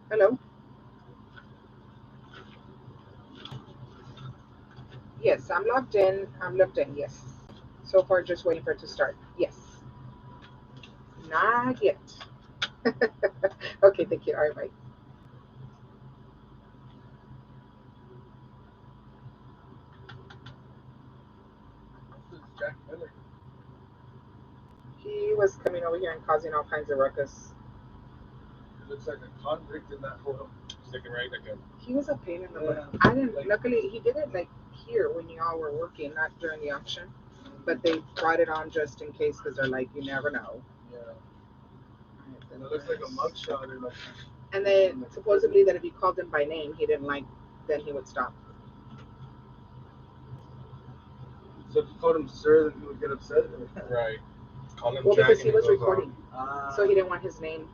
Hello. Yes, I'm logged in. I'm logged in. Yes. So far, just waiting for it to start. Yes. Not yet. Okay, thank you. All right, bye. This is Jack Miller. He was coming over here and causing all kinds of ruckus. He looks like a convict in that photo. Sticking right like a. He was a pain in the butt. Yeah. I didn't. Like, Luckily, he did it like here when y'all were working, not during the auction. But they brought it on just in case because they're like, you never know. yeah. It looks like a mugshot or like. And then supposedly that if you called him by name, he didn't like. Then he would stop. So if you called him sir, then he would get upset. Right. Call him Well, Jack because and he he was goes off. recording, so he didn't want his name.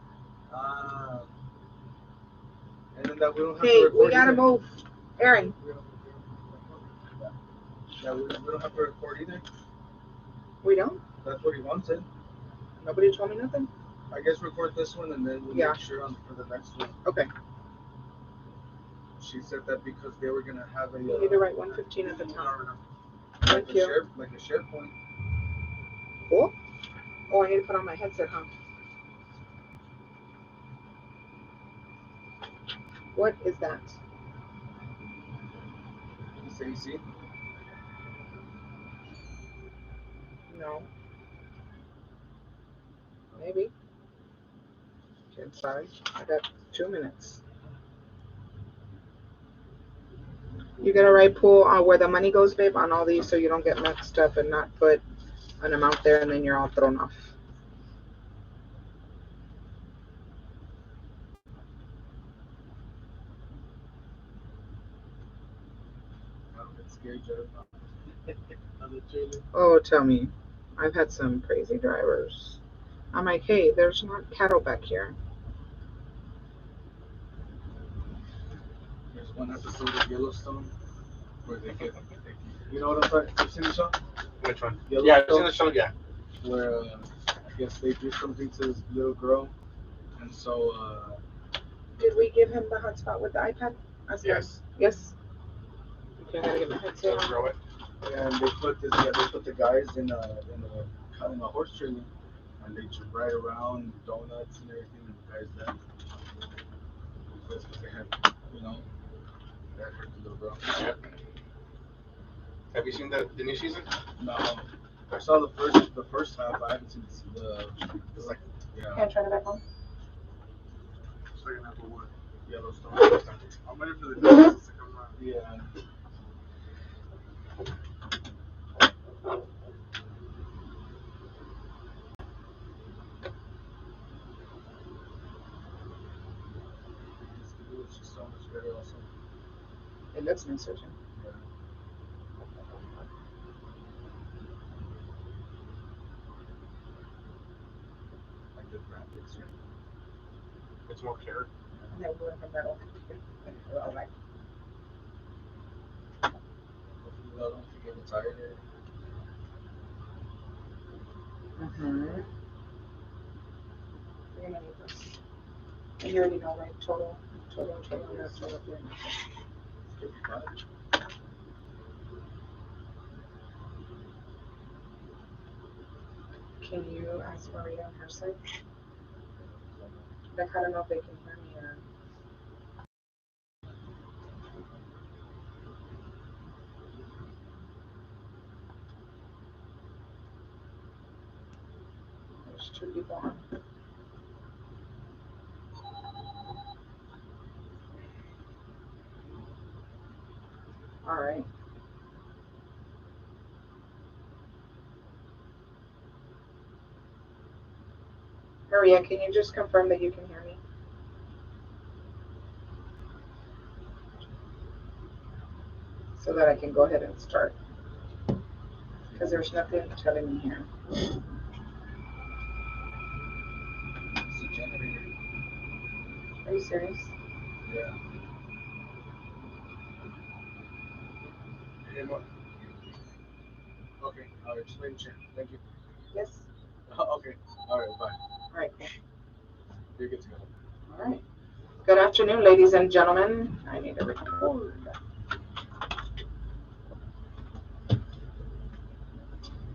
Ah. And then that we don't have to Hey, we record gotta either. move, Aaron. Yeah, we don't have to record either. We don't. That's what he wanted. Nobody told me nothing. I guess record this one and then we'll Yeah. make sure on for the next one. Okay. She said that because they were gonna have a. You need to write 115 at the top. Like Thank you. Like a SharePoint. Cool. Oh, I need to put on my headset, huh? What is that? It's AC. No. Maybe. Okay, I'm sorry. I got 2 minutes. You gotta write pool on where the money goes, babe, on all these so you don't get mixed up and not put an amount there and then you're all thrown off. I don't get scared driving on the trailer. Oh, tell me. I've had some crazy drivers. I'm like, hey, there's not cattle back here. There's one episode of Yellowstone where they get, you know what I'm talking? You've seen the show? Which one? Yeah, I've seen the show. Yeah. Where I guess they do something to this little girl, and so Did we give him the hotspot with the iPad? yes, Yes? Okay, I gotta get my headset on. throw it. And they put this, yeah, they put the guys in a horse trailer, and they just ride around donuts and everything, and the guys there. That's because they had, you know, that hurt the little girl. Yep. Have you seen the new season? No. I saw the first half. I haven't seen the. It's like yeah. Can I turn it back on? Second half of what? Yellowstone. I'm ready for the news to come out. Yeah. It's just so much better also. It looks nicer too. Yeah. Like the graphics, right? It's more clear. And then we're in the middle. We're all like, Hopefully I don't have to get tired or mm-hmm. You're gonna need this. And you already know, right? Total, yeah, total. Yeah. 55. Can you ask Maria on her side? Like, I don't know if they can hear me or. There's two people on. All right. Maria, can you just confirm that you can hear me? So that I can go ahead and start. Because there's nothing telling me here. It's a generator. Are you serious? Yeah. And what? Okay. All right. Just making sure. Thank you. Yes. Okay. All right. Bye. All right, cool. You're good to go. All right. Good afternoon. afternoon, ladies and gentlemen. I need to record.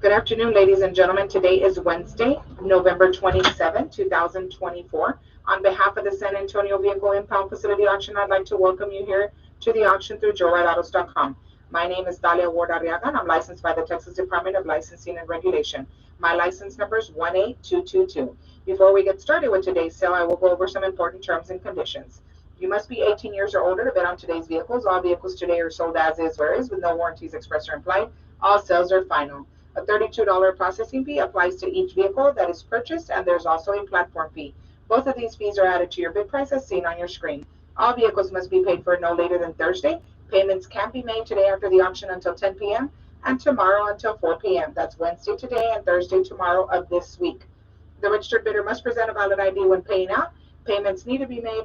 Good afternoon, ladies and gentlemen. Today is Wednesday, November 27, 2024. On behalf of the San Antonio Vehicle Impound Facility Auction, I'd like to welcome you here to the auction through JoeRideAutos.com. My name is Dalia Ward Arriaga, and I'm licensed by the Texas Department of Licensing and Regulation. My license number is 18222. Before we get started with today's sale, I will go over some important terms and conditions. You must be 18 years or older to bid on today's vehicles. All vehicles today are sold as is, where is, with no warranties expressed or implied. All sales are final. A $32 processing fee applies to each vehicle that is purchased, and there's also a platform fee. Both of these fees are added to your bid price as seen on your screen. All vehicles must be paid for no later than Thursday. Payments can be made today after the auction until 10 p.m. and tomorrow until 4 p.m. That's Wednesday today and Thursday tomorrow of this week. The registered bidder must present a valid ID when paying out. Payments need to be made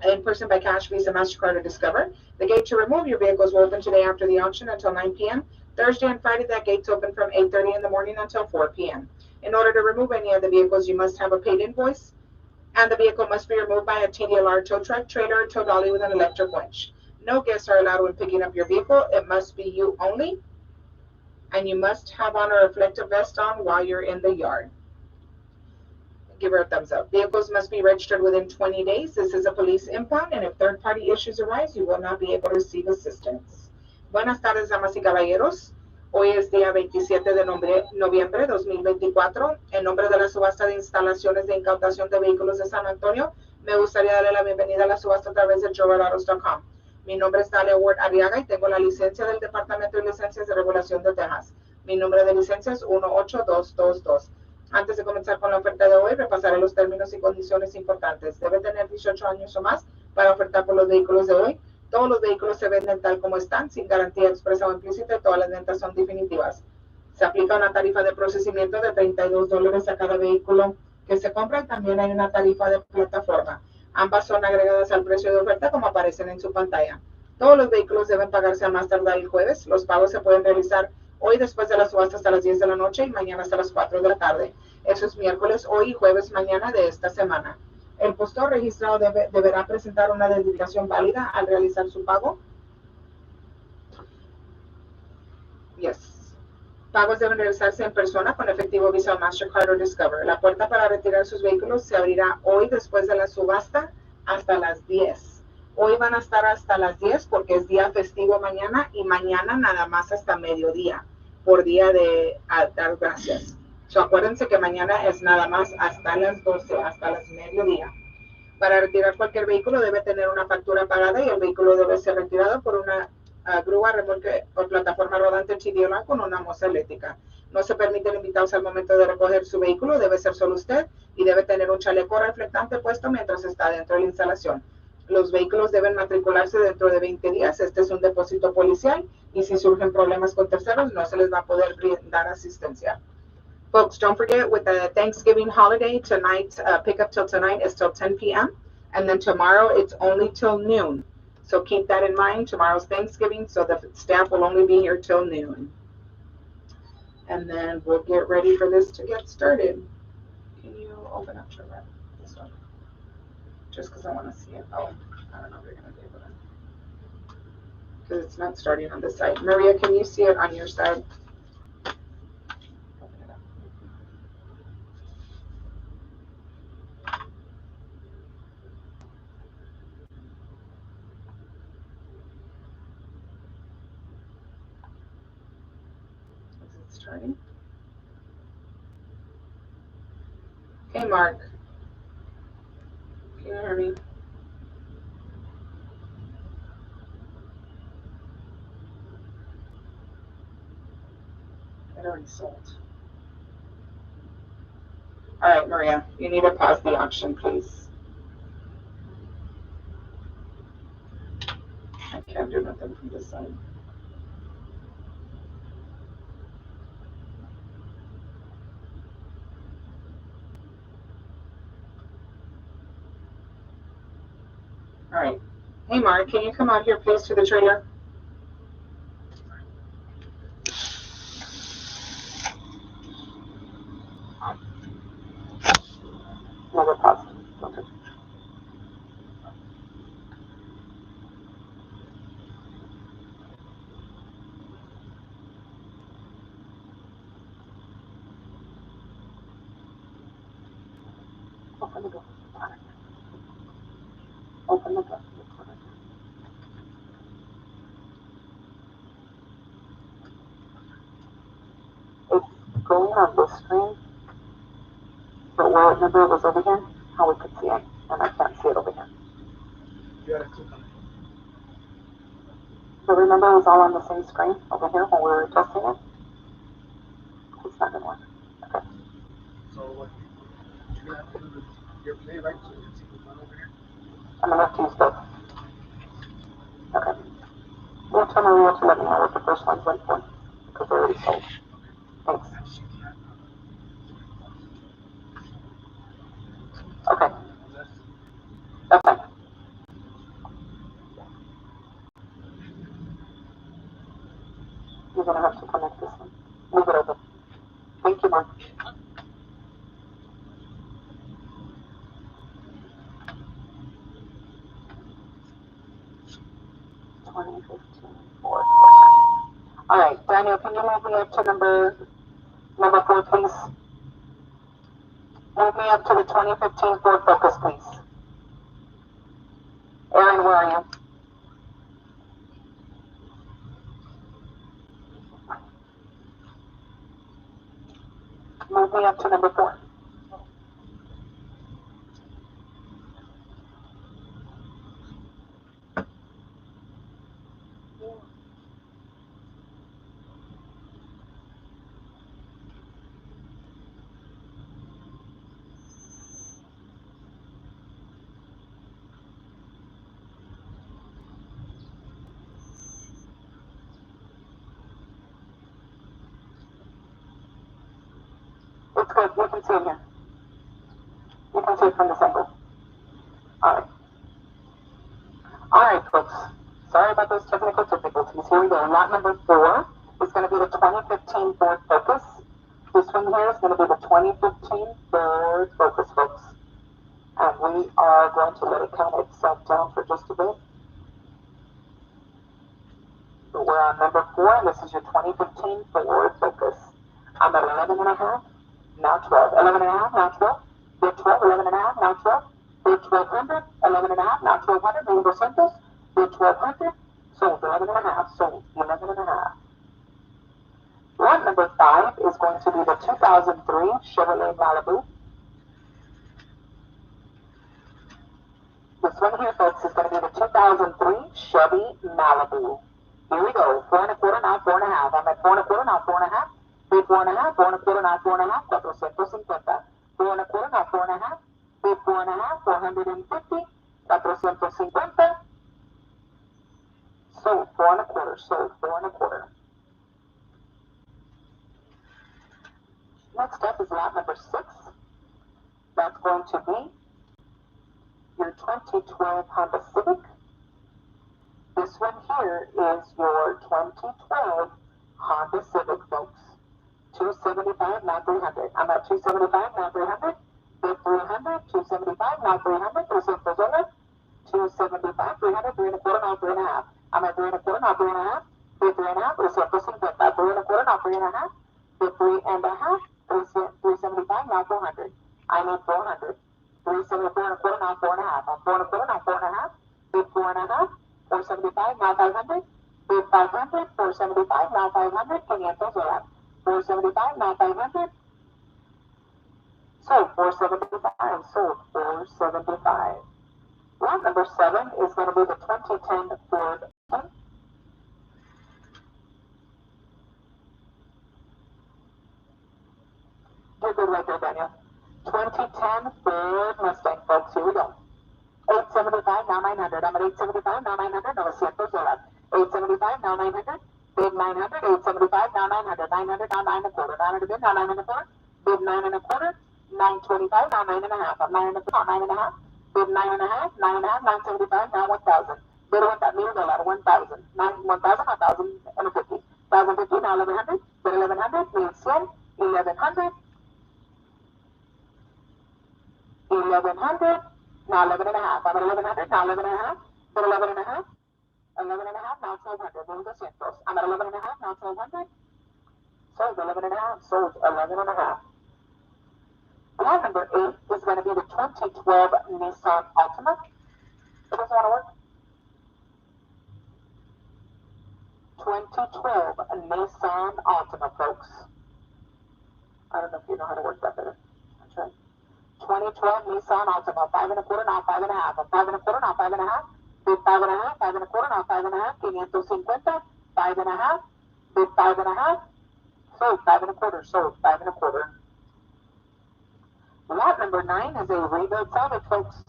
in person by cash, Visa, MasterCard, or Discover. The gate to remove your vehicles will open today after the auction until 9 p.m. Thursday and Friday, that gate's open from 8:30 in the morning until 4 p.m. In order to remove any of the vehicles, you must have a paid invoice, and the vehicle must be removed by a TDLR tow truck, trailer, or tow dolly with an electric winch. No guests are allowed when picking up your vehicle. It must be you only, and you must have on a reflective vest on while you're in the yard. Give her a thumbs up. Vehicles must be registered within 20 days. This is a police impound, and if third-party issues arise, you will not be able to receive assistance. Buenas tardes, damas y caballeros. Hoy es día 27 de noviembre de 2024. En nombre de la subasta de instalaciones de incautación de vehículos de San Antonio, me gustaría darle la bienvenida a la subasta a través de JoeRideAutos.com. Mi nombre es Dalia Ward Arriaga y tengo la licencia del Departamento de Licencias de Regulación de Texas. Mi número de licencia es 18222. Antes de comenzar con la oferta de hoy, repasaré los términos y condiciones importantes. Debe tener 18 años o más para ofertar por los vehículos de hoy. Todos los vehículos se venden tal como están, sin garantía expresa o implícita, y todas las ventas son definitivas. Se aplica una tarifa de procesamiento de $32 a cada vehículo que se compra, y también hay una tarifa de plataforma. Ambas son agregadas al precio de oferta como aparecen en su pantalla. Todos los vehículos deben pagarse a más tardar el jueves. Los pagos se pueden realizar hoy después de la subasta hasta las 10 de la noche y mañana hasta las 4 de la tarde. Eso es miércoles, hoy y jueves mañana de esta semana. El postor registrado deberá presentar una identificación válida al realizar su pago. Yes. Pagos deben realizarse en persona con efectivo, Visa, MasterCard o Discover. La puerta para retirar sus vehículos se abrirá hoy después de la subasta hasta las 10. Hoy van a estar hasta las 10 porque es día festivo mañana, y mañana nada más hasta mediodía, por día de dar gracias. Acuérdense que mañana es nada más hasta las 12, hasta las mediodía. Para retirar cualquier vehículo debe tener una factura pagada, y el vehículo debe ser retirado por una grúa, remolque o plataforma rodante TDLR con una moza eléctrica. No se permiten invitados al momento de recoger su vehículo. Debe ser solo usted y debe tener un chaleco reflectante puesto mientras está dentro de la instalación. Los vehículos deben matricularse dentro de 20 días. Este es un depósito policial, y si surgen problemas con terceros, no se les va a poder brindar asistencia. Folks, don't forget, with the Thanksgiving holiday, tonight, pickup till tonight is till 10 p.m. And then tomorrow, it's only till noon. So keep that in mind. Tomorrow's Thanksgiving, so the staff will only be here till noon. And then we'll get ready for this to get started. Can you open up your web? This one. Just because I want to see it. Oh, I don't know if you're going to be able to. Because it's not starting on this side. Maria, can you see it on your side? Open it up. Is it starting? Hey, Mark. Can you hear me? It already sold. All right, Maria, you need to pause the auction, please. I can't do nothing from this side. All right. Hey, Mark, can you come out here, please, to the trailer? No, we're paused. Okay. Let me go. Open the book. It's going on this screen, but where remember it was over here, how we could see it, and I can't see it over here. You gotta click on it. So remember it was all on the same screen over here when we were testing it? It's not gonna work. Okay. So what? You're gonna have to do your play right so you can see what's on over here. I'm gonna have to use both. Okay. Well, tell Maria to let me know what the first one's went for, because they're already sold. Thanks. Okay. Okay. You're gonna have to connect this one. Move it over. Thank you, Mark. 2015 Ford. All right, Daniel, can you move me up to number 4, please? Move me up to the 2015 Ford Focus, please. Aaron, where are you? Move me up to number 4. It's good. You can see it here. You can see it from this angle. All right. All right, folks. Sorry about those technical difficulties. Here we go. Lot number 4 is going to be the 2015 Ford Focus. This one here is going to be the 2015 Ford Focus, folks. And we are going to let it count itself down for just a bit. So we're on number 4, and this is your 2015 Ford Focus. I'm at 11 and a half, now 12. 11 and a half, now 12. Bid 12, 11 and a half, now 12. Bid 1200, 11 and a half, now 1200. Number centers. Bid 1200, sold 11 and a half, sold 11 and a half. Lot number 5 is going to be the 2003 Chevrolet Malibu. This one here, folks, is going to be the 2003 Chevy Malibu. Here we go. 4 and a quarter, now 4 and a half. I'm at 4 and a quarter, now 4 and a half. Bid 4 and a half, 4 and a quarter, now 4 and a half. 450. 4 and a quarter, now 4 and a half. Bid 4 and a half, 450. 450. Sold 4 and a quarter, sold 4 and a quarter. Next up is lot number 6. That's going to be your 2012 Honda Civic. This one here is your 2012 Honda Civic, folks. 275, now 300. I'm at 275, now 300. Bid 300, 275, now 300. 275, 300, 3 and a quarter, now 3 and a half. I'm at 3 and a quarter, now 3 and a half. Bid 3 and a half, 350. 3 and a quarter, now 3 and a half. Bid 3 and a half, 375, now 400. I need 400. 374 and a quarter, now 4 and a half. I'm 4 and a quarter, now 4 and a half. Bid 4 and a half, 475, now 500. Bid 500, 475, now 500. 500 wala. 475, now 500. Sold 475, sold 475. Lot number 7 is going to be the 2010 Ford. You're good right there, Daniel. 2010 Ford Mustang, folks. Here we go. 875, now 900. I'm at 875, now 900. No, $900. 875, now 900. Bid 900. 875, now 900. 900, now 9 and a quarter. 900 bid, now 9 and a quarter. Bid 9 and a quarter. 925, now 9 and a half. I'm 9 and a quarter, now 9 and a half. Bid 9 and a half. 9 and a half, 975, now 1,000. Bid 1,000, 1,000. 1,000, 1,050. 1,050, now 1,100. Bid 1,100, 1,100. 1,100. 1,100. Now 11 and a half. I'm at 1,100. Now 11 and a half. Bid 11 and a half. 11 and a half. Now 1,200. Move the centros. I'm at 11 and a half. Now 1,200. Sold 11 and a half. Sold 11 and a half. Lot number 8 is going to be the 2012 Nissan Altima. It doesn't want to work. 2012 Nissan Altima, folks. I don't know if you know how to work that better. That's right. 2012 Nissan Altima, 5 1/4, now 5 1/2. 5 1/4, now 5 1/2. Bid 5 1/2, 5 1/4, now 5 1/2. 550, 5 1/2. Bid 5 1/2. Sold 5 1/4, sold 5 1/4. Lot number 9 is a rebuilt salvage, folks.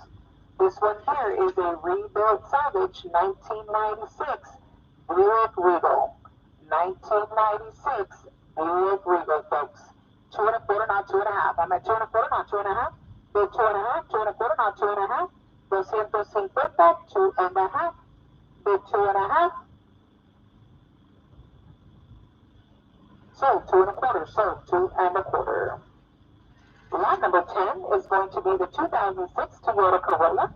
This one here is a rebuilt salvage, 1996 Buick Regal. 1996 Buick Regal, folks. 2 1/4, now 2 1/2. I'm at 2 1/4, now 2 1/2. Bid 2 1/2, 2 1/4, now 2 1/2. 250, 2 1/2. Bid 2 1/2. Sold 2 1/4, sold 2 1/4. Lot number 10 is going to be the 2006 Toyota Corolla.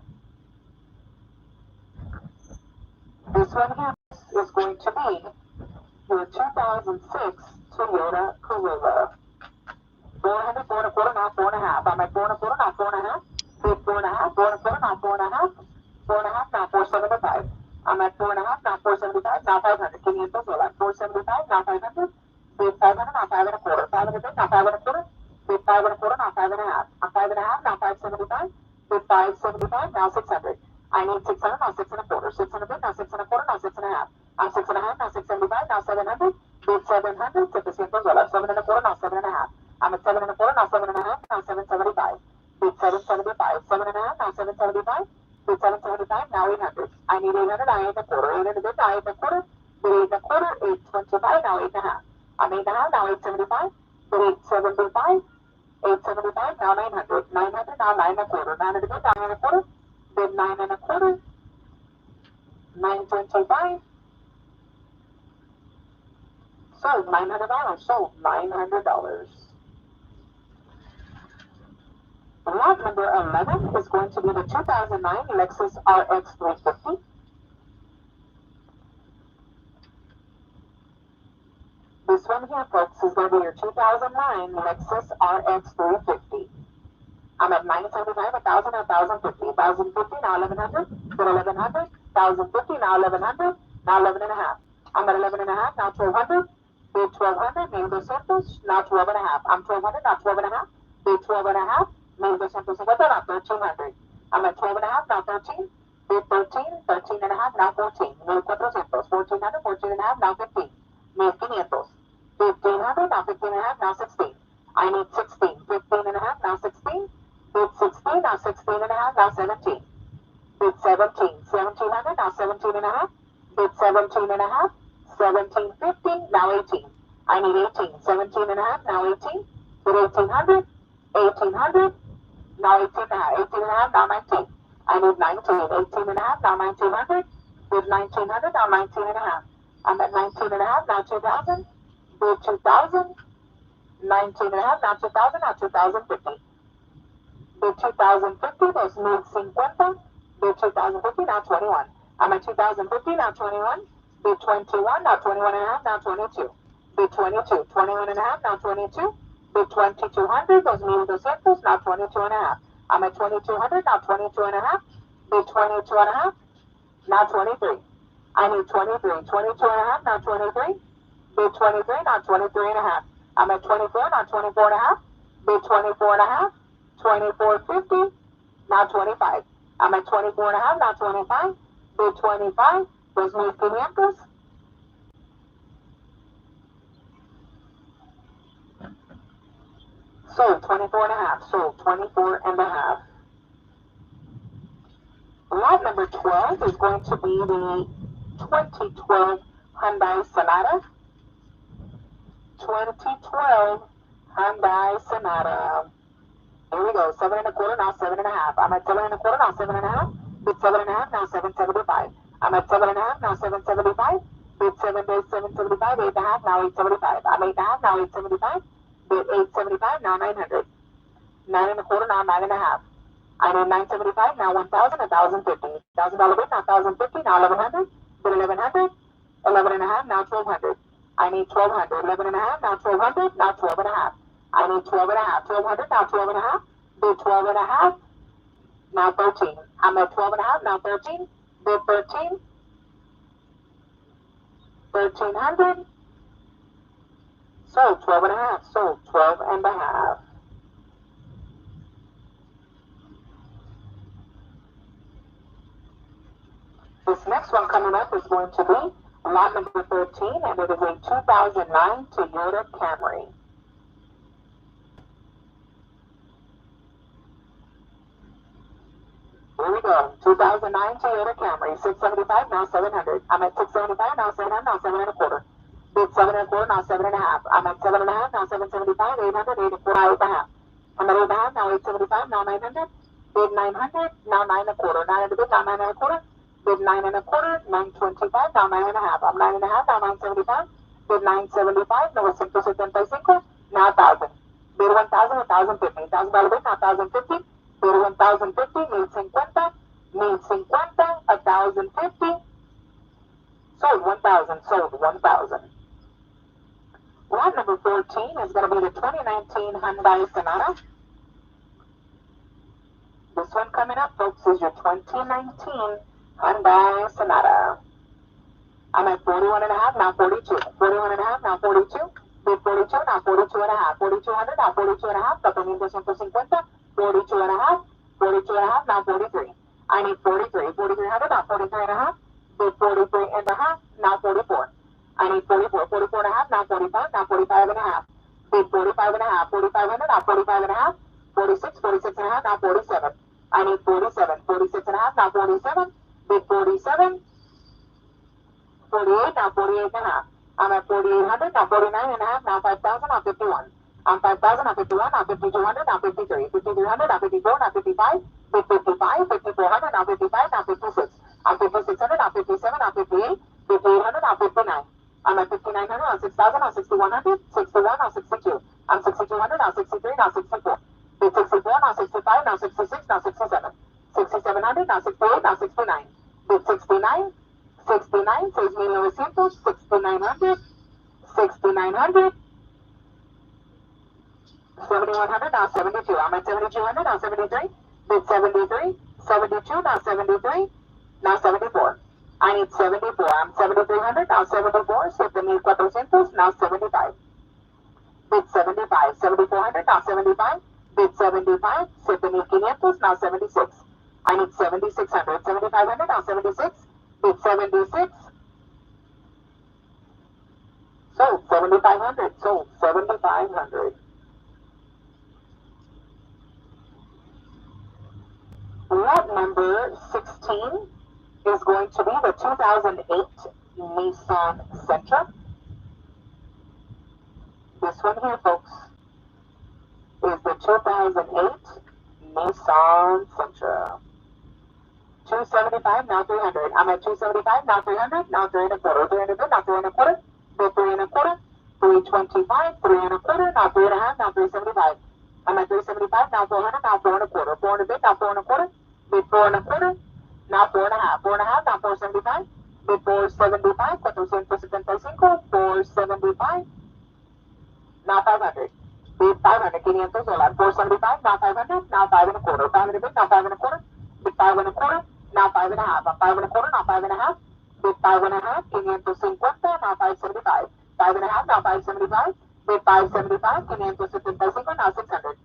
This one here is going to be the 2006 Toyota Corolla. 400, 4 1/4, now 4 1/2. I'm at 4 1/4, now 4 1/2. Bid 4 1/2, 4 1/4, now 4 1/2. 4 1/2, now 475. I'm at 4 1/2, now 475, now 500. 500 $500, 475, now 500. Bid 500, now 5 1/4. 500 bid, now 5 1/4. Bid 5 1/4, now 5 1/2. I'm 5 1/2, now 575. Bid 575, now 600. I need 600, now 6 1/4. 600 bid, now 6 1/4, now 6 1/2. I'm 6 1/2, now 675, now 700. Bid 700, $700. 7 1/4, now 7 1/2. I'm at 7 1/4, now 7 1/2, now 775. Bid 775, 7 1/2, now 775. Bid 775, now 800. I need 800, now 8 1/4. 800 bid, now 8 1/4. Bid 8 1/4, 825, now 8 1/2. I'm 8 1/2, now 875. Bid 875, 875, now 900. 900, now 9 1/4. 900 bid, now 9 1/4. Bid 9 1/4. 925. Sold $900. Sold $900. Lot number 11 is going to be the 2009 Lexus RX 350. This one here, folks, is going to be your 2009 Lexus RX 350. I'm at 975, 1,000, 1,050. 1,050, now 1,100. Bid 1,100. 1,050, now 1,100. Now 11 1/2. I'm at 11 1/2, now 1,200. Bid 1,200, 1,200. Now 12 1/2. I'm 1,200, now 12 1/2. Bid 12 1/2. 1,250, now 1,300. I'm at 12 1/2, now 13. Bid 13, 13 1/2, now 14. 1,400. 1,400, 14 1/2, now 15. 1,500. 1,500, now 15 1/2, now 16. I need 16. 15 1/2, now 16. Bid 16, now 16 1/2, now 17. Bid 17. 1,700, now 17 1/2. Bid 17 1/2. 1,750, now 18. I need 18. 17 1/2, now 18. Bid 1,800. 1,800, now 18 1/2. 18 1/2, now 19. I need 19. 18 1/2, now 1,900. Bid 1,900, now 19 1/2. I'm at 19 1/2, now 2,000. Bid 2,000. 19 1/2, now 2,000, now 2,050. Bid 2,050, those move 50. Bid 2,050, now 21. I'm at 2,050, now 21. Bid 21, now 21 1/2, now 22. Bid 22. 21 1/2, now 22. Bid 2,200, those move those circles, now 22 1/2. I'm at 2,200, now 22 1/2. Bid 22 1/2, now 23. I need 23. 22 1/2, now 23. Bid 23, now 23 1/2. I'm at 24, now 24 1/2. Bid 24 1/2. 24.50, now 25. I'm at 24 1/2, now 25. Bid 25, those move 500. Sold 24 1/2, sold 24 1/2. Lot number 12 is going to be the 2012 Hyundai Sonata. 2012 Hyundai Sonata. Here we go. 7 1/4, now 7 1/2. I'm at 7 1/4, now 7 1/2. Bid 7 1/2, now 775. I'm at 7 1/2, now 775. Bid 7 days 775. 8 1/2, now 875. I'm 8 1/2, now 875. Bid 875, now 900. 9 1/4, now 9 1/2. I need 975, now 1,000, 1,050. $1,000 bid, now 1,050, now 1,100. Bid 1,100. 11 1/2, now 1,200. I need 1,200. 11 1/2, now 1,200. Now 12 1/2. I need 12 and a half. 1200, now 12 and a half. Bid 12 and a half. Now 13. I'm at 12 and a half, now 13. Bid 13. 1300. Sold 12 and a half. Sold 12 and a half. This next one coming up is going to be lot number 13, and it is a 2009 Toyota Camry. Here we go. 2009 Toyota Camry, 675, now 700. I'm at 675, now 700, now 7 and a quarter. Bid 7 and a quarter, now 7 and a half. I'm at 7 and a half, now 775, 800, 8 and a quarter, 8 and a half. I'm at 8 and a half, now 875, now 900. Bid 900, now 9 and a quarter. 9 and a bid, now 9 and a quarter. Bid 9 and a quarter, 925, now 9 and a half. I'm 9 and a half, now 975. Bid 975, now 175, now 1,000. Bid 1,000, 1,050. $1,000 bid, now 1,050. Bid 1,050, 1,050. 1,050, 1,050. Sold 1,000, sold 1,000. Lot number 14 is going to be the 2019 Hyundai Sonata. This one coming up, folks, is your 2019 Hyundai Sonata. I'm at 41 and a half, now 42. 41 and a half, now 42. Bid 42, now 42 and a half. 4,200, now 42 and a half. 4,250. 42 and a half. 42 and a half, now 43. I need 43. 4,300, now 43 and a half. Bid 43 and a half, now 44. I need 44. 44 and a half, now 45, now 45 and a half. Bid 45 and a half. 4,500, now 45 and a half. 46, 46 and a half, now 47. I need 47. 46 and a half, now 47. Bid 47. 48, now 48 and a half. I'm at 4,800, now 49 and a half, now 5,000, now 51. I'm 5,000, now 51, now 5,200, now 53. 5,300, now 54, now 55. Bid 55, 5,400, now 55, now 56. I'm 5,600, now 57, now 58. 5,800, now 59. I'm at 5,900, now 6,000, now 6,100. 61, now 62. I'm 6,200, now 63, now 64. Bid 64, now 65, now 66, now 67. 6,700, now 68, now 69. Bid 69. 69, 6,900, 6,900, 6,900, 7,100, now 72. I'm at 7,200, now 73. Bid 73, 72, now 73, now 74. I need 74. I'm 7,300, now 74. 7,400, now 75. Bid 75, 7,400, now 75. Bid 75, 7,500, now 76. I need 7,600, 7,500, now 76. Bid 76. Sold 7,500. Sold 7,500. Lot number 16 is going to be the 2008 Nissan Sentra. This one here, folks, is the 2008 Nissan Sentra. 275, now 300. I'm at 275, now 300, now 3 and a quarter. 3 and a bit, now 3 and a quarter. Bid 3 and a quarter. 325, 3 and a quarter, now 3 and a half, now 375. I'm at 375, now 400, now 4 and a quarter. 4 and a bit, now 4 and a quarter. Bid 4 and a quarter, now 4 and a half. 4 and a half, now 475. Bid 475, 475, 475, now 500. Bid 500, 500 dólares. 475, now 500, now 5 and a quarter. 500 bid, now 5 and a quarter. Bid 5 and a quarter, now 5 and a half. 5 and a quarter, now 5 and a half. Bid 5 and a half, 550, now 575. 5 and a half, now 575. Bid 575, 575, now 600.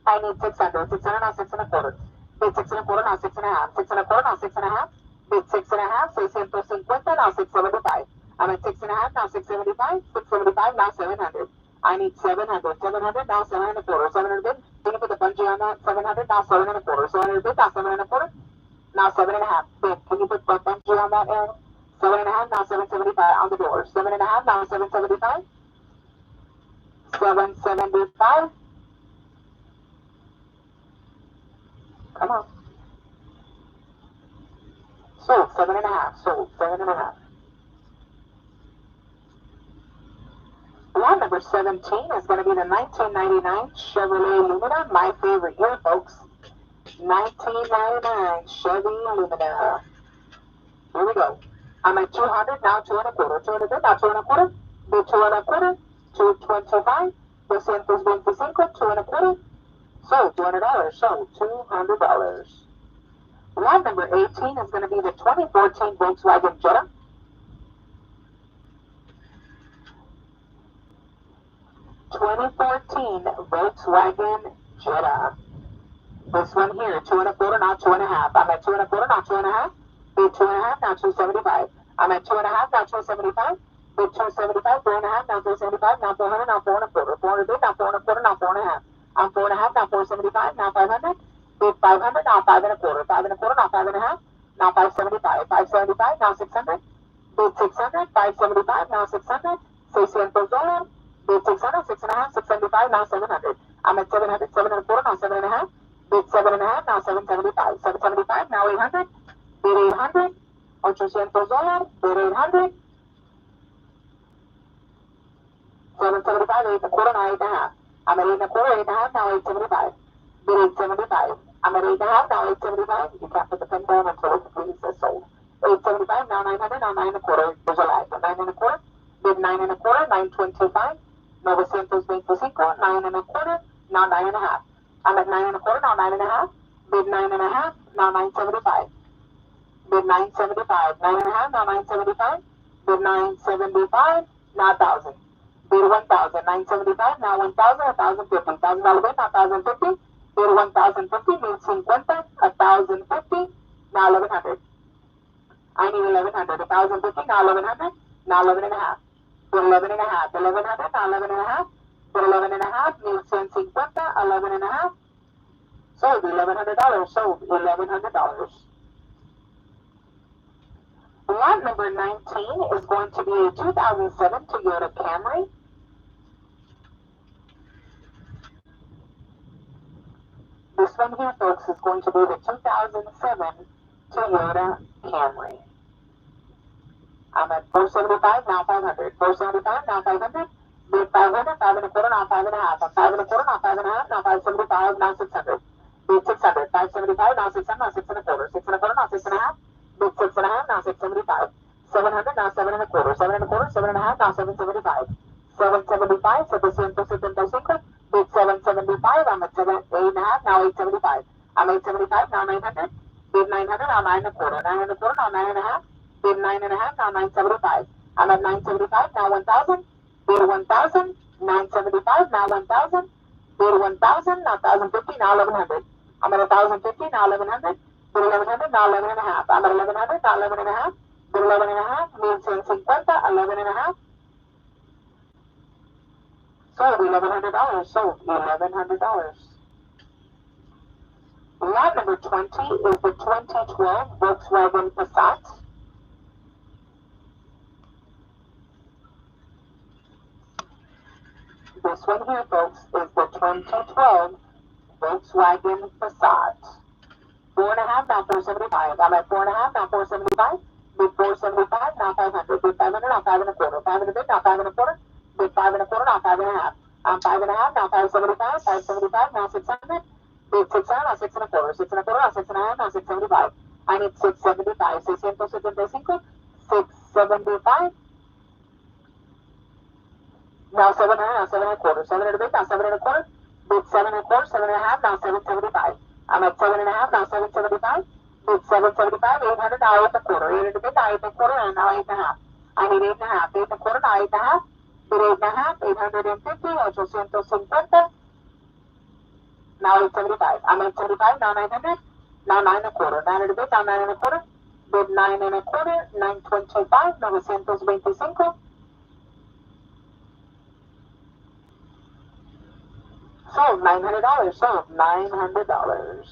I need 600. 600, now 6 and a quarter. Bid 6 and a quarter, now 6 and a half. 6 and a quarter, now 6 and a half. Bid 6 and a half, 650, now 675. I'm at 6 and a half, now 675. 675, now 700. I need 700. 700, now 7 and a quarter. 700 bid. Can you put the bungee on that? 700, now 7 and a quarter. 700 bid, now 7 and a quarter. Now 7 and a half. Bid. Can you put the bungee on that, Aaron? 7 and a half, now 775 on the door. 7 and a half, now 775. 775. Come on. Sold 7 and a half. Sold 7 and a half. Lot number 17 is going to be the 1999 Chevrolet Lumina. My favorite year, folks. 1999 Chevy Lumina. Here we go. I'm at 200, now 2 and a quarter. 200 bid, now 2 and a quarter. Bid 2 and a quarter. 225. 225, 2 and a quarter. Sold, $200. Sold, $200. Lot number 18 is going to be the 2014 Volkswagen Jetta. 2014 Volkswagen Jetta. This one here, 2 and a quarter, not 2 and a half. I'm at 2 and a quarter, not 2 and a half. Bid 2 and a half, now 275. I'm at 2 and a half, now 275. Bid 275, 3 and a half, now 375, now 400, now 4 and a quarter. 400 bid, now 4 and a quarter, now 4 and a half. I'm 4 and a half, now 475, now 500. Bid 500, now 5 and a quarter. 5 and a quarter, now 5 and a half. Now 575. 575, now 600. Bid 600, 575, now 600. $600. Bid 600, 6 and a half, 675, now 700. I'm at 700, 7 and a quarter, now 7 and a half. Bid 7 and a half, now 775. 775, now 800. Bid 800. $800. Bid 800. 775, 8 and a quarter, now 8 and a half. I'm at 8 and a quarter, 8 and a half, now 875. Bid 875. I'm at 8 and a half, now 875. You can't put the pen down until it completely says sold. 875, now 900, now 9 and a quarter. There's a lag. 9 and a quarter. Bid 9 and a quarter, 925. 925, 9 and a quarter, now 9 and a half. I'm at 9 and a quarter, now 9 and a half. Bid 9 and a half, now 975. Bid 975, 9 and a half, now 975. Bid 975, now 1,000. Bid 1,000, 975, now 1,000, 1,050. $1,000 bid, now 1,050. Bid 1,050, means 50, 1,050, now 1,100. I need 1,100. 1,050, now 1,100, now 11 and a half. 11 and a half, 1,100, now 11 and a half. 11 and a half, means 150, 11 and a half. Sold, $1,100. Sold, $1,100. Lot number 19 is going to be a 2007 Toyota Camry. This one here, folks, is going to be the 2007 Toyota Camry. I'm at 475, now 500. 475, now 500. Bid 500, 5 and a quarter, now 5 and a half. I'm 5 and a quarter, now 5 and a half. Now 575, now 600. Bid 600, 575, now 600, now 6 and a quarter. 6 and a quarter, now 6 and a half. Bid 6 and a half, now 675. 700, now 7 and a quarter. 7 and a quarter, 7 and a half, now 775. 775, 775. Bid 775, I'm at 8 and a half, now 875. I'm 875, now 900. Bid 900, now 9 and a quarter. 9 and a quarter, now 9 and a half. Bid 9 and a half, now 975. I'm at 975, now 1,000. Bid 1,000, 975, now 1,000. Bid 1,000, now 1,050, now 1,100. I'm at 1,050, now 1,100. Bid 1,100, now 11 and a half. I'm at 1,100, now 11 and a half. Bid 11 and a half, means 150, 11 and a half. Sold, $1,100. Sold, $1,100. Lot number 20 is the 2012 Volkswagen Passat. This one here, folks, is the 2012 Volkswagen Passat. 4 and a half, now 475. I'm at 4 and a half, now 475. Bid 475, now 500. Bid 500, now 5 and a quarter. 500 bid, now 5 and a quarter. Bid 5 and a quarter, now 5 and a half. I'm 5 and a half, now 575. 575, now 600. Bid 600, now 6 and a quarter. 6 and a quarter, now 6 and a half, now 675. I need 675. 675. 675. Now 700, now 7 and a quarter. 7 and a bit, now 7 and a quarter. Bid 7 and a quarter, 7 and a half, now 775. I'm at 7 and a half, now 775. Bid 775, 800, now 8 and a quarter. 8 and a bit, now 8 and a quarter, and now 8 and a half. I need 8 and a half. 8 and a quarter, now 8 and a half. Bid 8 and a half, 850, 850. Now 875. I'm 875, now 900. Now 9 and a quarter. 9 and a bit, now 9 and a quarter. Bid 9 and a quarter, 925, 925. Sold, $900. Sold, $900.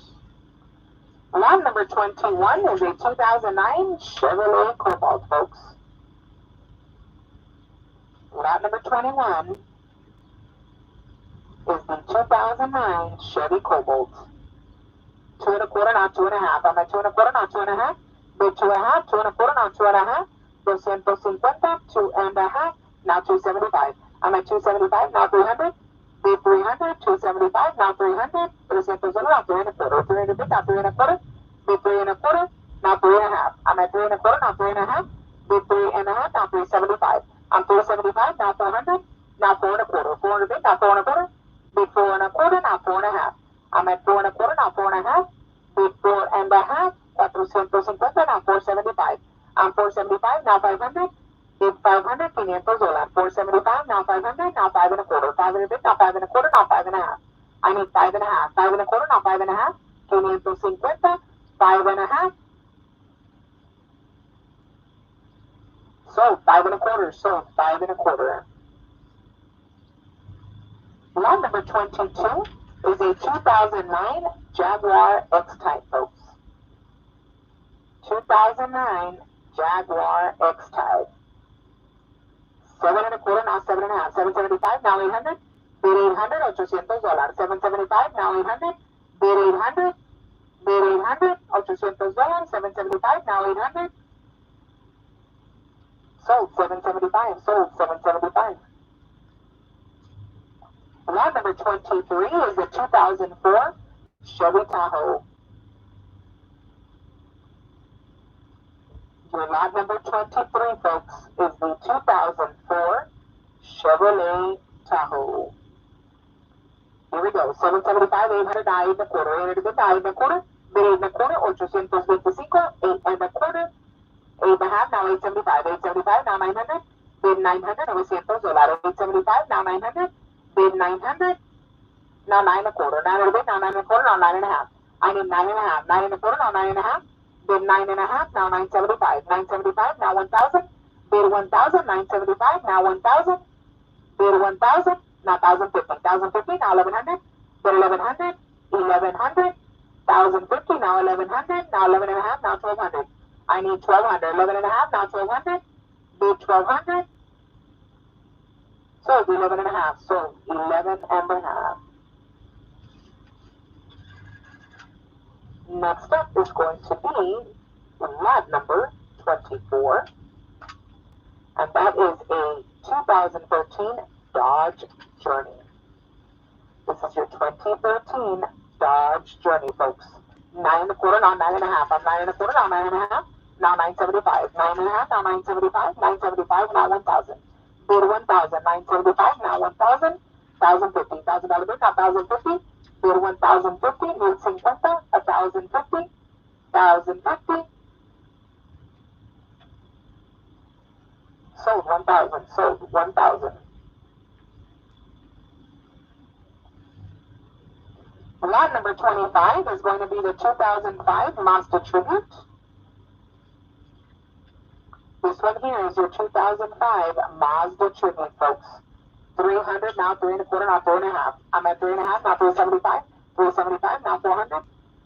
Lot number 21 is a 2009 Chevrolet Cobalt, folks. Lot number 21 is the 2009 Chevy Cobalt. 2 and a quarter, now 2 and a half. I'm at 2 and a quarter, now 2 and a half. Bid 2 and a half, 2 and a quarter, now 2 and a half. 250, 2 and a half, now 275. I'm at 275, now 300. Bid 300, 275, now 300. 300, now 3 and a quarter. 300 bid, now 3 and a quarter. Bid 3 and a quarter, now 3 and a half. I'm at 3 and a quarter, now 3 and a half. Bid 3 and a half, now 375. I'm 375, now 400. Now 4 and a quarter. 400 bid, now 400 450, now 475. I'm 475, now 500. Bid 500, $500. 475, now 500, now 5 and a quarter. 5 and a bit, now 5 and a quarter, now 5 and a half. I need 5 and a half. 5 and a quarter, now 5 and a half. 550, 5 and a half. Sold 5 and a quarter, sold 5 and a quarter. Lot number 22 is a 2009 Jaguar X-Type, folks. 2009 Jaguar X-Type. 7 and a quarter, now 7 and a half. 775, now 800. Bid 800, $800. 775, now 800. Bid 800. Bid 800, $800. 775, now 800. Sold 775, sold 775. Lot number 23 is the 2004 Chevy Tahoe. Your lot number 23, folks, is the 2004 Chevrolet Tahoe. Here we go. 775, 800, 8 and a quarter. 8 and a bit, 8 and a quarter. Bid 8 and a quarter, $825. 8 and a quarter. 8 and a half, now 875. 875, now 900. Bid 900, $900. 875, now 900. Bid 900. Now 9 and a quarter. 9 and a bit, now 9 and a quarter, now 9 and a half. I need 9 and a half. 9 and a quarter, now 9 and a half. Bid 9 and a half, now 975. 975, now 1,000. Bid 1,000, 975, now 1,000. Bid 1,000, now 1,050. 1,050, now 1,100. Bid 1,100. 1,100. 1,050, now 1,100. Now 11 and a half, now 1,200. I need 1,200. 11 and a half, now 1,200. Bid 1,200. Sold 11 and a half. Sold 11 and a half. Next up is going to be lot number 24. And that is a 2013 Dodge Journey. This is your 2013 Dodge Journey, folks. 9 and a quarter, now 9 and a half. I'm 9 and a quarter, now 9 and a half. Now 975. 9 and a half, now 975. 975, now 1,000. Bid 1,000. 975, now 1,000. 1,050. $1,000 bid, now 1,050. Bid 1,050. Need 50. 1,050. 1,050. Sold 1,000. Sold 1,000. Lot number 25 is going to be the 2005 Mazda Tribute. This one here is your 2005 Mazda Tribute, folks. 300, now 3 and a quarter, now 4 and a half. I'm at 3 and a half, now 375. 375, now 400.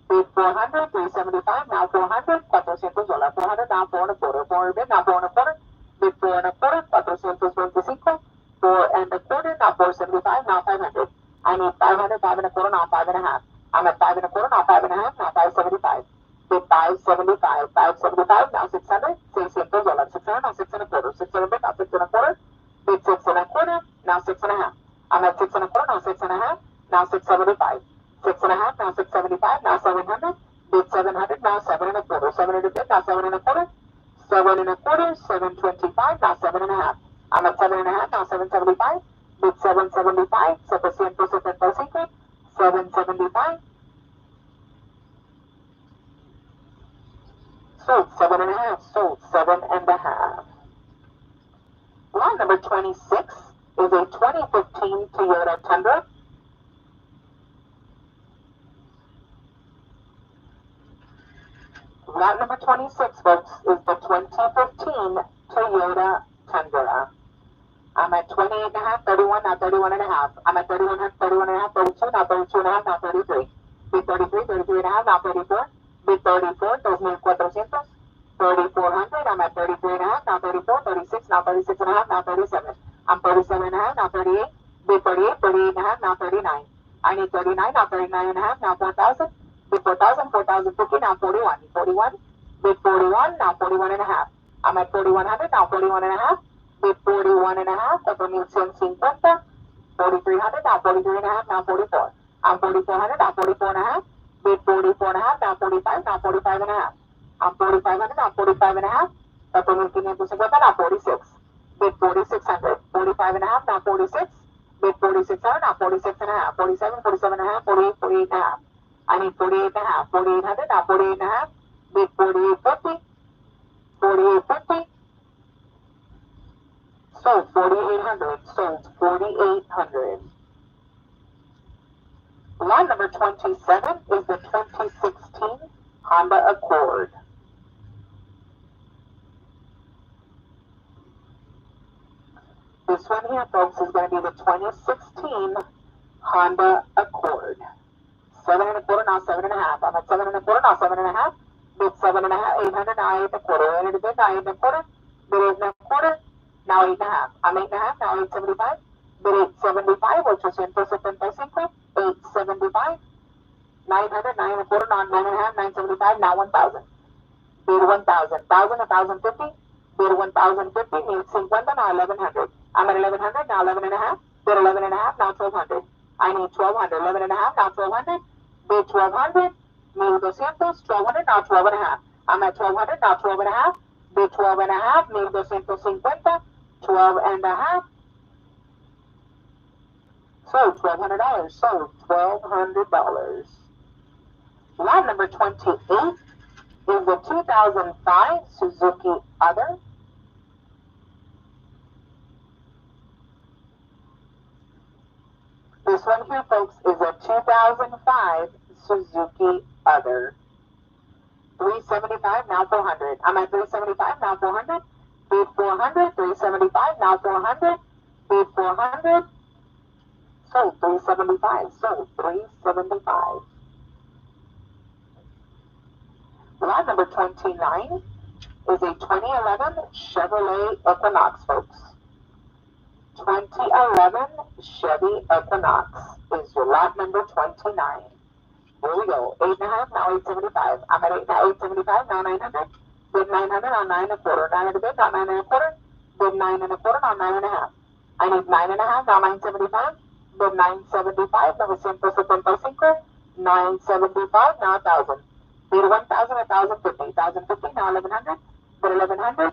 Bid 400, 375, now 400. $400, 400, now 4 and a quarter. 4 bid, now 4 and a quarter. Bid 4 and a quarter. 425. 4 and a quarter, now 475, now 500. I need 500, 5 and a quarter, now 5 and a half. I'm at 5 and a quarter, now 5 and a half, now 575. Bid 575. 575, now 600. $600, 600, now 6 and a quarter. 6 and a bit, now 6 and a quarter. Bid 6 and a quarter, now 6 and a half. I'm at 6 and a quarter, now 6 and a half, now 675. 6 and a half, now 675, now 700. Bid 700, now 7 and a quarter. 7 and a bit, now 7 and a quarter. 7 and a quarter, 725, now 7 and a half. I'm at 7 and a half, now 775. Bid 775, 775. 775. Sold 7 and a half. Sold 7 and a half. Lot number 26 is a 2015 Toyota Tundra. Lot number 26, folks, is the 2015 Toyota Tundra. I'm at 28 and a half, 31, now 31 and a half. I'm at 31 and a half, 31 and a half, 32, now 32 and a half, now 33. Bid 33, 33 and a half, now 34. Bid 34, 2,400. 3,400, I'm at 33 and a half, now 34, 36, now 36 and a half, now 37. I'm 37 and a half, now 38. Bid 38, 38 and a half, now 39. I need 39, now 39 and a half, now 4,000. Bid 4,000, 4,050, now 41. 41. Bid 41, now 41 and a half. I'm at 4,100, now 41 and a half. Bid 41 and a half, 4,150. 4,300, now 43 and a half, now 44. I'm 4,400, now 44 and a half. Bid 44 and a half, now 45, now 45 and a half. I'm 4,500, now 45 and a half. 4,550, now 46. Bid 4,600. 45 and a half, now 46. Bid 4,600, now 46 and a half. 47, 47 and a half, 48, 48 and a half. I need 48 and a half. 4,800, now 48 and a half. bid 48.50, 48.50, sold 4,800, sold 4,800. Lot number 27 is the 2016 Honda Accord. This one here, folks, is going to be the 2016 Honda Accord. 7 1/4, now 7 1/2. I'm at 7 1/4, now 7 1/2. Bid 7 1/2, 800, now 8 1/4. Entered the bid, now 8 1/4. Bid 8 1/4, now 8 1/2. I'm 8 1/2, now 875. Bid 875, 875. 875. 900, 9 1/4, now 9 1/2, 975, now 1,000. Bid 1,000. 1,000, 1,050. Bid 1,050, means 50, now 1,100. I'm at 1,100, now 11 1/2. Bid 11 1/2, now 1,200. I need 1,200. 11 1/2, now 1,200. Bid 1,200, 1,200, 1,200, now 12 1/2. I'm at 1,200, now 12 1/2. Bid 12 1/2, 1,250, 12 1/2. Sold $1,200, sold $1,200. Lot number 28 is the 2005 Suzuki Other. This one here, folks, is a 2005 Suzuki Other. 375, now 400. I'm at 375, now 400. Bid 400, 375, now 400. Bid 400. Sold 375, sold 375. Lot number 29 is a 2011 Chevrolet Equinox, folks. 2011 Chevy Equinox is your lot number 29. Here we go. 8 1/2, now 875. I'm at 875, now 900. Bid 900, now 9 1/4. 9 at the bid, now 9 1/4. Bid 9 1/4, now 9 1/2. I need 9 1/2, now 975. Bid 975, 975. 975, now 1,000. Bid 1,000, 1,050. 1,050, now 1,100. Bid 1,100.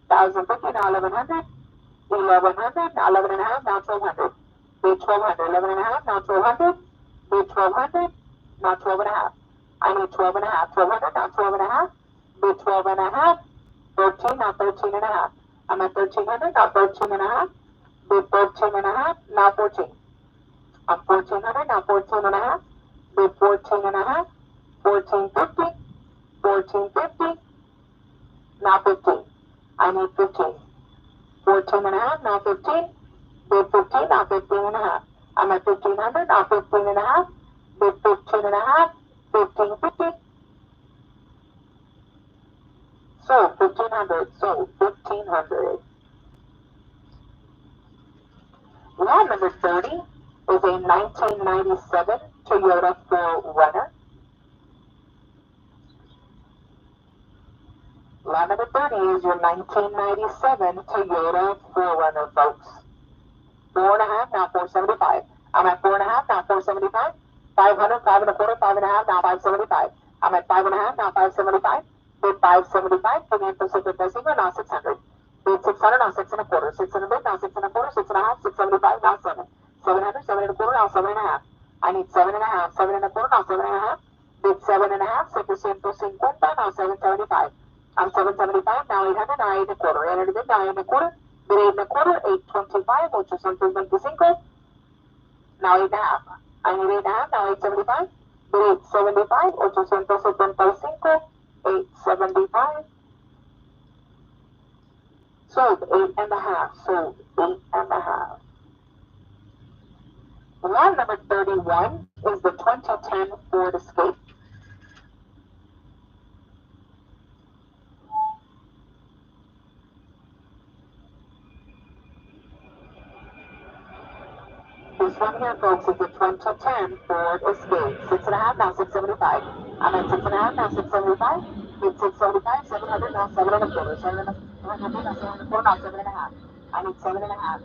1,050, now 1,100. 1,100, now 11 1/2, now 1,200. Bid 1,200. 11 1/2, now 1,200. Bid 1,200, now 12 1/2. I need 12 1/2. 1,200, now 12 1/2. Bid 12 1/2. 13, now 13 1/2. I'm at 1,300, now 13 1/2. Bid 13 1/2, now 14. I'm 1,400, now 14 1/2. Bid 14 1/2. 1,450. 1,450. Now 15. I need 15. 14 1/2, now 15. Bid 15, now 15 1/2. I'm at 1,500, now 15 1/2. Bid 15 1/2. 1,550. Sold 1,500, sold 1,500. Lot number 30 is a 1997 Toyota 4Runner. Lot number 30 is your 1997 Toyota 4Runner, folks. 4 1/2, now 475. I'm at 4 1/2, now 475. 500, 5 1/4, 5 1/2, now 575. I'm at 5 1/2, now 575. Bid 575, 500, now 600. Bid 600, now 6 1/4. 600 bid, now 6 1/4, 6 1/2, 675, now 7. 700, 7 1/4, now 7 1/2. I need 7 1/2, 7 1/4, now 7 1/2. Bid 7 1/2, 750, now 775. I'm 775, now 800, now 8 1/4. 800 bid, now 8 1/4. Bid 8 1/4, 825, 825. Now 8 1/2. I need 8 1/2, now 875. Bid 875, 875. 875. Sold 8 1/2, sold 8 1/2. Lot number 31 is the 2010 Ford Escape. This one here, folks, is the 2010 Ford Escape. 6 1/2, now 675. I'm at 6 1/2, now 675. Bid 675, 700, now 7 1/4. 7 1/4, now 7 1/4, now 7 1/2. I need 7 1/2.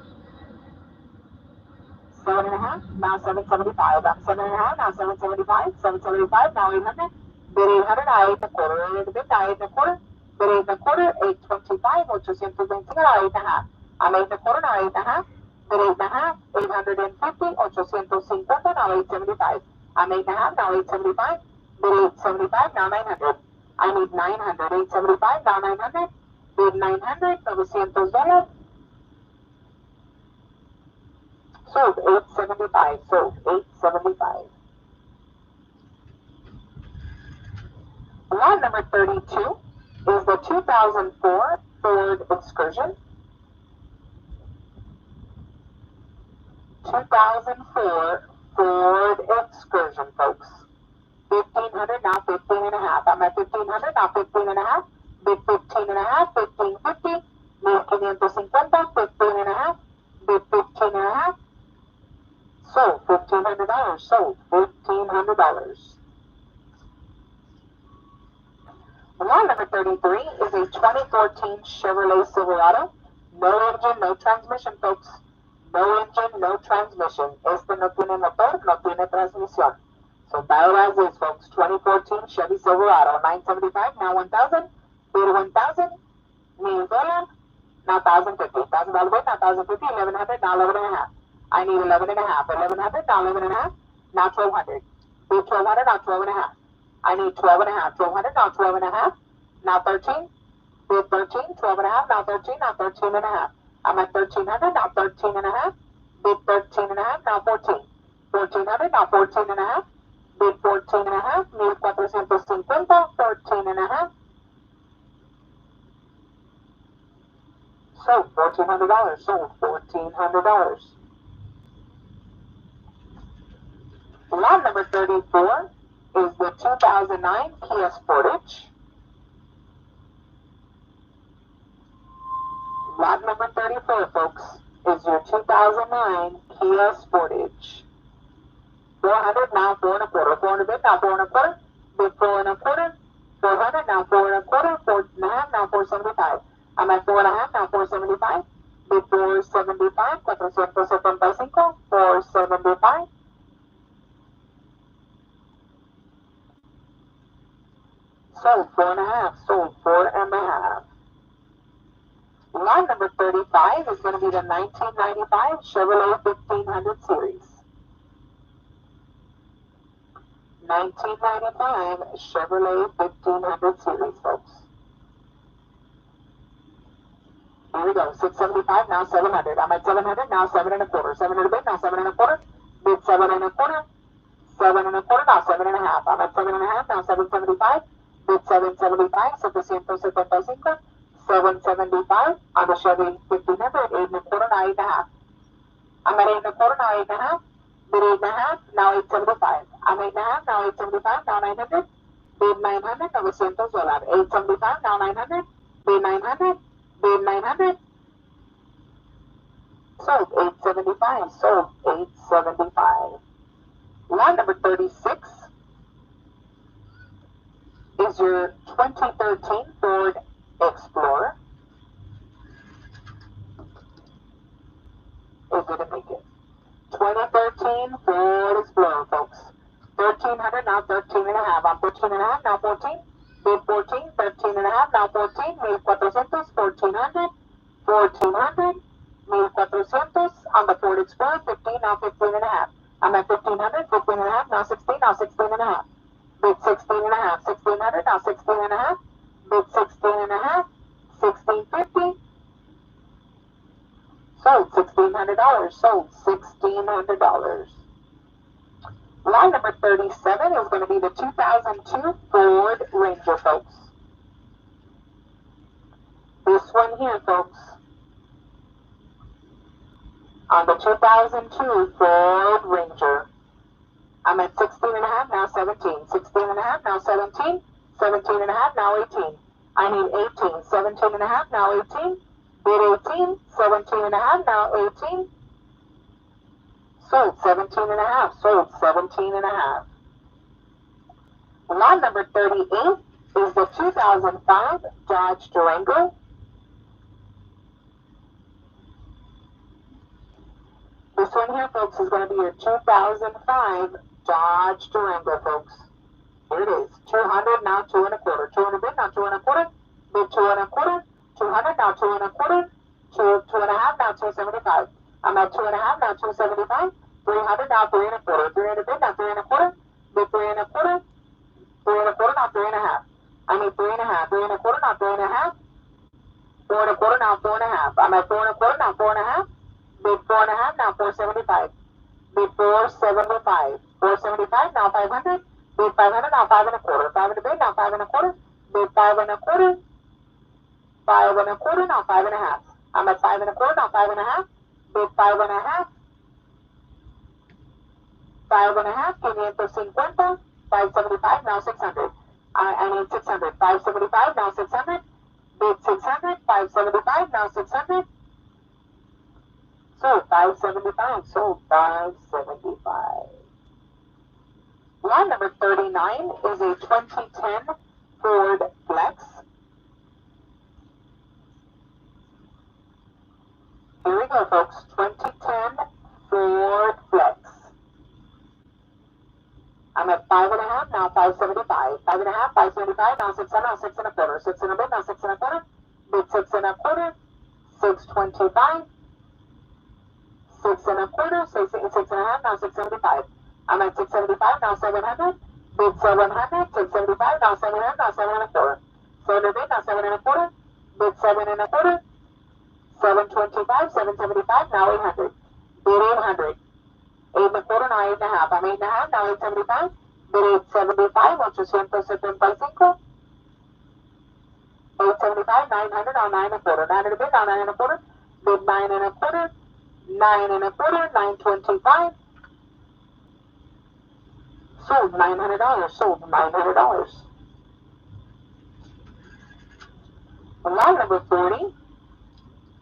7 1/2, now 775. I'm 7 1/2, now 775. 775, now 800. Bid 800, now 8 1/4. 8 bid, now 8 1/4. Bid 8 1/4, 825, 825, now 8 1/2. I'm 8 1/4, now 8 1/2. Bid 8 1/2, 850, 850, now 875. I'm 8 1/2, now 875. Bid 875, now 900. I need 900. 875, now 900. Bid 900, $900. Sold 875. Sold 875. Lot number 32 is the 2004 Ford Excursion. 2004 Ford Excursion, folks. 1,500, now 15 and a half. I'm at 1,500, now 15 and a half. Bid 15 and a half, 1,550. 1,550, 15 and a half. Bid 15 and a half. Sold $1,500. Sold $1,500. Lot number 33 is a 2014 Chevrolet Silverado. No engine, no transmission, folks. No engine, no transmission. Este no tiene motor, no tiene transmisión. So buy it as is, folks. 2014 Chevy Silverado. 975, now 1,000. Bid 1,000. $1,000. Now 1,050. $1,000 bid, now 1,050. 1,100, now 11 and a half. I need 11 and a half. 1,100, now 11 and a half. Now 1,200. Bid 1,200, now 12 and a half. I need 12 and a half. 1,200, now 12 and a half. Now 13. Bid 13. 12 and a half, now 13. Now 13 and a half. I'm at 1,300, now 13 and a half. Bid 13 and a half, now 14. 1,400, now 14 and a half. Bid 14 and a half. 1,450. 14 and a half. Sold $1,400. Sold $1,400. Lot number 34 is the 2009 Kia Sportage. Lot number 34, folks, is your 2009 Kia Sportage. 400, now 4 and a quarter. 400 bid, now 4 and a quarter. Bid 4 and a quarter. 400, now 4 and a quarter. 4 and a half, now 475. I'm at 4 and a half, now 475. Bid 475. 475. 475. Sold 4 and a half. Sold 4 and a half. Lot number 35 is going to be the 1995 Chevrolet 1500 Series. 1995 Chevrolet 1500 Series, folks. Here we go. 675, now 700. I'm at 700, now 7 and a quarter. 700 bid, now 7 and a quarter. Bid 7 and a quarter. 7 and a quarter, now 7 and a half. I'm at 7 and a half, now 775. Bid 775, 775. 775 on the Chevy 1500, 8 and a quarter, now 8 and a half. I'm at 8 and a quarter, now 8 and a half. Bid 8 and a half, now 875. I'm 8 and a half, now 875, now 900. Bid 900, $900. 875, now 900. Bid 900. Bid 900. Sold 875. Sold 875. Lot number 36 is your 2013 Ford Explorer. Is it a make it? 2013 Ford Explorer, folks. 1,300, now 13 and a half. I'm 13 and a half, now 14. Bid 14, 13 and a half, now 14. 1,400, 1,400. 1,400. 1,400 on the Ford Explorer. 15, now 15 and a half. I'm at 1,500, 15 and a half, now 16, now 16 and a half. Bid 16 and a half. 1,600, now 16 and a half. Bid 16 and a half. 1,650. Sold $1,600. Sold $1,600. Line number 37 is going to be the 2002 Ford Ranger, folks. This one here, folks. On the 2002 Ford Ranger. I'm at 16 and a half, now 17. 16 and a half, now 17. 17 and a half, now 18. I need 18. 17 and a half, now 18. Bid 18. 17 and a half, now 18. Sold 17 and a half. Sold 17 and a half. Lot number 38 is the 2005 Dodge Durango. This one here, folks, is going to be your 2005 Dodge Durango, folks. Here it is. 200, now 2 and a quarter. 200 bid, now 2 and a quarter. Bid 2 and a quarter. 200, now 2 and a quarter. 2 and a half, now 275. I'm at 2 and a half, now 275. 300, now 3 and a quarter. 300 bid, now 3 and a quarter. Bid 3 and a quarter. 3 and a quarter, now 3 and a half. I need 3.5. 3.25, now 3.5. 4.25, now 4.5. I'm at 4.25, now 4.5. Bid 4.5, now 475. Bid 475. 475, now 500. Bid 500, now 5.25. 5 bid, now 5.25. Bid 5.25. 5.25, now 5.5. I'm at 5.25, now 5.5. Bid 5.5. 5.5, 550. 575, now 600. I need 600. 575, now 600. Bid 600. 575, now 600. Sold 575. Sold 575. Lot number 39 is a 2010 Ford Flex. Here we go, folks. 2010 Ford Flex. I'm at 5.5, now 575. 5.5, 575, now 600, now 6.25. 6 and a bit, now 6.25. Bid 6.25. 625. 6.25. 6.5, now 675. I'm at 675, now 700. Bid 700. 675, now 700, now 7.25. 7 bid, now 7.25. Bid 7.25. 725, 775, now 800. Bid 800. 8.25, now 8.5. I'm 8.5, now 875. Bid 875, 875. 875, 900, now 9.25. 900 bid, now 9.25. Bid 9.25. 9.25, 925. Sold $900. Sold $900. Lot number 40 is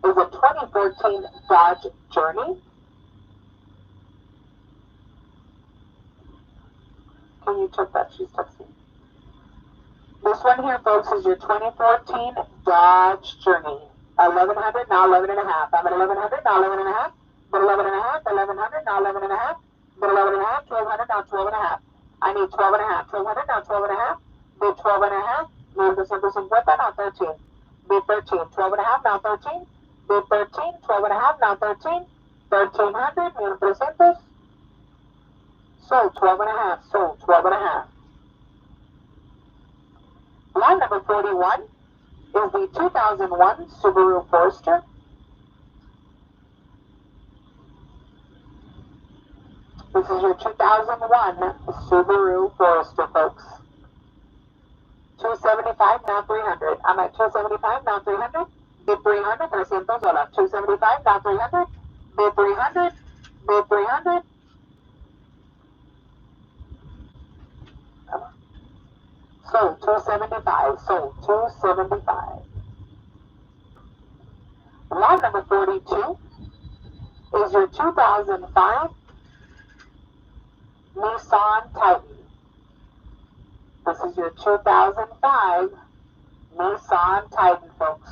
a 2014 Dodge Journey. Can you check that? She's texting. This one here, folks, is your 2014 Dodge Journey. 1100, now 11.5. I'm at 1100, now 11.5. But 11.5, 1100, now 11.5. But 11.5, 1200, now 12.5. I need 12.5. 1200, now 12.5. Bid 12.5. Need the 150, now 13. Bid 13. 12.5, now 13. Bid 13. 12.5, now 13. 1300, 1,300. Sold 12.5. Sold 12.5. Lot number 41 is the 2001 Subaru Forester. This is your 2001 Subaru Forester, folks. 275, now 300. I'm at 275, now 300. Bid 300, $300. 275, now 300. Bid 300. Bid 300. Sold 275. Sold 275. Lot number 42 is your 2005 Nissan Titan. This is your 2005 Nissan Titan, folks.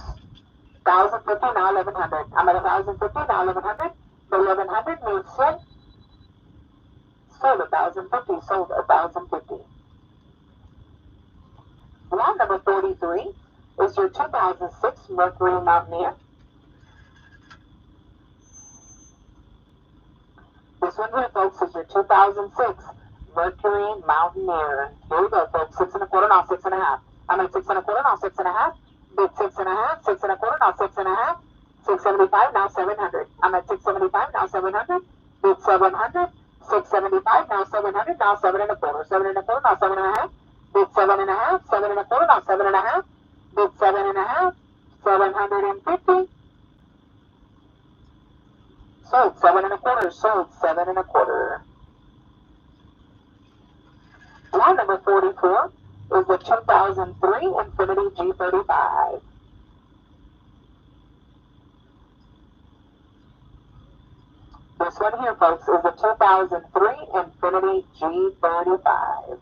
1,050, now 1,100. I'm at 1,050, now 1,100. The 1,100 means sold. Sold 1,050. Sold 1,050. Lot number 43 is your 2006 Mercury Mountaineer. This one here, folks, is your 2006 Mercury Mountaineer. Here we go, folks. 6.25, now 6.5. I'm at 6.25, now 6.5. Bid 6.5. 6.25, now 6.5. 675, now 700. I'm at 675, now 700. Bid 700. 675, now 700. Now 7.25. 7.25, now 7.5. Bid 7.5. 7.25, now 7.5. Bid 7.5. 750. Sold 7.25. Sold 7.25. Lot number 44 is the 2003 Infiniti G35. This one here, folks, is the 2003 Infiniti G35.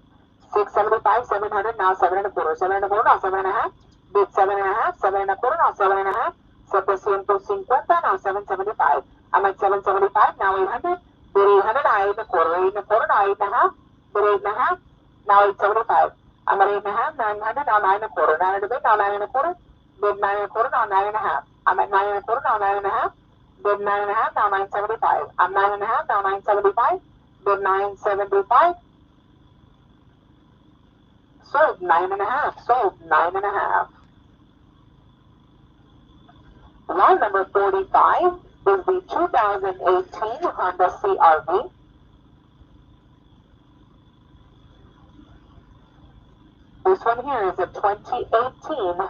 675, 700, now 7.25. 7.25, now 7.5. Bid 7.5. 7.25, now 7.5. 750, now 775. I'm at 775, now 800. Bid 800, now 8.25. 8.25, now 8.5. Bid 8.5. Now 875. I'm at 8.5, 900, now 9.25. 900 bid, now 9.25. Bid 9.25, now 9.5. I'm at 9.25, now 9.5. Bid 9.5, now 975. I'm 9.5, now 975. Bid 975. Sold 9.5. Sold 9.5. Lot number 45 is the 2018 Honda CRV. This one here is a 2018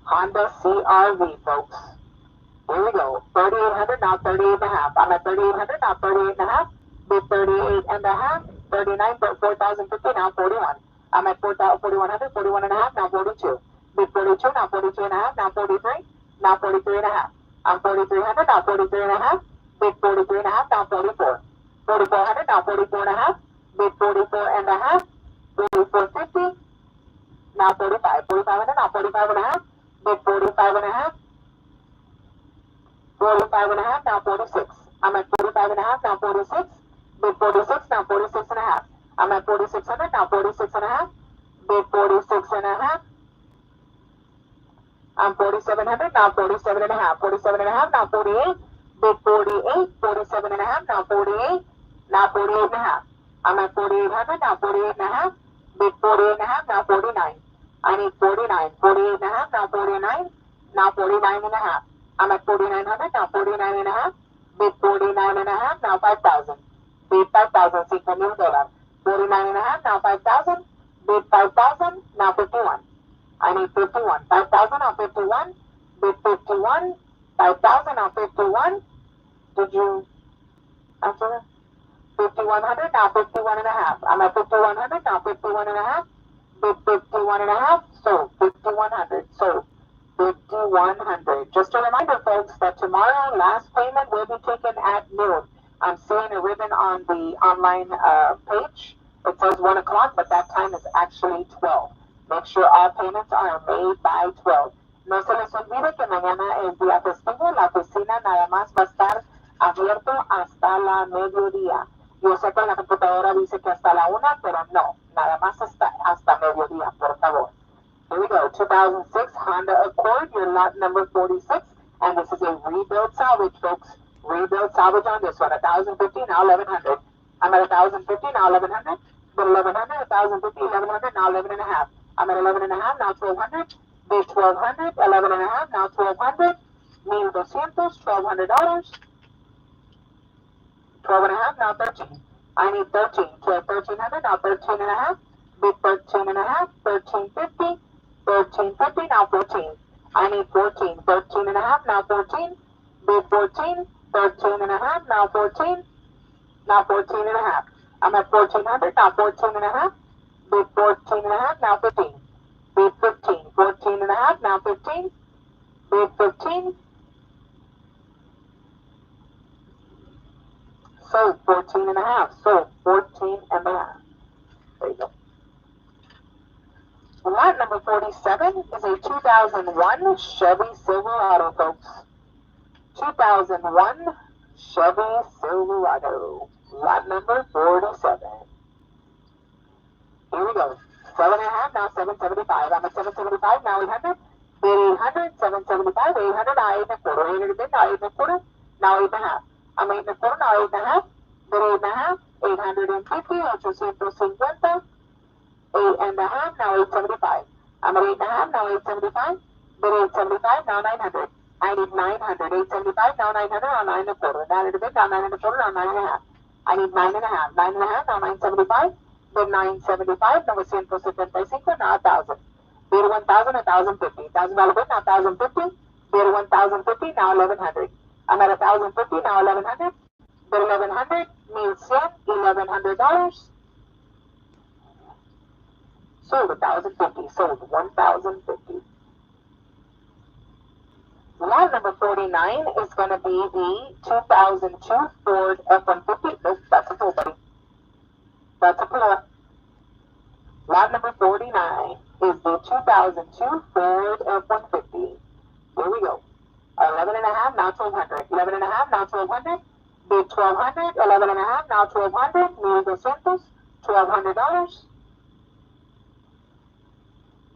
Honda CRV, folks. Here we go. 3,800, now 38.5. I'm at 3,800, now 38.5. Bid 38.5. 39, 4,050, now 41. I'm at 4,100, 41.5, now 42. Bid 42, now 42.5, now 43. Now 43.5. I'm 4,300, now 43.5. Bid 43.5, now 44. 4,400, now 44.5. Bid 44.5. 44.50. Now 45. 4,500, now 45.5. Bid 45.5. 45.5, now 46. I'm at 45.5, now 46. Bid 46, now 46.5. I'm at 4,600, now 46.5. Bid 46.5. I'm 4,700, now 47.5. 47.5, now 48. Bid 48. 47.5, now 48. Now 48.5. I'm at 4,800, now 48.5. Bid 48.5, now 49. I need 49. 48.5, now 49. Now 49.5. I'm at 4,900, now 49.5. Bid 49.5, now 5,000. Bid 5,000, $5,000. 49.5, now 5,000. Bid 5,000, now 51. I need 51. 5,000 now 51. Bid 51. 5,000 now 51. Did you answer that? 5,100 now 51.5. I'm at 5,100 now 51.5. Bid 51.5. Sold 5,100. Sold 5,100. Just a reminder, folks, that tomorrow last payment will be taken at noon. I'm seeing a ribbon on the online page. It says 1 o'clock, but that time is actually 12. Make sure all payments are made by 12. No se les olvide que mañana es día festivo. La oficina nada más va a estar abierto hasta la mediodía. Yo sé que la computadora dice que hasta la 1, pero no. Nada más hasta mediodía, por favor. Here we go. 2006 Honda Accord, your lot number 46. And this is a rebuild salvage, folks. Rebuild salvage on this one. 1,050, now 1,100. I'm at 1,050, now 1,100. But 1,100, 1,050, 1,100, now 11.5. I'm at 11.5, now 1,200. Bid 1,200, 11.5, now 1,200. 1,200, $1,200. 12.5, now 13. I need 13. 1,300, now 13.5. Bid 13.5, 1,350. 1,350, now 14. I need 14. 13.5, now 14. Bid 14. 13.5, now 14. Now 14.5. I'm at 1,400, now 14.5. Bid 14.5, now 15. Bid 15. 14.5, now 15. Bid 15. Sold 14.5. Sold 14.5. There you go. Lot number 47 is a 2001 Chevy Silverado, folks. 2001 Chevy Silverado. Lot number 47. Here we go. 7.5, now 775. I'm at 775, now 800. Bid 800, 775, 800, now 8.25. 800 bid, now 8.25. Now 8.5. I'm 8.25, now 8.5. Bid 8.5, 850, 850. 8.5, now 875. I'm at 8.5, now 875. Bid 875, now 900. I need 900. 875, now 900, now 9.25. 900 bid, now 9.25, now 9.5. I need 9.5. 9.5, now 975. Bid 975, now 175, now 1,000. Bid 1,000, 1,050. $1,000 bid, now 1,050. Bid 1,050, now 1,100. I'm at 1,050, now 1,100. Bid 1,100, means $1,100. Sold 1,050. Sold 1,050. Lot number 49 is going to be the 2002 Ford F-150. Nope, that's a pull, buddy. That's a pull. Lot number 49 is the 2002 Ford F-150. Here we go. 11.5, now 1,200. 11.5, now 1,200. Bid 1,200. 11.5, now 1,200. 1,200. $1,200.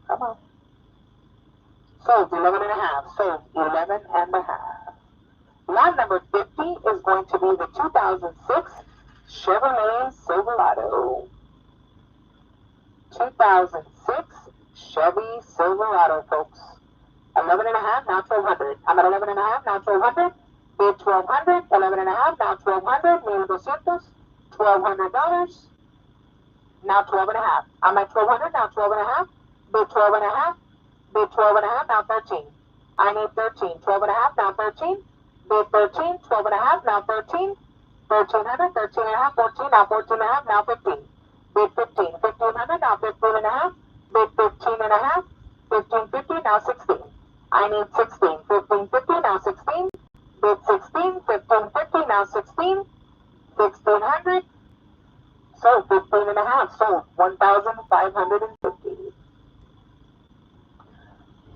Come on. Sold 11.5. Sold 11.5. Lot number 50 is going to be the 2006 Chevrolet Silverado. 2006 Chevy Silverado, folks. 11 and a half, now 1200. I'm at 11 and a half, now 1200. Bid 1200, 11 and a half, now 1200. $1,200, $1,200. Now 12 and a half. I'm at 1200, now 12 and a half. Bid 12 and a half. Bid 12 and a half, now 13. I need 13. 12 and a half, now 13. Bid 13, 12 and a half, now 13. 1300, 13 and a half, 14, now 14 and a half, now 15. Bid 15, 1500, now 15 and a half. Bid 15 and a half. 1550, now 16. I need 16. 1550, now 16. Bid 16, 1550, now 16. 1600. Sold 15 and a half. Sold 1,550.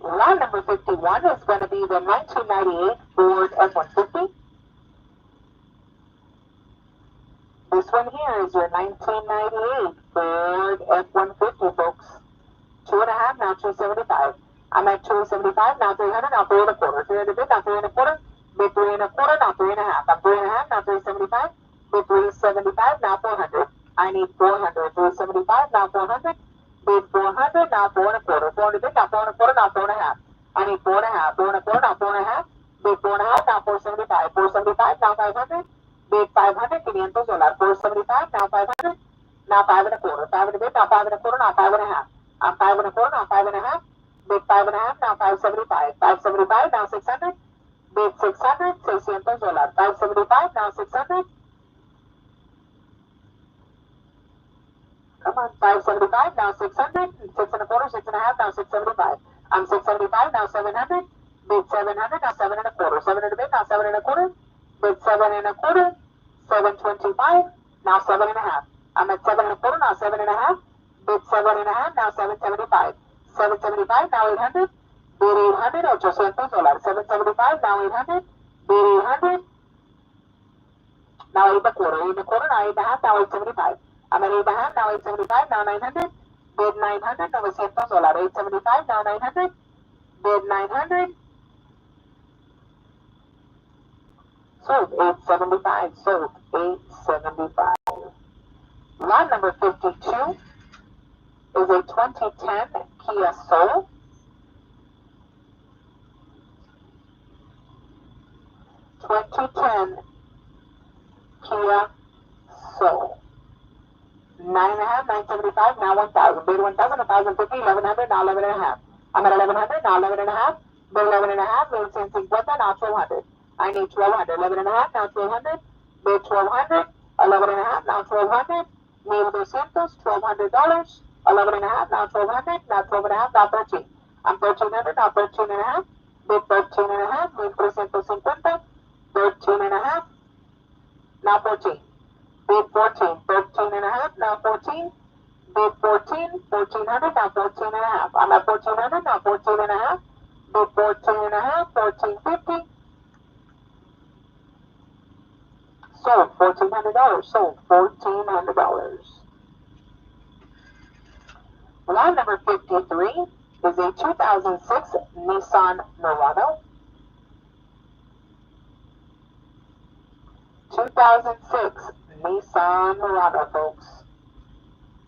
Lot number 51 is going to be the 1998 Ford F-150. This one here is your 1998 Ford F-150, folks. 2 and a half, now 275. I'm at 275, now 300, now 3 and a quarter. 3 and a bit, now 3 and a quarter. Bid 3 and a quarter, now 3 and a half. I'm 3 and a half, now 375. Bid 375, now 400. I need 400. 375, now 400. Bid 400, now 4 and a quarter. 4 and a bit, now 4 and a quarter, now 4 and a half. I need 4 and a half. 4 and a quarter, now 4 and a half. Bid 4 and a half, now 475. 475, now 500. Bid 500, $500. 475, now 500. Now 5 and a quarter. 5 and a bit, now 5 and a quarter, now 5 and a half. I'm 5 and a quarter, now 5 and a half. Bid 5 and a half, now 575. 575, now 600. Bid 600, $600. 575, now 600. Come on, 575, now 600. 6 and a quarter, 6 and a half, now 675. I'm 675, now 700. Bid 700, now 7 and a quarter. 7 and a bit, now 7 and a quarter. Bid 7 and a quarter. 725, now 7 and a half. I'm at 7 and a quarter, now 7 and a half. Bid 7 and a half, now 775. 775, now 800. Bid 800, $800. 775, now 800. Bid 800. Now 8 and a quarter. 8 and a quarter, now 8 and a half, now 875. I'm at 8 and a half, now 875, now 900. Bid 900, $900. 875, now 900. Bid 900. Sold 875. Sold 875. Lot number 52 is a 2010 Kia Soul. 2010 Kia Soul. 9.5, 975, now 1,000. Bid 1,000, 1,050, 1,100, now 11 and a half. I'm at 1,100, now 11 and a half. Bid 11 and a half, 1,150, now 1,200. I need 1,200. 11 and a half, now 1,200. Bid 1,200. 11 and a half, now 1,200. $1,200, $1,200. 11 and a half, now 1,200. Now 12 and a half, now 13. I'm 1,300, now 13 and a half. Bid 13 and a half, $1,350. 13 and a half, now 14. Bid 14, 13 and a half, now 14. Bid 14, 1,400, now 14 and a half. I'm at 1,400, now 14 and a half. Bid 14 and a half, 1,450. Sold $1,400. Sold $1,400. Lot number 53 is a 2006 Nissan Murano. 2006 Nissan Murano, folks.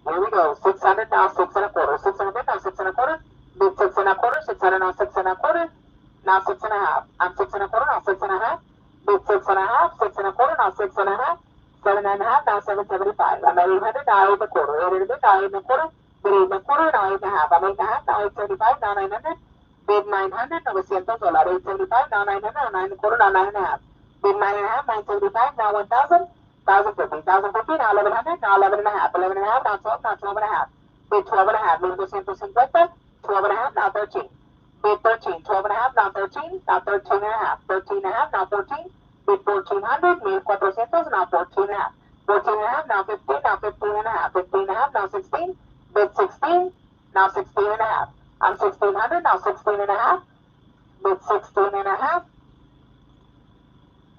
Here we go. 600, now 6 and a quarter. 600, now 6 and a quarter. Bid 6 and a quarter. 600, now 6 and a quarter. Now 6 and a half. I'm 6 and a quarter, now 6 and a half. Bid 6 and a half. 6 and a quarter, now 6 and a half. 7 and a half, now 775. I'm at 800, now 8 and a quarter. 8 and a bit, now 8 and a quarter. Bid 8 and a quarter, now 8 and a half. I'm 8 and a half, now 875, now 900. Bid 900, $900. 875, now 900, now 9 and a quarter, now 9 and a half. Bid 9 and a half, 975, now 1,000. 1,050, 1,050, now 1,100, now 11 and a half. 11 and a half, now 12, now 12 and a half. Bid 12 and a half, $1,250. 12 and a half, now 13. Bid 13, 12 and a half, now 13, now 13 and a half. 13 and a half, now 14. Bid 1,400, $1,400, now 14 and a half. 14 and a half, now 15, now 15 and a half. 15 and a half, now 16. Bid 16, now 16 and a half. I'm 1,600, now 16 and a half. Bid 16 and a half.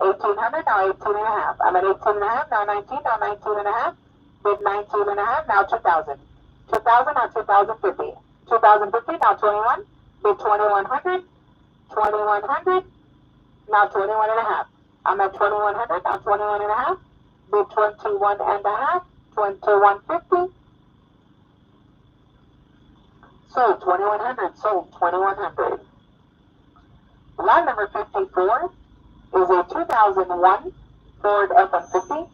1,800, now 18 and a half. I'm at 18 and a half, now 19, now 19 and a half. Bid 19 and a half, now 2,000. 2,000, now 2,050. 2,050, now 21. Bid 2,100. 2,100, now 21 and a half. I'm at 2,100, now 21 and a half. Bid 21 and a half. 2,150. Sold 2100. Sold 2100. Lot number 54 is a 2001 Ford F-150.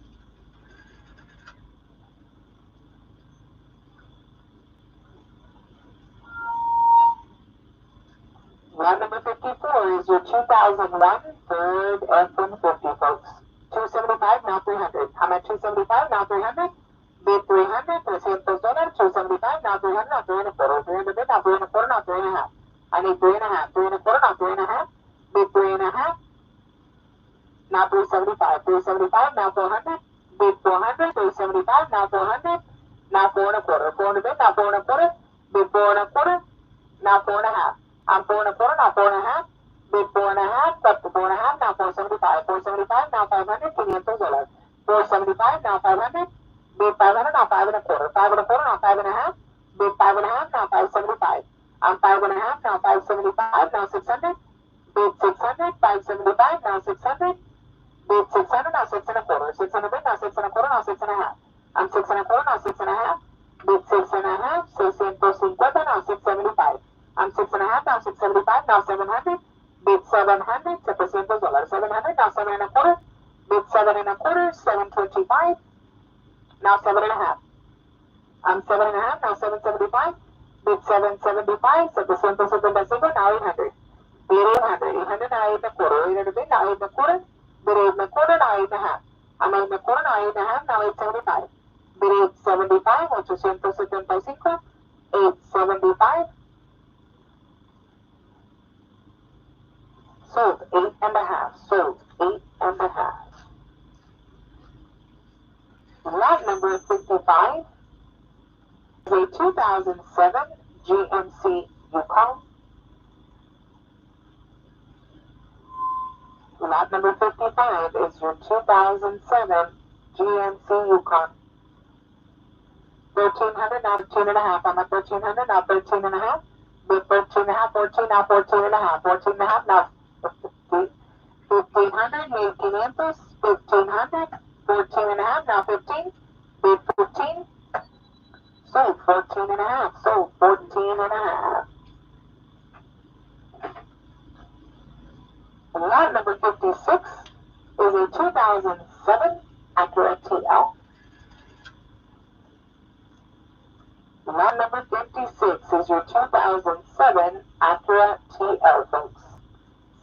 Lot number 54 is your 2001 Ford F-150, folks. 275, now 300. I'm at 275, now 300. Bid 300, $300. 275, now 300, now 3 and a quarter. 300 bid, now 3 and a quarter, now 3 and a half. I need 3 and a half. 3 and a quarter, now 3 and a half. Bid 3 and a half. Now 375. 375, now 400. Bid 400. 375, now 400. Now 4 and a quarter. 400 bid, now 4 and a quarter. Bid 4 and a quarter. Now 4 and a half. I'm 4 and a quarter, now 4 and a half. Bid 4 and a half, up to 4 and a half, now 475. 475, now 500, $500. 475, now 500. Bid 500, now 5 and a quarter. 5 and a quarter, now 5 and a half. Bid 5 and a half, now 575. I'm 5 and a half, now 575, now 600. Bid 600, 575, now 600. Bid 600, now 6 and a quarter. 600 bid, now 6 and a quarter, now 6 and a half. I'm 6 and a quarter, now 6 and a half. Bid 6 and a half, 650, now 675. I'm 6 and a half, now 675, now 700. Bid 700, $700. 700, now 7 and a quarter. Bid 7 and a quarter, 725. Now 7 and a half. I'm 7 and a half, now 775. Bid 775, $775, now 800. Bid 800, 800, now 8 and a quarter. 800 bid, now 8 and a quarter. Bid 8 and a quarter, now 8 and a half. I'm 8 and a quarter, now 8 and a half, now 875. Bid 875, $875. 875. Sold 8 and a half. Sold 8 and a half. Lot number 55 is a 2007 GMC Yukon. Lot number 55 is your 2007 GMC Yukon. 1300, now 13 and a half. I'm at 1300, now 13 and a half. Bid 13 and a half, 14, now 14 and a half. 14 and a half, now 1500, 1500, 1500, 14 and a half, now 15, bid 15, sold 14 and a half, sold 14 and a half. Lot number 56 is a 2007 Acura TL. Lot number 56 is your 2007 Acura TL, folks.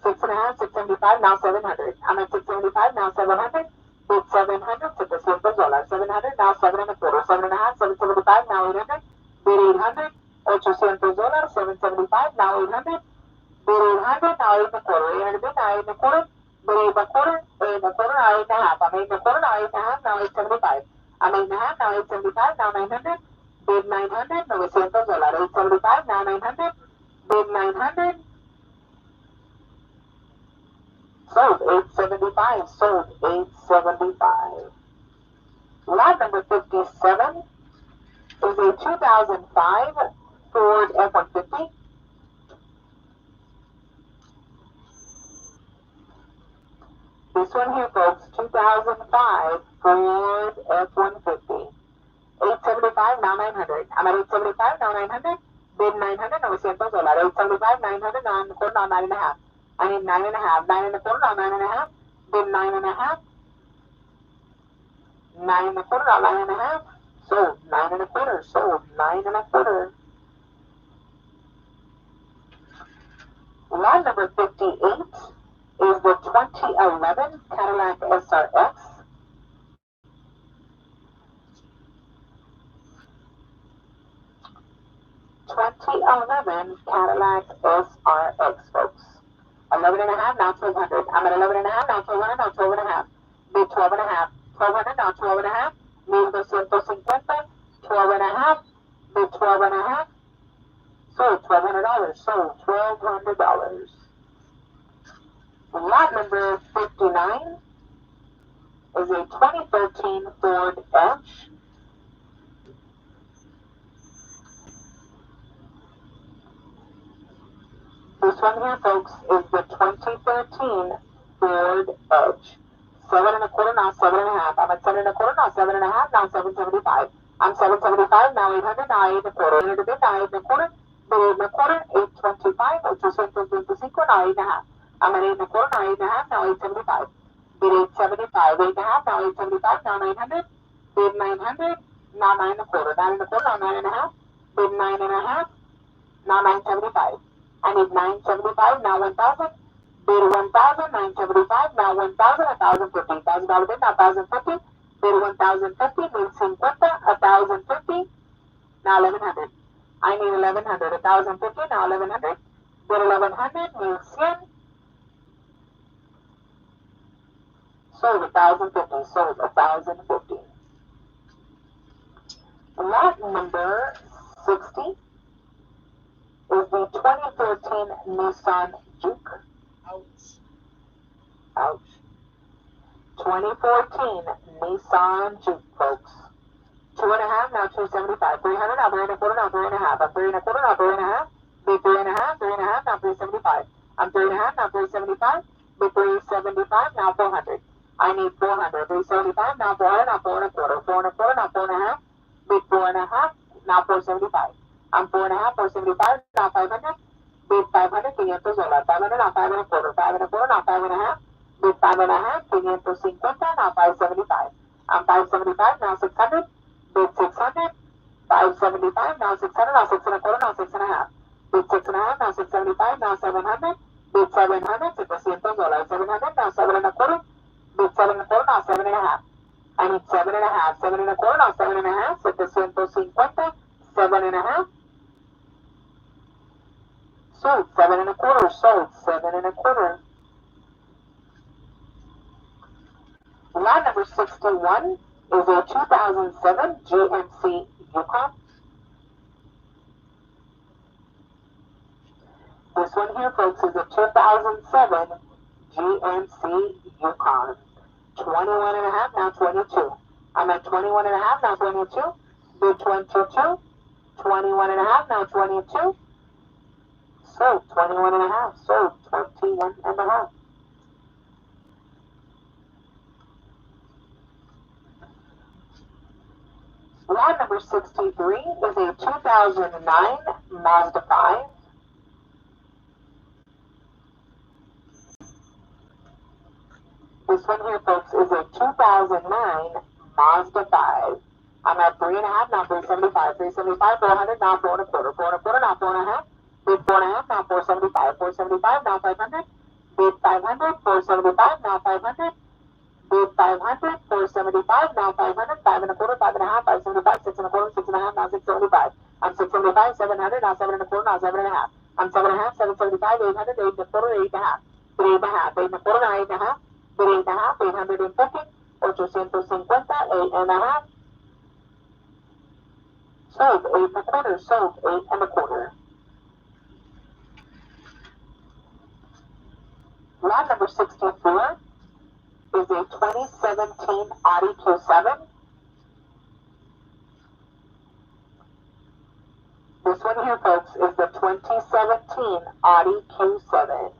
6 and a half, 675, now 700. I'm at 675, now 700. Bid 700, $700. 700, now 7 and a quarter. 7 and a half, 775, now 800. Bid 800, $800. 775, now 800. Bid 800, now 8 and a quarter. 800 bid, now 8 and a quarter. Bid 8 and a quarter, 8 and a quarter, now 8 and a half. I'm 8 and a quarter, now 8 and a half, now 875. I'm 8 and a half, now 875, now 900. Bid 900, $900. 875, now 900. Bid 900. Sold 875, sold 875. Lot number 57 is a 2005 Ford F-150. This one here, folks, 2005 Ford F-150. 875, now 900. I'm at 875, now 900. Bid 900, $900. 875, 900, 9 and a quarter, now 9 and a half. I need 9 and a half. 9 and a quarter, now 9 and a half. Bid 9 and a half. 9 and a quarter, now 9 and a half. Sold 9 and a quarter. Sold 9 and a quarter. Lot number 58 is the 2011 Cadillac SRX. Cadillac SRX, folks. 11 and a half, now 1200. I'm at 11 and a half, now 1200, now 12 and a half. Bid 12 and a half. 1200, now 12 and a half. 1250, 12 and a half. Bid 12 and a half. Sold $1,200. Sold $1,200. Lot number 59 is a 2013 Ford Edge. This one here, folks, is the 2013 Ford Edge. 7 and a quarter, now 7 and a half. I'm at 7 and a quarter, now 7 and a half, now 775. I'm 775, now 800, now 8 and a quarter. 800 bid, now 8 and a quarter. bid 8 and a quarter, 825, 825, now 8 and a half. I'm at 8 and a quarter, now 8 and a half, now 875. Bid 875, 8 and a half, now 875, now 900. Bid 900, now 9 and a quarter, 9 and a quarter, now 9 and a half. Bid 9 and a half, now 975. I need 975, now 1,000. Bid 1,000, 975, now 1,000, 1,050. $1,000 bid, now 1,050. Bid 1,050, need 50, 1,050, now 1,100. I need 1,100, 1,050, now 1,100. Bid 1,100, need 100. Sold 1,050, sold 1,050. Lot number 60 is the 2013 Nissan Juke. Ouch. Ouch. 2014 Nissan Juke, folks. 2 and a half, now 275. 300, now 3 and a quarter, now 3 and a half. I'm 3 and a quarter, now 3 and a half. Bid 3 and a half, 3 and a half, now 375. I'm 3 and a half, now 375. Bid 375, now 400. I need 400. 375, now 400, now 4 and a quarter. 4 and a quarter, now 4 and a half. Bid 4 and a half, now 475. I'm 4 and a half, 475, now 500. Bid 500, $500. 500, now 5 and a quarter. 5 and a quarter, now 5 and a half. Bid 5 and a half, $550, now 575. I'm 575, now 600. Bid 600, 575, now 600, now 6 and a quarter, now 6 and a half. Bid 6 and a half, now 675, now 700. Bid 700, $700. 700, now 7 and a quarter. Bid 7 and a quarter, now 7 and a half. I need 7 and a half. 7 and a quarter, now 7 and a half. 750, 7 and a half. Sold 7 and a quarter, sold 7 and a quarter. Lot number 61 is a 2007 GMC Yukon. This one here, folks, is a 2007 GMC Yukon. 21 and a half, now 22. I'm at 21 and a half, now 22. Bid 22. 21 and a half, now 22. Sold 21 and a half, sold 21 and a half. Lot number 63 is a 2009 Mazda 5. This one here, folks, is a 2009 Mazda 5. I'm at 3 and a half, now 375. 375, 400, now 4 and a quarter. 4 and a quarter, now 4 and a half. Bid 4 and a half, now 475. 475, now 500. Bid 500, 475, now 500. Bid 500, 475, now 500. 5 and a quarter, 5 and a half, 575, 6 and a quarter, 6 and a half, now 675. I'm 675, 700, now 7 and a quarter, now 7 and a half. I'm 7 and a half, 775, 800, 8 and a quarter, 8 and a half. 3 and a half, 8 and a quarter, now 8 and a half. Bid 8 and a half, 850, 850, 8 and a half. Sold 8 and a quarter, sold 8 and a quarter. Lot number 64 is a 2017 Audi Q7. This one here, folks, is the 2017 Audi Q7.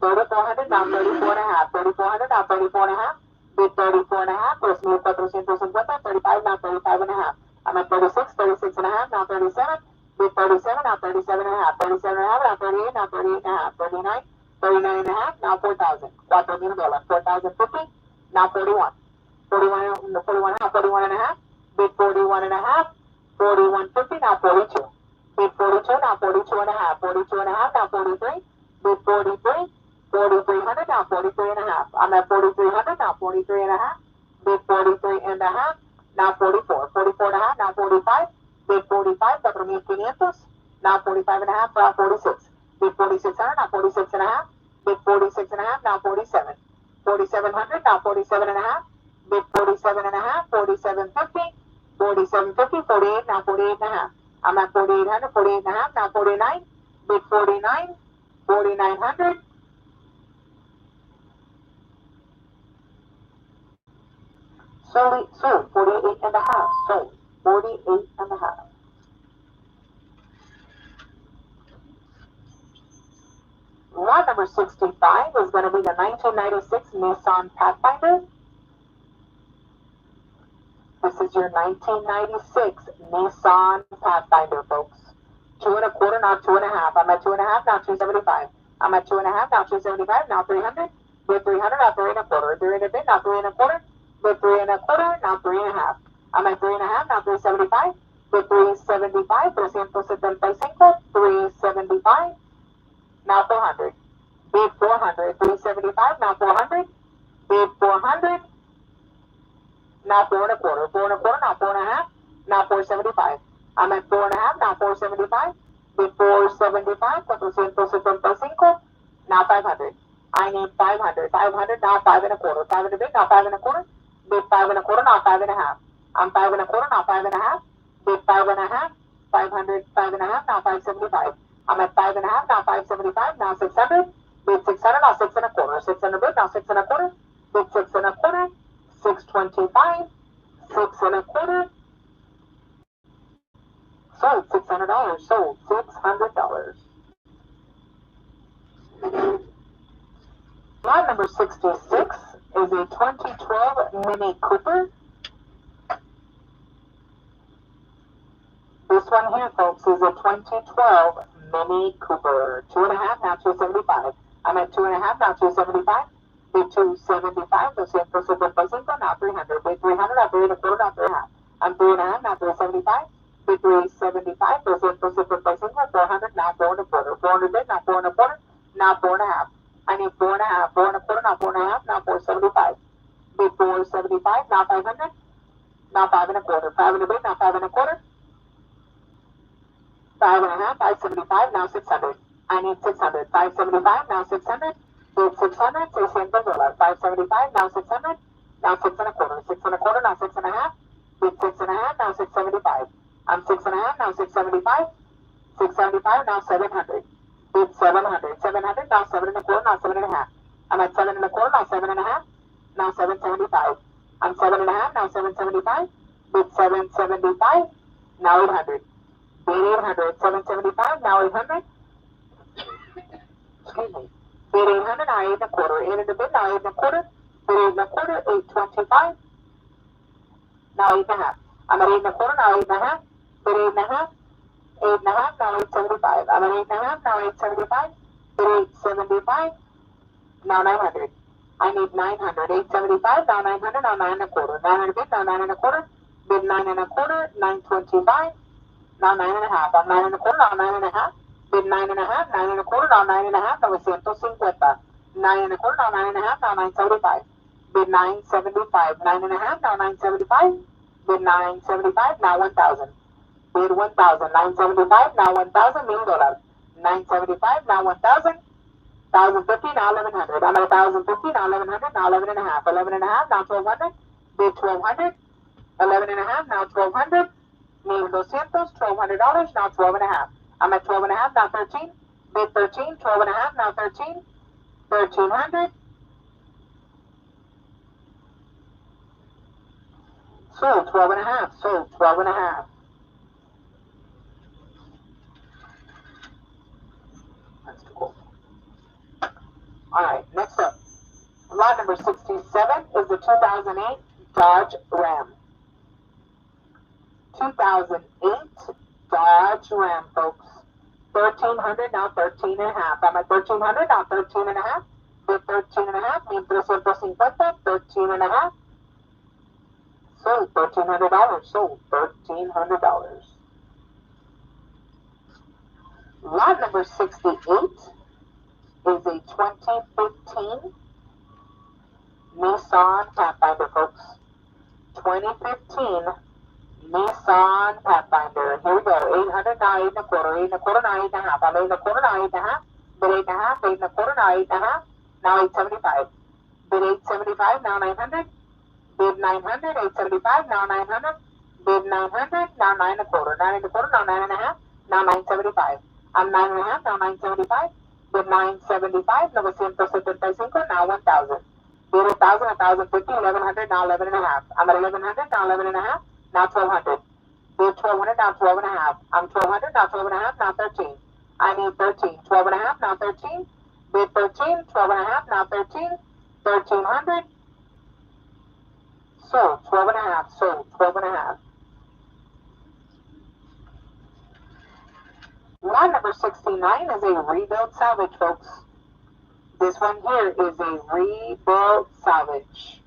3,400, now 34 and a half. 3,400, now 34 and a half. Bid 34 and a half, 3,450, 35, now 35 and a half. I'm at 36, 36 and a half, now 37. Bid 37, now 37 and a half. 37 and a half, now 38, now 38 and a half. 39, 39 and a half, now 4,000. $4,000. 4,050, now 41. 41, 41 and a half, 41 and a half. Bid 41 and a half. 41.50, now 42. Bid 42, now 42 and a half. 42 and a half, now 43. Bid 43. 4,300, now 43 and a half. I'm at 4,300, now 43 and a half. Bid 43 and a half, now 44. 44 and a half, now 45. Bid 45, 4,500. Now 45 and a half, now 46. Bid 4,600, now 46 and a half. Bid 46 and a half, now 47. 4,700, now 47 and a half. Bid 47 and a half, 47.50. 47.50, 48, now 48 and a half. I'm at 4,800, 48 and a half, now 49. Bid 49, 4,900. Sold 48 and a half. Sold 48 and a half. Lot number 65 is going to be the 1996 Nissan Pathfinder. This is your 1996 Nissan Pathfinder, folks. 2 and a quarter, now 2 and a half. I'm at 2 and a half, now 275. I'm at 2 and a half, now 275, now 300. Bid 300, now 3 and a quarter. 3 and a bid, now 3 and a quarter. Bid 3 and a quarter, now 3 and a half. I'm at 3 and a half, now 375. Bid 375, 375, 375, now 400. Bid 400, 375, now 400. Bid 400, now 4 and a quarter. 4 and a quarter, now 4 and a half, now 475. I'm at 4 and a half, now 475. Bid 475, 475, now 500. I need 500. 500, now 5 and a quarter. 5 and a bid, now 5 and a quarter. Bid 5 and a quarter, now 5 and a half. I'm 5 and a quarter, now 5 and a half. Bid 5 and a half. 500, 5 and a half, now 575. I'm at 5 and a half, now 575, now 600. Bid 600, now 6 and a quarter. 600 bid, now 6 and a quarter. Bid 6 and a quarter. 625. 6 and a quarter. Sold $600. Sold $600. Lot number 66 is a 2012 Mini Cooper. This one here, folks, is a 2012 Mini Cooper. 2.5, now 275. I'm at 2.5, now 275. Bid 275, 275, now 300. Bid 300, now 3 and a quarter, now 3 and a half. I'm 3.5, now 375. Bid 375, 275, 400, now 4 and a quarter. 400 bid, now 4 and a quarter, now 4 and a half. I need 4 and a half, 4 and a quarter, now 4 and a half, now 475. Bid 475, now 500, now 5 and a quarter. 5 and a bid, now 5 and a quarter. 5 and a half, 575, now 600. I need 600. 575, now 600. Bid 600, $600. 575, now 600. Now 6 and a quarter. 6 and a quarter, now 6 and a half. Bid 6 and a half, now 675. I'm 6 and a half, now 675. 675, now 700. Bid 700. 700, now 7 and a quarter, now 7 and a half. I'm at 7 and a quarter, now 7 and a half. Now 775. I'm 7 and a half, now 775. Bid 775, now 800. Bid 800, 775, now 800. Excuse me. Bid 800, now 8 and a quarter. 8 and a bid, now 8 and a quarter. Bid 8 and a quarter, 825. Now 8 and a half. I'm at 8 and a quarter, now 8 and a half. Bid 8 and a half. 8 and a half, now 875. I'm at 8 and a half, now 875. Bid 875. Now 900. I need 900. 875, now 900, now 9 and a quarter. 900 bid, now 9 and a quarter. Bid 9 and a quarter, 925. Now 9 and a half. I'm 9 and a quarter, now 9 and a half. Bid 9 and a half, 9 and a quarter, now 9 and a half, 950. 9 and a quarter, now 9 and a half, now 975. Bid 975. 9 and a half, now 975. Bid 975, now 1000. Bid 1000. 975, now 1000, $1,000. 975, now 1000. 1050, now 1100. I'm at 1050, now 1100, now 11 and a half. 11 and a half, now 1200. Bid 1200. 11 and a half, now 1200. $1,200, now 12 and a half. I'm at 12 and a half, now 13. Bid 13, 12 and a half, now 13. 1300. Sold 12 and a half. Sold 12 and a half. That's too cool. All right, next up. Lot number 67 is the 2008 Dodge Ram. 2008 Dodge Ram, folks. 1300, now 13 and a half. I'm at 1300, now 13 and a half. Bid 13 and a half, $1,350, 13 and a half. Sold $1,300. Sold $1,300. Lot number 68 is a 2015 Nissan Pathfinder, folks. 2015 Nissan Pathfinder. Here we go. 800, now 8 and a quarter. 8 and a quarter, now 8 and a half. I'm 8 and a quarter, now 8 and a half. Bid 8 and a half. 8 and a quarter, now 8 and a half. Now 875. Bid 875, now 900. Bid 900. 875, now 900. Bid 900, now 9 and a quarter. 9 and a quarter, now 9 and a half. Now 975. I'm 9 and a half, now 975. Bid 975. 975, now 1000. Bid 1000, 1050, 1100, now 11 and a half. I'm at 1100, now 11 and a half. Now 1200. Bid 1200, now 12 and a half. I'm 1200, now 12 and a half, now 13. I need 13. 12 and a half, now 13. Bid 13, 12 and a half, now 13. 1300. Sold 12 and a half. Sold 12 and a half. Lot number 69 is a rebuild salvage, folks. This one here is a rebuild salvage.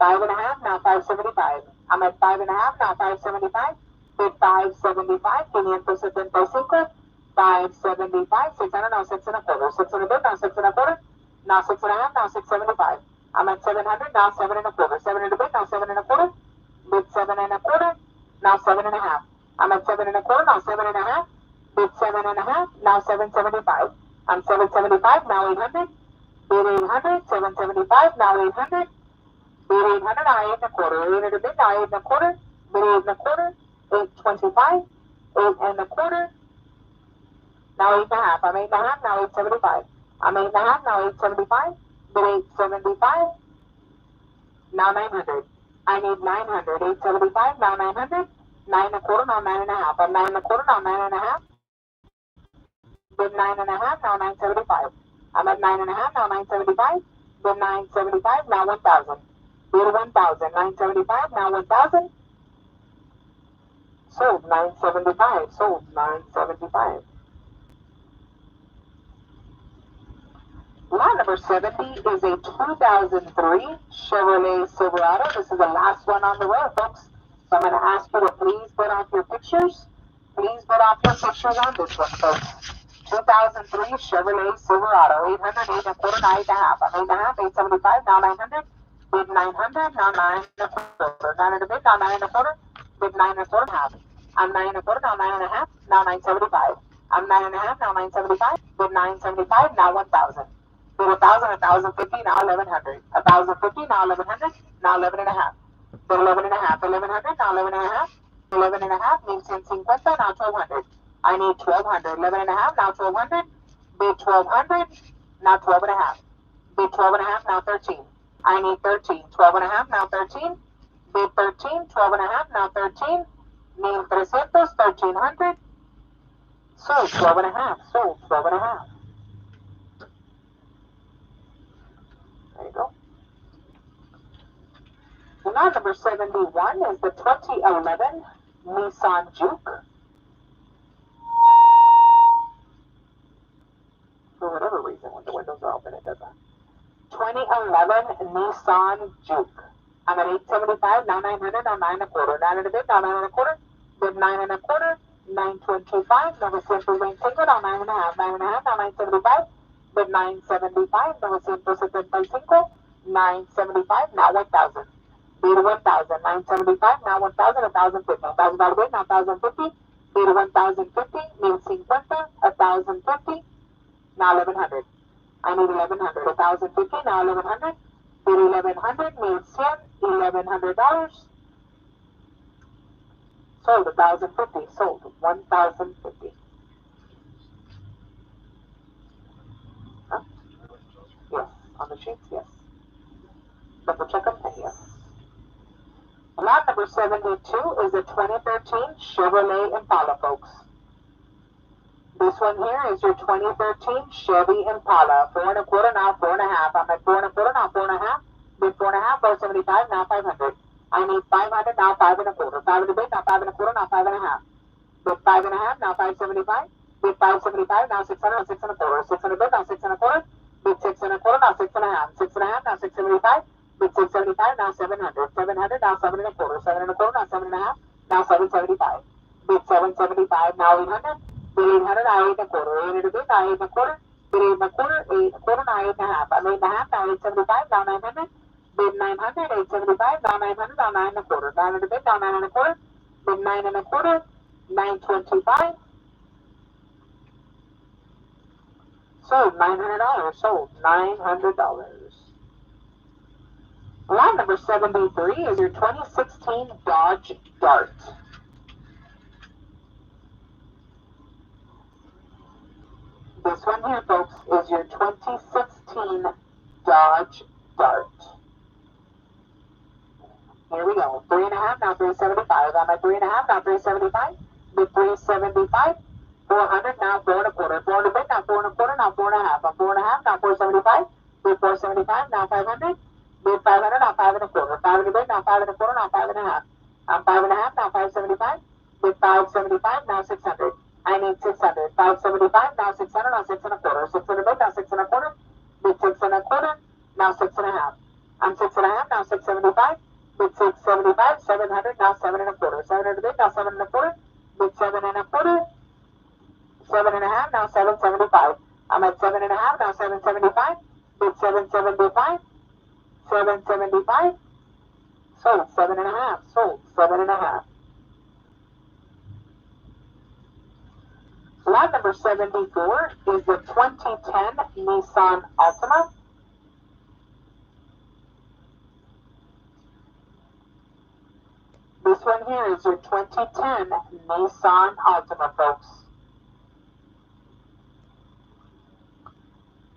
5.5, now 575. I'm at 5.5, now 575. Bid 575, 575. 575, 600, now 6.25. 600 bid, now 6.25. Now 6.5, now 675. I'm at 700, now 7.25. 700 bid, now 7.25. Bid 7.25, now 7.5. I'm at 7.25, now 7.5. Bid 7.5, now 775. I'm 775, now 800. Bid 800, 775, now 800. Bid 800, now 8.25. 800 bid, now 8.25. Bid 8.25, 825. 8.25. Now 8.5. I'm 8.5, now 875. I'm 8.5, now 875. Bid 875. Now 900. I need 900. 875, now 900. 9.25, now 9.5. I'm 9.25, now 9.5. Bid 9.5, now 975. I'm at 9.5, now 975. Bid 975, now 1,000. Bid 1,000. 975, now 1,000. Sold 975. Sold 975. Lot number 70 is a 2003 Chevrolet Silverado. This is the last one on the road, folks. So I'm going to ask you to please put off your pictures. Please put off your pictures on this one, folks. 2003 Chevrolet Silverado, 800, 8.25, 9.5. I'm 8.5, 875, now 900. Bid 900, now 9.25. 900 bid, now 9.25. Bid 9.25, half. I'm 9.25, now 9.5, now 975. I'm 9.5, now 975. Bid 975, now 1,000. Bid 1,000, 1,050, now 1,100. 1,050, now 1,100, now 11.5. Bid 11.5, 1,100, now 11.5. 11.5, 1,150, now 1,200. I need 1,200. 11.5, now 1,200. Bid 1,200, now 12.5. Bid 12.5, now 13. I need 13. 12.5, now 13. Bid 13, 12.5, now 13. Need 300, 1,300. Sold 12.5. Sold 12.5. There you go. Lot number 71 is the 2011 Nissan Juke. For whatever reason, when the windows are open, it doesn't. 2011 Nissan Juke. I'm at 875, now 900, now 9.25. 900 bid, now 9.25. Bid 9.25. 925, Nova Central Lane Tingle, now 9.5. 9.5, now 975. Bid 975, Nova Central 75. 975, now 1,000. Bid 1,000. 975, now 1,000. 1,050. $1,000 bid, now 1,050. Bid 1,050. 1,050. 1,050. Now 1,100. I need 1,100. 1,050, now 1,100. Bid 1,100, means $1,100. Sold 1,050. Sold 1,050. Huh? Yes. On the sheets, yes. Double check them, yes. Lot number 72 is a 2013 Chevrolet Impala, folks. This one here is your 2013 Chevy Impala. 4.25, now 4.5. I'm at 4.25, now 4.5. Bid 4.5, 475, now 500. I need 500, now 5.25. 500 bid, now 5.25, now 5.5. Bid 5.5, now 575. Bid 575, now 600, 6.25. 600 bid, now 6.25. Bid 6.25, now 6.5. 6.5, now 675. Bid 675, now 700. 700, now 7.25. 7.25, now 7.5. Now 775. Bid 775, now 800. Bid 800, now 8.25. 800 bid, now 8.25. Bid 8.25. 8.25, now 8.5. I'm 8.5, now 875, now 900. Bid 900, 875, now 900, now 9.25. 900 bid, now 9.25. Bid 9.25. 925. Sold $900. Sold $900. Lot number 73 is your 2016 Dodge Dart. This one here, folks, is your 2016 Dodge Dart. Here we go. 3.5, now 375. I'm at 3.5, now 375. Bid 375. 400, now 4.25. 400 bid, now 4.25, now 4.5. I'm 4.5, now 475. Bid 475, now 500. Bid 500, now 5.25. 500 bid, now 5.25, now 5.5. I'm 5.5, now 575. Bid 575, now 600. I need 600. 575, now 600, now 6 and a quarter. 600 bid, now 6 and a quarter. Bid 6 and a quarter, now 6 and a half. I'm 6 and a half, now 675. Bid 675, 700, now 7 and a quarter. 700 bid, now 7 and a quarter. Bid 7 and a quarter. 7 and a half, now 775. I'm at 7 and a half, now 775. Bid 775. 775. Sold 7 and a half. Sold 7 and a half. Lot number 74 is the 2010 Nissan Altima. This one here is your 2010 Nissan Altima, folks.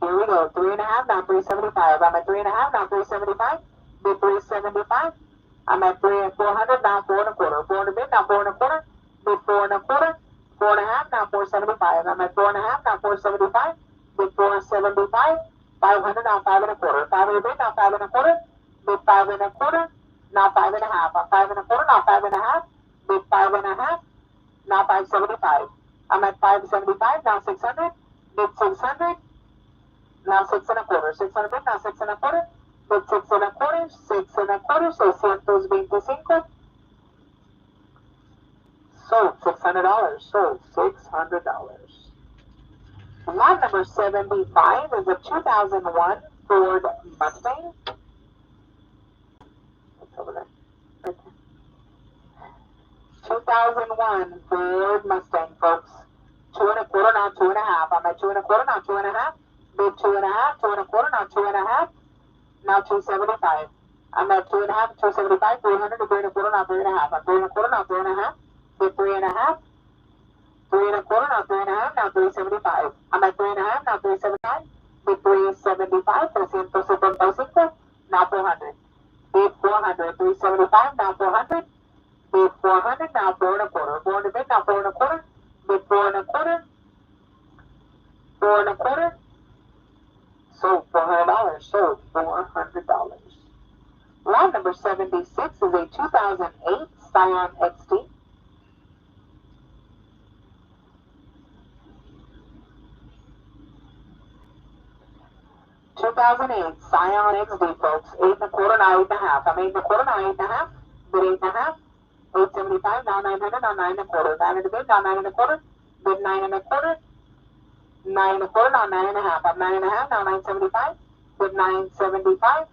Here we go. 3.5, now 375. I'm at 3.5, now 375. Bid 375. I'm at 400, now 4 and a quarter. 400 bid, now 4 and a quarter. Bid 4 and a quarter. 4.5, now 475. I'm at 4.5, now 475. Bid 475. 500, now 5 and a quarter. 500 bid, now 5 and a quarter. Bid 5 and a quarter. Now 5 and a half. I'm 5 and a quarter, now 5 and a half. Bid 5 and a half. Now 575. I'm at 575, now 600. Bid 600. Now 6 and a quarter. 600 bid, now 6 and a quarter. Bid 6 and a quarter. 6 and a quarter. 625. Sold $600. Sold $600. Lot number 75 is a 2001 Ford Mustang. What's over there? Right there. 2001 Ford Mustang, folks. 2 and a quarter, now 2 and a half. I'm at 2 and a quarter, now 2 and a half. Bid 2 and a half, 2 and a quarter, now 2 and a half. Now 275. I'm at 2 and a half, 275, 300, 3 and a quarter, now 3 and a half. I'm 3 and a quarter, now 3 and a half. Bid 3 and a half. 3 and a quarter, now 3 and a half, now 375. I'm at 3 and a half, now 375. Bid 375, 375, now 400. Bid 400, 375, now 400. Bid 400, now 4 and a quarter. 400 bid, now 4 and a quarter. Bid 4 and a quarter. 4 and a quarter. Sold $400. Sold $400. Lot number 76 is a 2008 Scion XT. 2008 Scion XD, folks. 8 and a quarter, now 8 and a half. I'm 8 and a quarter, now 8 and a half. Bid 8 and a half. 875, now 900, now 9 and a quarter. 900 bid, now 9 and a quarter. Bid 9 and a quarter. 9 and a quarter, now 9 and a half. I'm 9 and a half, now 975. Bid 975.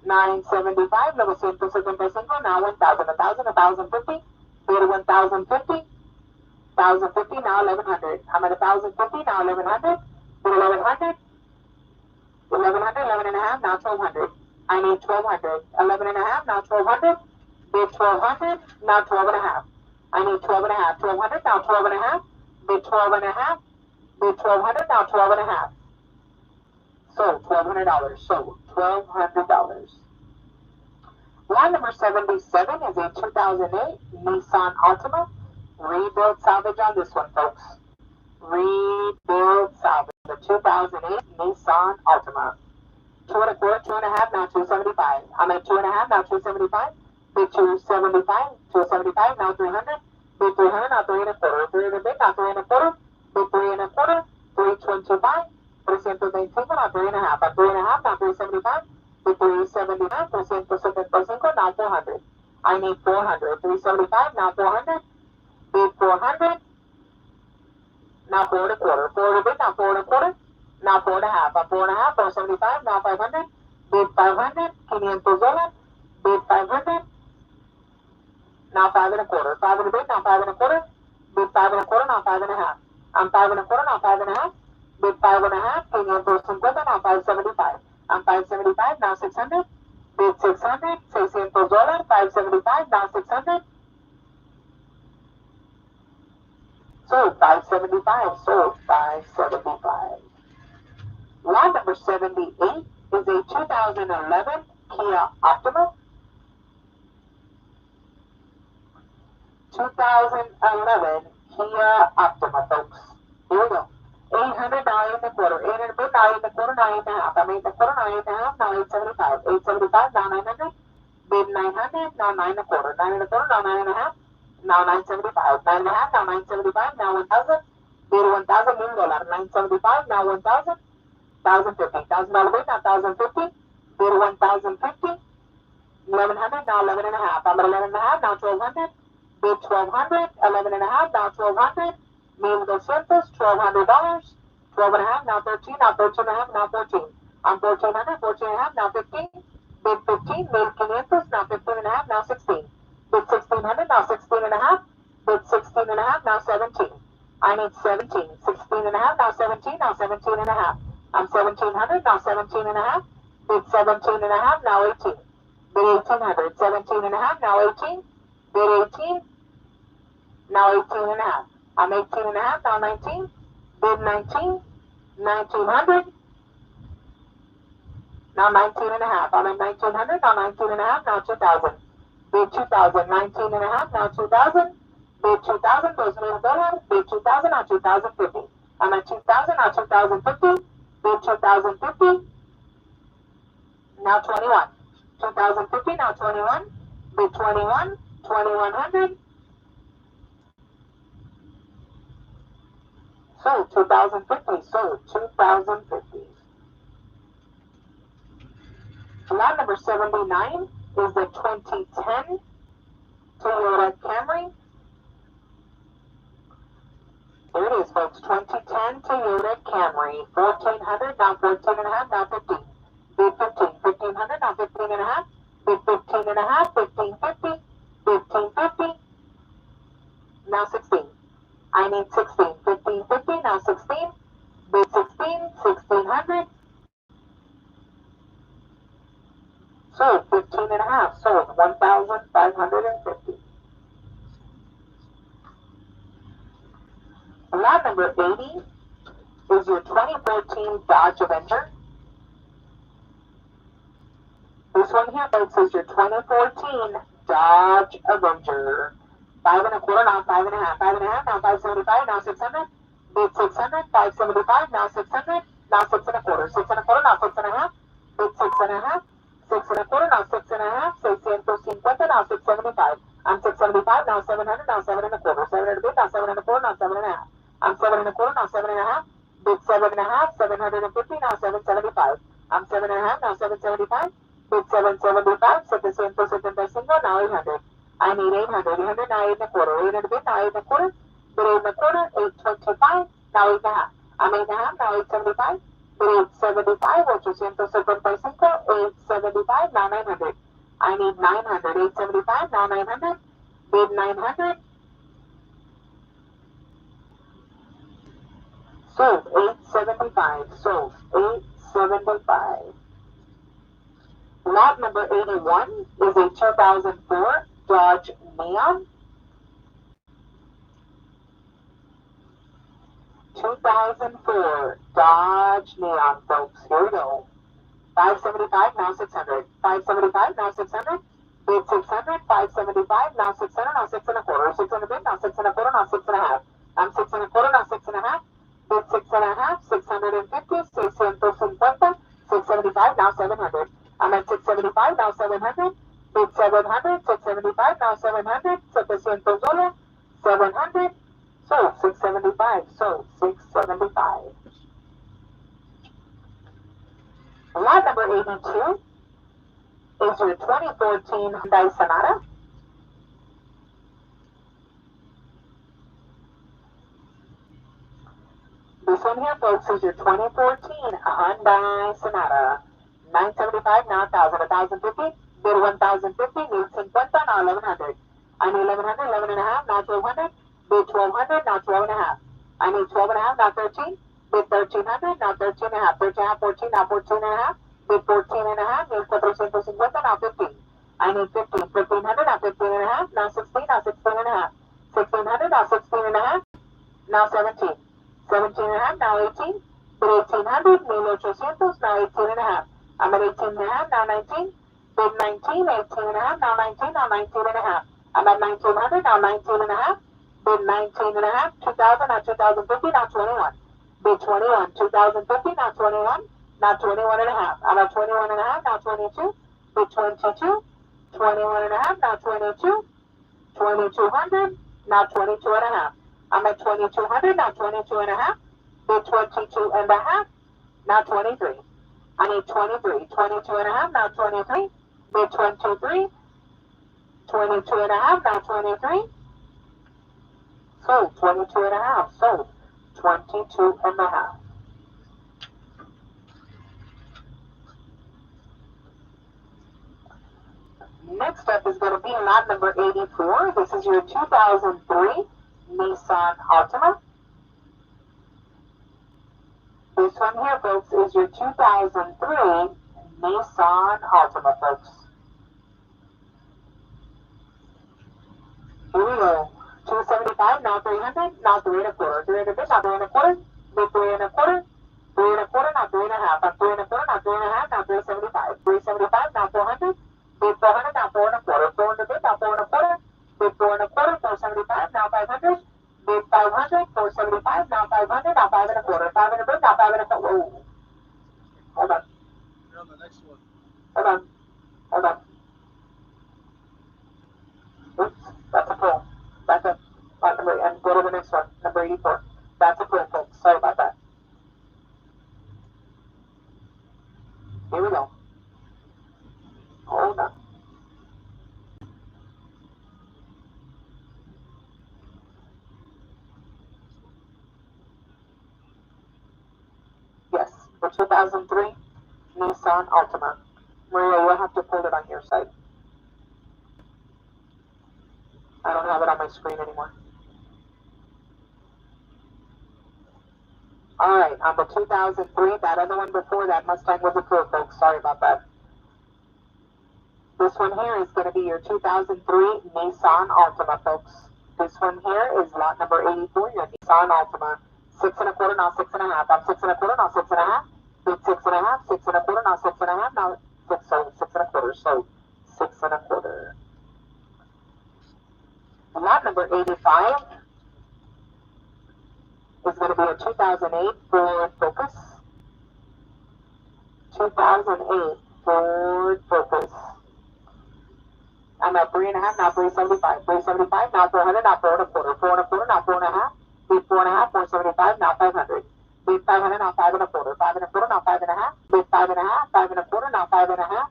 975, luego 175, now 1,000. 1,000, 1,050. Bid 1,050. 1,050, now 1,100. I'm at 1,050, now 1,100. Bid 1,100. 1,100, 11 and a half, now 1,200. I need 1,200. 11 and a half, now 1,200. Bid 1,200, now 12 and a half. I need 12 and a half. 1,200, now 12 and a half. Bid 12 and a half. Bid 1,200, now 12 and a half. Sold $1,200. Sold $1,200. Lot number 77 is a 2008 Nissan Altima. Rebuild salvage on this one, folks. Rebuild salvage. The 2008 Nissan Altima. 2 and a quarter, 2 and a half, now 275. I'm at 2 and a half, now 275. Bid 275, 275, now 300. Bid 300, now 3 and a quarter. 3 and a bid, now 3 and a quarter. Bid 3 and a quarter. 325. 325, now 3 and a half. At 3 and a half, now 375. Bid 375, 375, now 400. I need 400. 375, now 400. Bid 400. Now 4 and a quarter. 4 and a bid, now 4 and a quarter. Now 4 and a half. At 4 and a half, 475, now 500. Bid 500. $500. Bid 500. Now 5 and a quarter. 5 and a bid, now 5 and a quarter. Bid 5 and a quarter, now 5 and a half. I'm 5 and a quarter, now 5 and a half. Bid 5 and a half. $550, now 575. I'm 575, now 600. Bid 600. $600. 575, now 600. Sold 575. Sold 575. Lot number 78 is a 2011 Kia Optima. 2011 Kia Optima, folks. Here we go. 800, now 8 and a quarter. 800 bid, now 8 and a quarter, now 8 and a half. I'm 8 and a quarter, now 8 and a half, now 875. 875, now 900. Bid 900, now 9 and a quarter. 9 and a quarter, now 9 and a half. now 975. 9.5, now 975, now 1,000. Bid 1,000, $1,000. 975, now 1,000. 1,050. $1,000 bid, now 1,050. Bid 1,050. 1,100, now 11 and a half. I'm at 11 and a half, now 1,200. Bid 1,200. 11 and a half, now 1,200. $1,200, $1,200. 12 and a half, now 13. Now 13 and a half, now 14. I'm 1,400. 14 and a half, now 15. Bid 15. 1,500, now 15 and a half, now 16. Bid 1,600, now 16 and a half. Bid 16 and a half, now 17. I need 17. 16 and a half, now 17. Now 17 and a half. I'm 1,700, now 17 and a half. Bid 17 and a half, now 18. Bid 1,800. 17 and a half, now 18. Bid 18. Now 18 and a half. I'm 18 and a half, now 19. Bid 19. 1,900. Now 19 and a half. I'm at 1,900, now 19 and a half, now 2,000. Bid 2,000. 19 and a half, now 2,000. Bid 2,000, $2,000. Bid 2,000, now 2,050. I'm at 2,000, now 2,050. Bid 2,050. Now 21. 2,050, now 21. Bid 21. 2,100. Sold 2,050. Sold 2,050. Lot number 79 is the 2010 Toyota Camry. Here it is, folks. 2010 Toyota Camry. 1,400, now 14 and a half, now 15. Bid 15. 1,500, now 15 and a half. Bid 15 and a half. 1,550. 1,550. Now 16. I need 16. 1,550, now 16. Bid 16. 1,600. Sold 15 and a half. Sold 1,550. Lot number 80 is your 2014 Dodge Avenger. This one here, folks, is your 2014 Dodge Avenger. 5 and a quarter, now 5 and a half. 5 and a half, now 575, now 600. Bid 600. 575, now 600. Now 6 and a quarter. 6 and a quarter, now 6 and a half. Bid 6 and a half. 6 and a quarter, now 6 and a half. 650, now 675. I'm 675, now 700, now 7 and a quarter. 7 and a bid, now 7 and a quarter, now 7 and a half. I'm 7 and a quarter, now 7 and a half. Bid 7 and a half. 750, now 775. I'm 7 and a half, now 775. Bid 775. 775, now 800. I need 800. 800, now 8 and a quarter. 8 and a bid, now 8 and a quarter. Bid 8 and a quarter. 825, now 8 and a half. I'm 8 and a half, now 875. Bid 875, 875. 875, now 900. I need 900. 875, now 900. Bid 900. Sold 875. Sold 875. Lot number 81 is a 2004 Dodge Neon. 2004 Dodge Neon, folks. Here we go. 575, now 600. 575, now 600. Bid 600. 575, now 600. Now 6 and a quarter. 6 and a bid, now 6 and a quarter. Now 6 and a half. I'm 6 and a quarter, now 6 and a half. Bid 6 and a half. 650. 650. 675, now 700. I'm at 675, now 700. Bid 700. 675, now 700. $700. 700. Sold 675. Sold 675. Lot number 82 is your 2014 Hyundai Sonata. This one here, folks, is your 2014 Hyundai Sonata. 975, now 1,000. 1,050. Bid 1,050. Need 50, now 1,100. I need 1,100. 11 and a half, now 1,200. Bid 1,200, now 12 and a half. I need 12 and a half, now 13. Bid 1,300, now 13 and a half. 13 and a half, 14, now 14 and a half. Bid 14 and a half. Need 450, now 15. I need 15. 1,500, now 15 and a half. Now 16, now 16 and a half. 1,600, now 16 and a half. Now 17. 17 and a half, now 18. Bid 1,800. 1,800, now 18 and a half. I'm at 18 and a half, now 19. Bid 19. 18 and a half, now 19. Now 19 and a half. I'm at 1,900, now 19 and a half. Bid 19 and a half. 2,000, now 2,050, now 21. Bid 21. 2,050, now 21. Now 21 and a half. I'm at 21 and a half, now 22. Bid 22. 21 and a half, now 22. 2200, now 22 and a half. I'm at 2200, now 22 and a half. Bid 22 and a half, now 23. I need 23, 22 and a half, now 23. Bid 23, 22 and a half, now 23. Sold 22 and a half, sold 22 and a half. Next up is going to be lot number 84. This is your 2003 Nissan Altima. This one here, folks, is your 2003 Nissan Altima, folks. Here we go. 275, now 300, now 3 and a quarter. 3 and a bit, now 3 and a quarter. Bid 3 and a quarter. 3 and a quarter, now 3 and a half. I'm 3 and a quarter, now 3 and a half, now 375. 375, now 400. Bid 400, now 4 and a quarter. 4 and a bit, now 4 and a quarter. Bid 4 and a quarter, 475, now 500. Bid 500, 475, now 500, now 5 and a quarter. 5 and a bit, now 5 and a quarter. Whoa. Hold on. You're on the next one. Hold on. Hold on. Oops, that's a pull. Back up. And go to the next one, number 84. That's a pull, folks. Sorry about that. Here we go. Hold on. Yes, the 2003 Nissan Altima. Maria, you'll have to pull it on your side. I don't have it on my screen anymore. All right, on the 2003, that other one before that Mustang was approved, folks. Sorry about that. This one here is going to be your 2003 Nissan Altima, folks. This one here is lot number 84, your Nissan Altima. 6 and a quarter, now 6 and a half. I'm 6 and a quarter, now 6 and a half. Bid 6 and a half, 6 and a quarter, now 6 and a half. Now 6 sold, 6 and a quarter, sold 6 and a quarter. Lot number 85 is going to be a 2008 Ford Focus. 2008 Ford Focus. I'm at 3 and a half, now 375. 375, now 400, now 4 and a quarter. 4 and a quarter, now 4 and a half. Bid 4 and a half, 475, now 500. Bid 500, now 5 and a quarter. 5 and a quarter, now 5 and a half. Bid 5 and a half, 5 and a quarter, now 5 and a half.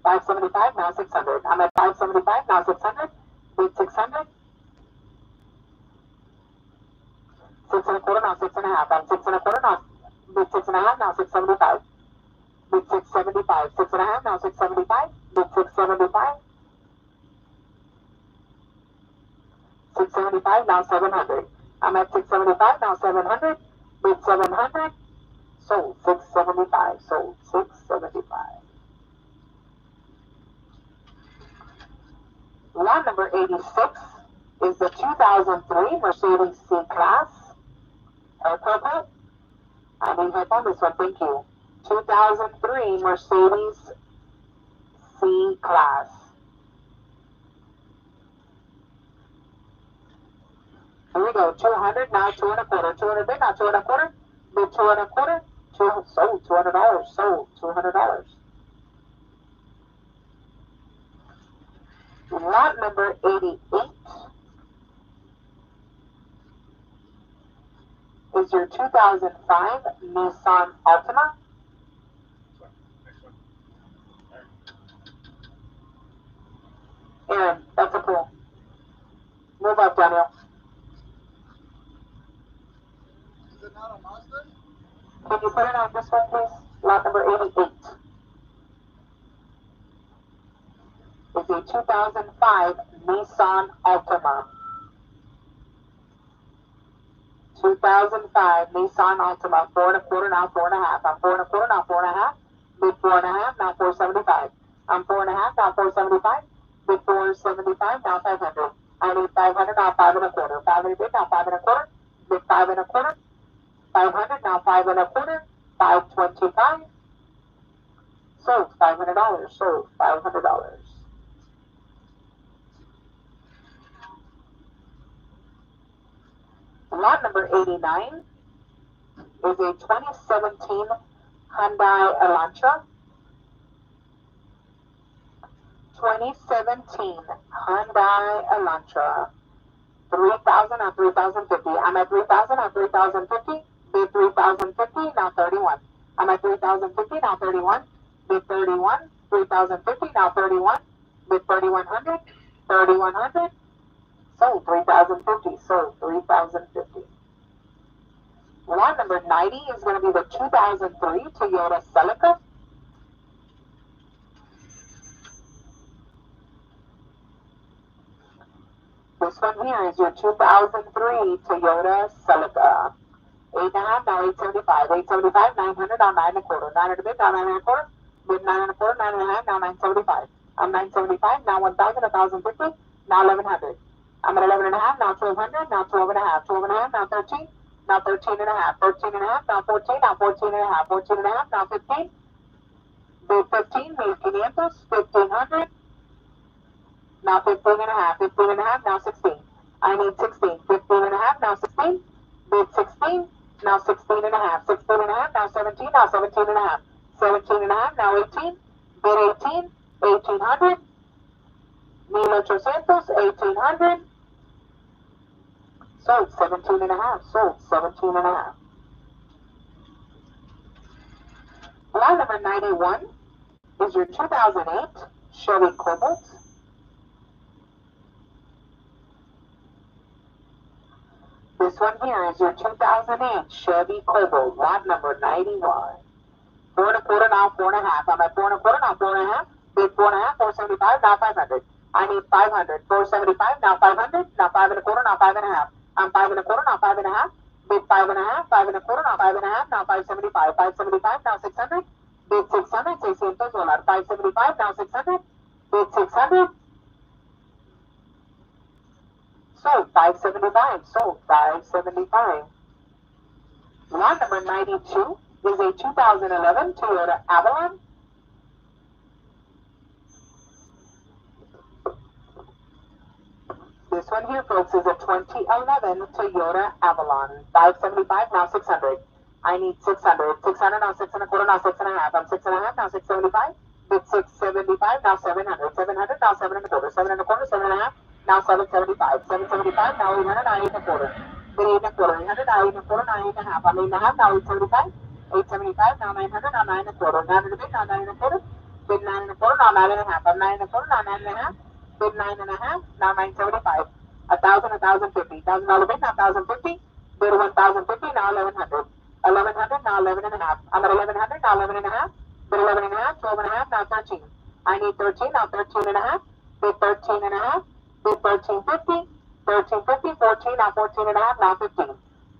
575, now 600. I'm at 575, now 600. Bid 600. 6 and a quarter, now 6 and a half. I'm 6 and a quarter, now bid 6 and a half, now 675. Bid 675. 6 and a half, now 675. Bid 675. 675, now 700. I'm at 675, now 700. Bid 700. Sold 675. Sold 675. Lot number 86 is the 2003 Mercedes C-Class. Help. I need help on this one, thank you. 2003 Mercedes C-Class. Here we go, 200, now 2 and a quarter. 200 bid, now 2 and a quarter. Bid 2 and a quarter. Sold $200. Sold $200. Lot number 88 is your 2005 Nissan Altima. Aaron, that's a pull. Move up, Daniel. Is it not a Mazda? Can you put it on this one, please? Lot number 88 is a 2005 Nissan Altima. 2005 Nissan Altima, 4 and a quarter, now 4 and a half. I'm 4 and a quarter, now 4 and a half. Bid 4 and a half, now 475. I'm 4 and a half, now 475. Bid 475, now 500. I need 500, now 5 and a quarter. 500 bid, now 5 and a quarter. Bid 5 and a quarter. 500, now 5 and a quarter. 525. Sold $500. Sold $500. Lot number 89 is a 2017 Hyundai Elantra. 2017 Hyundai Elantra. 3,000 on 3,050. I'm at 3,000 on 3,050. Bid 3,050, now 31. I'm at 3,050, now 31. Bid 31. 3,050, now 31. Bid 3,100. 3,100. Sold 3,050. Sold 3,050. Lot number 90 is going to be the 2003 Toyota Celica. This one here is your 2003 Toyota Celica. 8.5, now 875. 875, 900, now 9 1/4. 900 bid, now 9 1/4. Bid 9 1/4, 9 1/2, now 975. I'm 975, now 1,000, 1,050, now 1,100. I'm at 11 1/2, now 1,200, now 12 1/2. 12 1/2, now 13, now 13 1/2. 13 1/2, now 14, now 14 1/2. 14 1/2, now 15. Bid 15, 1,500, 1,500. Now 15 1/2. 15 1/2, now 16. I need 16. 15 1/2, now 16. Bid 16. Now 16 1/2, 16 1/2, now 17, now 17 1/2, 17 1/2, now 18, bid 18, 1,800, 1,800, 1,800, sold 17 1/2, sold 17 1/2. Lot number 91 is your 2008 Chevy Cobalt. This one here is your 2008 Chevy Cobalt, lot number 91. 4 1/4, now 4 1/2. I'm at 4 1/4, now 4 1/2. Bid 4 1/2, 475, now 500. I need 500. 475, now 500. Now 5 1/4, now 5 1/2. I'm 5 1/4, now 5 1/2. Bid 5 1/2, 5 1/4, now 5 1/2. Now 575. 575, now 600. Bid 600, 600 $. 575, now 600. Bid 600. Sold 575. Sold 575. Lot number 92 is a 2011 Toyota Avalon. This one here, folks, is a 2011 Toyota Avalon. 575, now 600. I need 600. 600, now 6 1/4, now 6 1/2. I'm 6 1/2, now 675. Bid 675, now 700. 700, now 7 1/4. 7 1/4, 7 1/2, now 775. 775, now 800, now 8 1/4. Bid 8 1/4. 800, now 8 1/4, now 8 1/2. I'm 8 1/2, now 875. 875, now 900, now 9 1/4. 900 bid, now 9 1/4. Bid 9 1/4, now 9 1/2. I'm 9 1/4, now 9 1/2. Bid 9 1/2, now 975. 1,000, 1,050. $1,000 bid, now 1,050. Bid 1,050, now 1,100. 1,100, now 11 1/2. I'm at 1,100, now 11 1/2. Bid 11 1/2, 12 1/2, now 13. I need 13, now 13 1/2. Bid 13 1/2. Bid 1350. 1350, 14, now 14 1/2, now 15.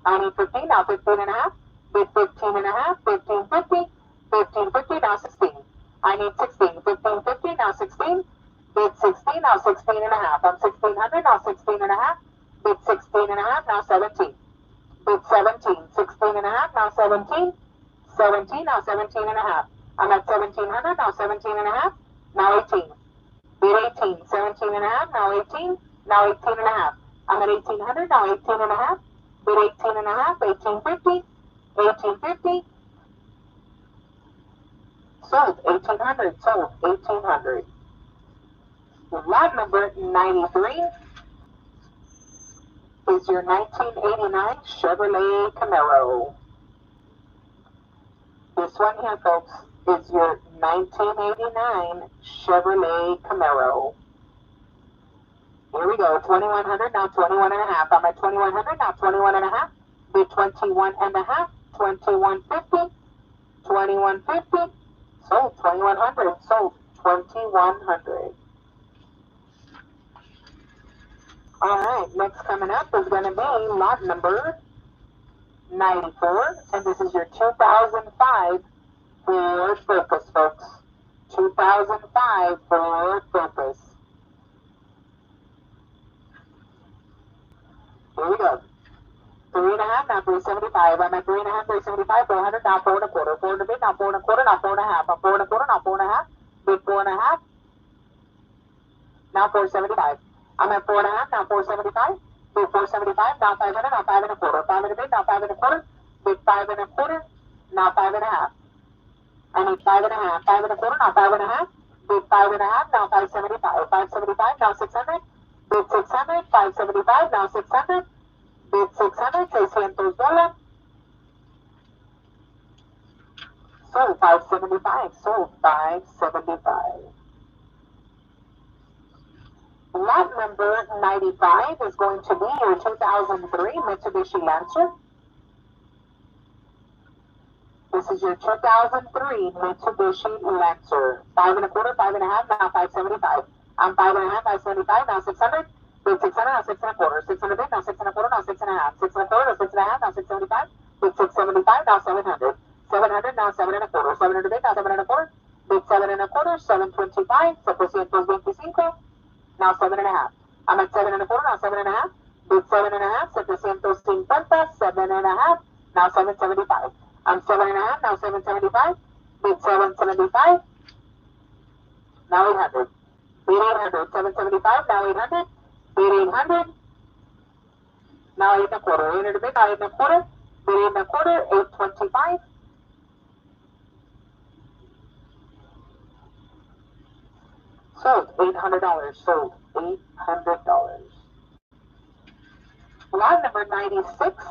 I need 15, now 15 1/2. Bid 15 1/2. 1550. 1550, now 16. I need 16. 1550, now 16. Bid 16, now 16 1/2. I'm 1,600, now 16 1/2. Bid 16 1/2, now 17. Bid 17. 16 1/2, now 17. 17, now 17 1/2. I'm at 1,700, now 17 1/2. Now 18. Bid 18. 17 1/2, now 18. Now 18 1/2. I'm at 1,800, now 18 1/2. Bid 18 1/2. 1,850. 1,850. Sold 1,800. Sold 1,800. Lot number 93 is your 1989 Chevrolet Camaro. This one here, folks, is your 1989 Chevrolet Camaro. Here we go. 2,100, now 21 1/2. I'm at 2,100, now 21 1/2. Bid 21 1/2. 2,150. 2,150. Sold 2,100. Sold 2,100. All right, next coming up is going to be lot number 94, and this is your 2005 Ford Focus, folks. 2005 Ford Focus. Here we go. 3 1/2, now 375. I'm at 3 1/2, 375, 400, now 4 1/4. 4 bid, now 4 1/4, now 4 1/2. I'm 4 1/4, now 4 1/2. Bid 4 1/2. Now 475. I'm at 4 1/2, now 475. Bid 475, now 500, now 5 1/4. 500 bid, now 5 1/4. Bid 5 1/4, now 5 1/2. I need 5 1/2. 5 1/4, now 5 1/2. Bid 5.5, now 575. 575, now 600. Bid 600, 575, now 600. Bid 600, $600. Sold 575, sold 575. Lot number 95 is going to be your 2003 Mitsubishi Lancer. This is your 2003 Mitsubishi Lancer. 5.25, 5.5, now 575. I'm 5.5, 575, now 600. Bid 600, now 6.25. 600 bid, now 6.25, now 6.5. 6.25, now 6.5, now 675. Bid 675, now 700. 700, now 7.25. 700 bid, now 7.25. Bid 7.25, 725. 725. Now 7.5. I'm at 7.25, now 7.5. Bid 7.5, 750. 7.5, now 775. I'm 7.5, now 775. Bid 775. Now 800. Bid 800. 775, now 800. Bid 800. Now 8.25. 800 bid, now 8.25. Bid 8.25. 825. Sold $800. Sold $800. Lot number 96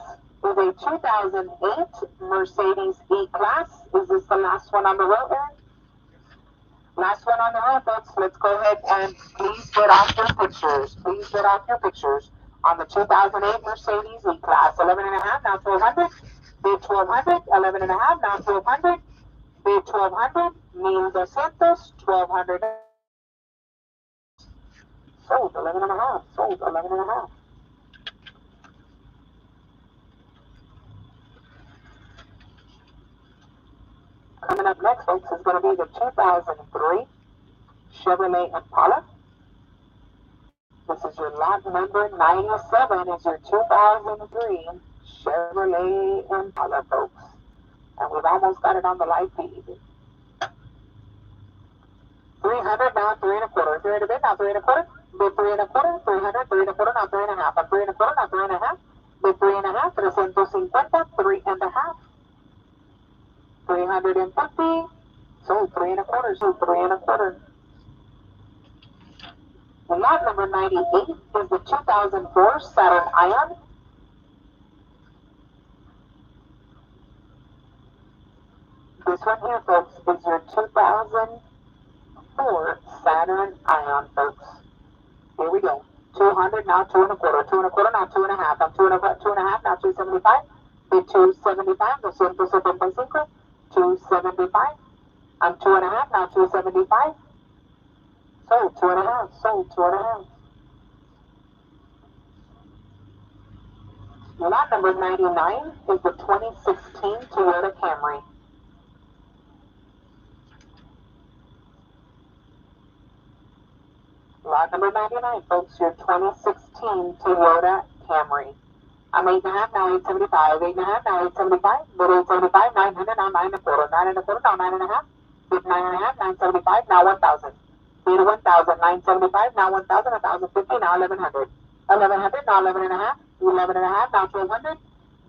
is a 2008 Mercedes E-Class. Is this the last one on the road, Aaron? Last one on the road, folks. Let's go ahead and please get off your pictures. Please get off your pictures on the 2008 Mercedes E-Class. 11.5, now 1,200. Bid 1,200. 11.5, now 1,200. Bid 1,200. 1,200. 1,200. Sold 11.5. Sold 11.5. Coming up next, folks, is going to be the 2003 Chevrolet Impala. This is your lot number 97. Is your 2003 Chevrolet Impala, folks. And we've almost got it on the live feed. 300, now 3.25. 300 bid, now 3.25. Bid 3.25. 300, 3.25, now 3.5. I'm 3.25, now 3.5. Bid 3.5. 350. 3.5. 350. Sold 3.25. Sold 3.25. Lot number 98 is the 2004 Saturn Ion. This one here, folks, is your 2004 Saturn Ion, folks. Here we go. 200, now 2.25. 2.25, now 2.5. I'm 2.5, now 275. Bid 275. 275. 275. I'm 2.5, now 275. Sold 2.5. Sold 2.5. Lot number 99 is the 2016 Toyota Camry. Lot number 99, folks, your 2016 Toyota Camry. I'm 8.5, now 875. 8.5, now 875. Bid 875, 900, now 9.25. 9.25, now 9.5. Bid 9.5, 975, now 1,000. Bid 1,000, 975, now 1,000. 1,050, now 1,100. 1,100, now 11.5. 11.5, now 1,200.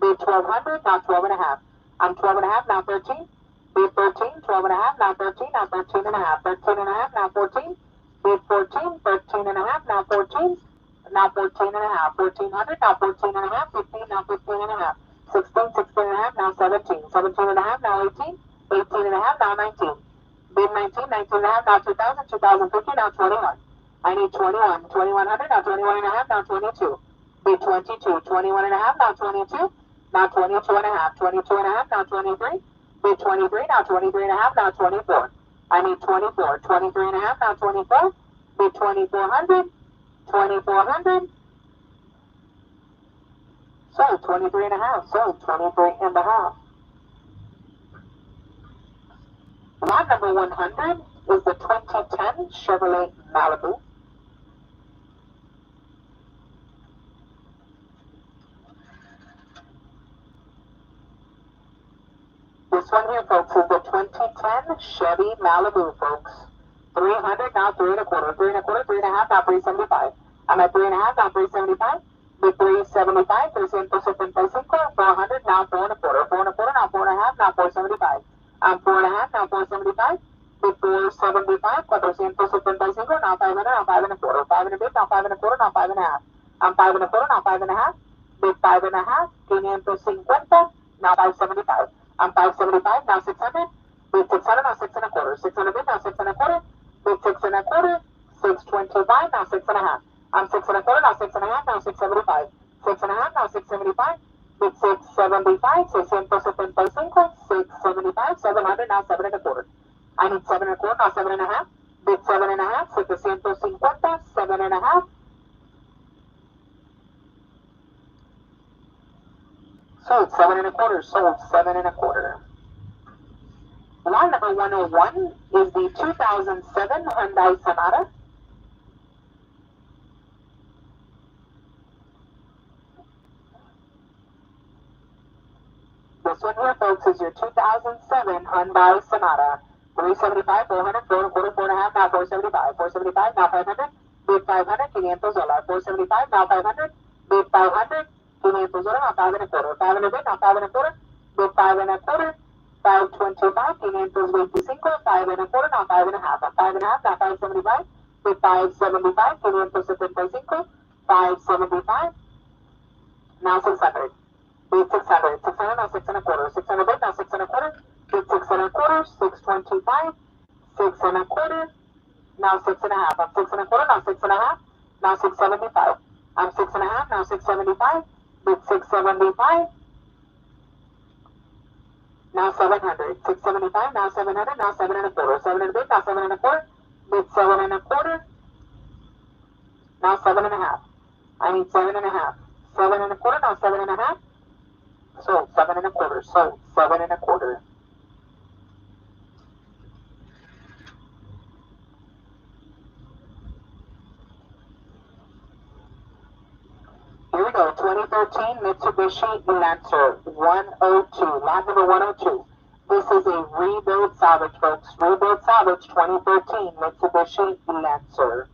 Bid 1,200, now 12.5. I'm 12.5, now 13. Bid 13, 12.5, now 13. Now 13.5. 13.5, now 14. Bid 14, 13.5, now 14. Now 14.5. 1,400, now 14.5. 15, now 15.5. 16, 16.5, now 17. 17.5, now 18. 18.5, now 19. Bid 19, 19.5, now 2,000. 2,050, now 21. I need 21. 2,100, now 21.5, now 22. Bid 22. 21.5, now 22. Now 22.5. 22.5, now 23. Bid 23, now 23.5, now 24. I need 24. 23.5, now 24. Bid 2,400. 2,400. Sold 23.5. Sold 23.5. Lot number 100 is the 2010 Chevrolet Malibu. This one here, folks, is the 2010 Chevy Malibu, folks. 300, now 3.25. 3.25, 3.5, now 375. I'm at 3.5, now 375. Bid 375. 375. 400, now 4.25. 4.25, now 4.5, now 475. I'm 4.5, now 475. bid 475, 475, now 500, now 5 and a quarter, 5 and a bit, now 5 and a quarter, now 5 and a half. I'm 5 and a quarter, now 5 and a half, bid 5 and a half, 550, now 575. I'm 575, now 600, bid 600, now 6 and a quarter, 600 bid, now 6 and a quarter, bid 6 and a quarter, 625, now 6 and a half. I'm 6 and a quarter, now 6 and a half, now 675. 6 and a half, now 675. Bid 675, 675, 675, 700, now 7 and a quarter. I need 7 and a quarter, now 7 and a half. Bid 7 and a half, 750, 7 and a half. Sold 7 and a quarter, sold 7 and a quarter. Lot number 101 is the 2007 Hyundai Sonata. This one here, folks, is your 2007 Hyundai Sonata. 375, 400, 4 and a quarter, 4 and a half, now 475, 475, now 500, bid 500, 500 solar, 475, now 500, bid 500, 500 solar, now 5 and a quarter, 5 and a bid, now 5 and a quarter, bid 5 and a quarter, 525, 525, 5 and a quarter, now 5 and a half, 5 and a half, now 575, bid 575, 575, 575, now 600. Bid 600, 600, now 6 and a quarter, 600 bid, now 6 and a quarter, bid 6 and a quarter, 625, 6 and a quarter, now 6 and a half, I'm 6 and a quarter, now 6 and a half, now 675, I'm 6 and a half, now 675, bid 675, now 700, 675, now 700, now 7 and a quarter, 7 and a bid, now 7 and a quarter, bid 7 and a quarter, now 7 and a half, I need 7 and a half, 7 and a quarter, now 7 and a half, sold 7 and a quarter, sold 7 and a quarter. Here we go, 2013 Mitsubishi Lancer 102, lot number 102. This is a rebuild salvage, folks. Rebuild salvage 2013 Mitsubishi Lancer.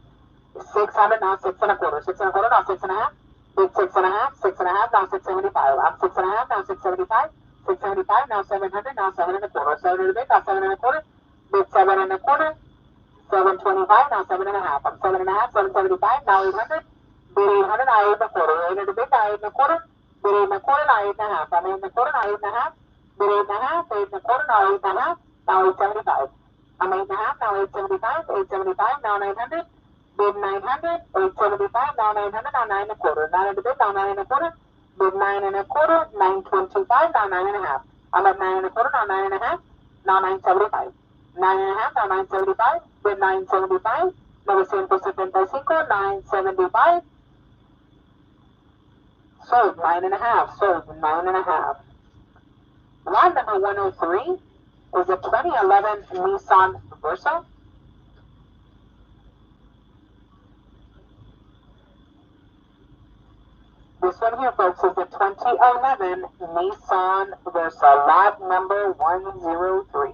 600, now 6 and a quarter, 6 and a quarter, now 6 and a half. Bid 6 and a half, 6 and a half, now 675. I'm 6 and a half, now 675. 675, now 700, now 7 and a quarter. 700 bid, now 7 and a quarter. Bid 7 and a quarter. 725, now 7 and a half. I'm 7 and a half, 775, now 800. Bid 800, now 8 and a quarter. 800 bid, now 8 and a quarter. Bid 8 and a quarter, now 8 and a half. I'm 8 and a quarter, now 8 and a half. Bid 8 and a half, 8 and a quarter, now 8 and a half. Now 875. I'm 8 and a half, now 875. 875, now 900. Bid 900, 875, now 900, now 9 and a quarter. 9 and a bid, now 9 and a quarter. Bid 9 and a quarter, 925, now 9 and a half. I'm at 9 and a quarter, now 9 and a half, now 975. 9 and a half, now 975. Bid 975, 975, 975. Sold 9 and a half, sold 9 and a half. Lot number 103 is a 2011 Nissan Versa. This one here, folks, is the 2011 Nissan Versa, lot number 103.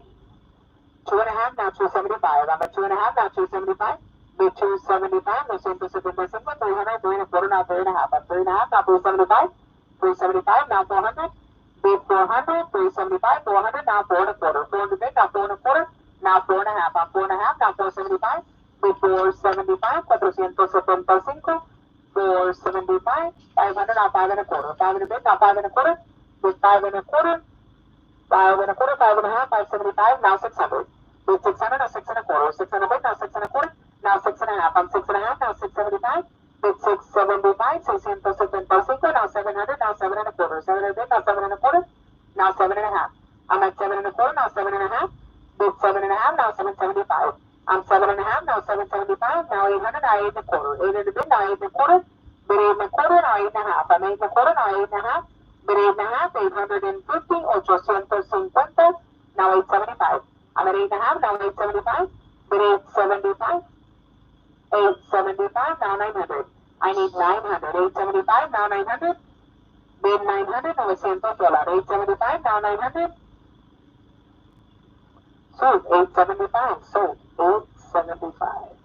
2.5, now 275. I'm at 2.5, now 275. Bid 275, no same Pacific Pacific, 300, 3 and a quarter, now 3 and a half. I'm 3 and a half, now 375. 375, now 400. Bid 400, 375, 400, now 4 and a quarter. 400 bid, now 4 and a quarter, now 4 and a half. I'm 4 and a half, now 475. Bid 475, 475. 475, 500, now 5 and a quarter. 5 and a bit, now 5 and a quarter. Bid 5 and a quarter. 5 and a quarter, 5 and a half, 575, now 600. Bid 600, now 6 and a quarter. 6 and a bit, now 6 and a quarter. Now 6 and a half. I'm 6 and a half, now 675. Bid 675, 675, now 700, now 7 and a quarter. 7 and a bit, now 7 and a quarter. Now 7 and a half. I'm at 7 and a quarter, now 7 and a half. Bid 7 and a half, now 775. I'm 7 and a half, now 775, now 800, now 8 and a quarter. 8 and a bit, now 8 and a quarter. Bid 8 and a quarter, now 8 and a half. I'm 8 and a quarter, now 8 and a half. Bid 8 and a half, 850, 850, now 875. I'm at 8 and a half, now 875. Bid 875. 875, now 900. I need 900. 875, now 900. Bid 900, $900. 875, now 900. Sold 875. Sold 875.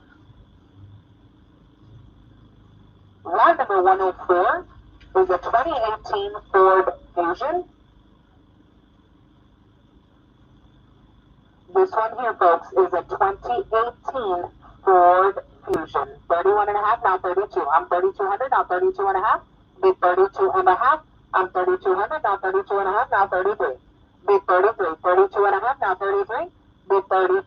Lot number 104 is a 2018 Ford Fusion. This one here, folks, is a 2018 Ford Fusion. 31 and a half, now 32. I'm 3,200, now 32 and a half. Bid 32 and a half. I'm 3,200, now 32 and a half, now 33. Bid 33, 32 and a half, now 33. Bid 33,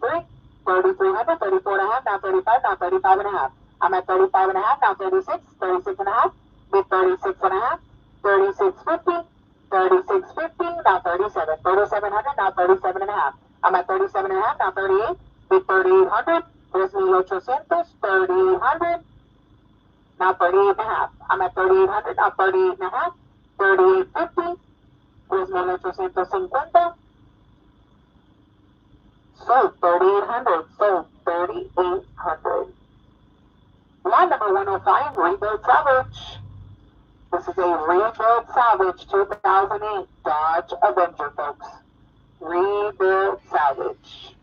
3,300, 34 and a half, now 35, now 35 and a half. I'm at 35 and a half, now 36, 36 and a half. Bid 36 and a half, 36.50, 36.50, now 37, 3,700, now 37 and a half. I'm at 37 and a half, now 38, bid 3,800, 3,800, 3,800, now 38 and a half. I'm at 3,800, now 38 and a half, 38.50, 3,850, sold 3,800, sold 3,800. Lot number 105, rebuild salvage. This is a rebuild salvage 2008 Dodge Avenger, folks. Rebuild salvage.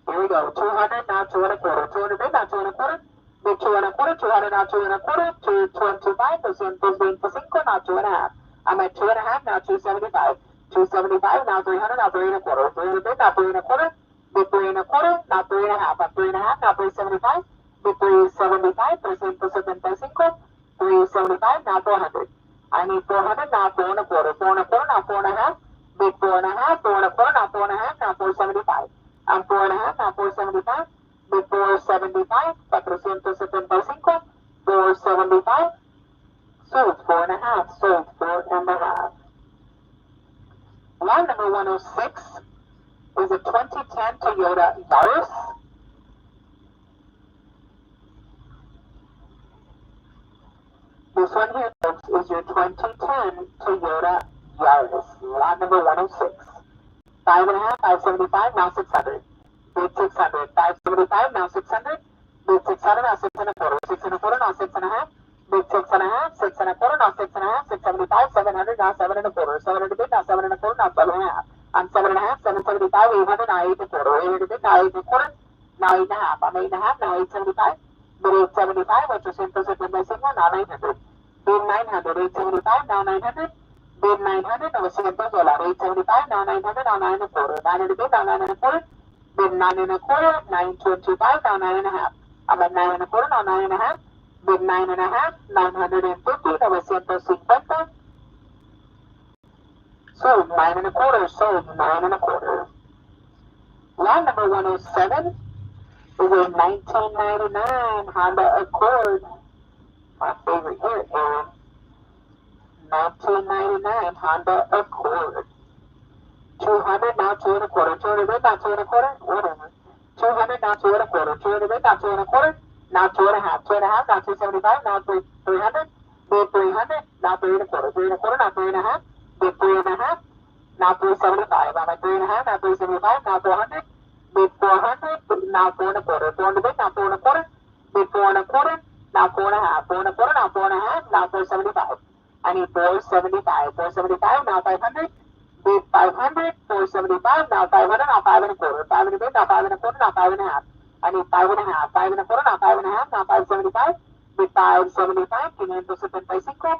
Here we go. 200, now 2 and a quarter. 200 bid, now 2 and a quarter. Bid 2 and a quarter. 200, now 2 and a quarter. 225%, 25, now 2 and a half. I'm at 2 and a half, now 275. 275, now 300, now 3 and a quarter. 300 bid, now 3 and a quarter. Bid 3 and a quarter, now 3 and a half. I'm 3 and a half, now 375. Bid 375, 375. 375, now 400. I need 400, now 4 and a quarter. 4 and a quarter, now 4 and a half. Bid 4 and a half, 4 and a quarter, now 4 and a half, now 475. I'm 4 and a half, now 475. Bid 475, 475. 475. Sold 4 and a half, sold 4 and a half. Line number 106 is a 2010 Toyota Yaris. This one here, folks, is your 2010 Toyota Yaris. Lot number 106. 5 and a half, 575, now 600. Bid 600. 575, now 600. Bid 600, now 6 and a quarter. 6 and a quarter, now 6 and a half. Bid 6 and a half, 6 and a quarter, now 6 and a half. 675, 700, now 7 and a quarter. 700 bid, now 7 and a quarter, now 7 and a half. I'm 7 and a half, 775, 800, now 8 and a quarter. 800 bid, now 8 and a quarter, now 8 and a half. I'm 8 and a half, now 875. Bid 875, 875, now 900. Bid 900, 875, now 900. Bid 900, 900 $, 875, now 900, now 9 and a quarter. 900 bid, now 9 and a quarter. Bid 9 and a quarter, 925, now 9 and a half. I'm at 9 and a quarter, now 9 and a half. Bid 9 and a half, 950, 950. Sold 9 and a quarter, sold 9 and a quarter. Lot number 107 is a 1999 Honda Accord. My favorite here, Aaron. 1999 Honda Accord. 200, now 2 and a quarter. 200 bid, now 2 and a quarter. Whatever. 200, now 2 and a quarter. 200 bid, now 2 and a quarter. Now 2 and a half. 2 and a half, now 275. Now 300. Bid 300, now 3 and a quarter. 3 and a quarter, now 3 and a half. Bid 3 and a half. Now 375. I'm at 3 and a half. Now 375. Now 400. Bid 400. Now 4 and a quarter. 400 bid, now 4 and a quarter. Bid 4 and a quarter. Now 4 and a half. 4 and a quarter. Now 4 and a half. Now 475. I need 475. 475. Now 500. Bid 500. 475. Now 500. Now 5 and a quarter. 5 and a bid. Now 5 and a quarter. Now 5 and a half. I need 5 and a half. 5 and a quarter. Now 5 and a half. Now 575. Bid 575. 575.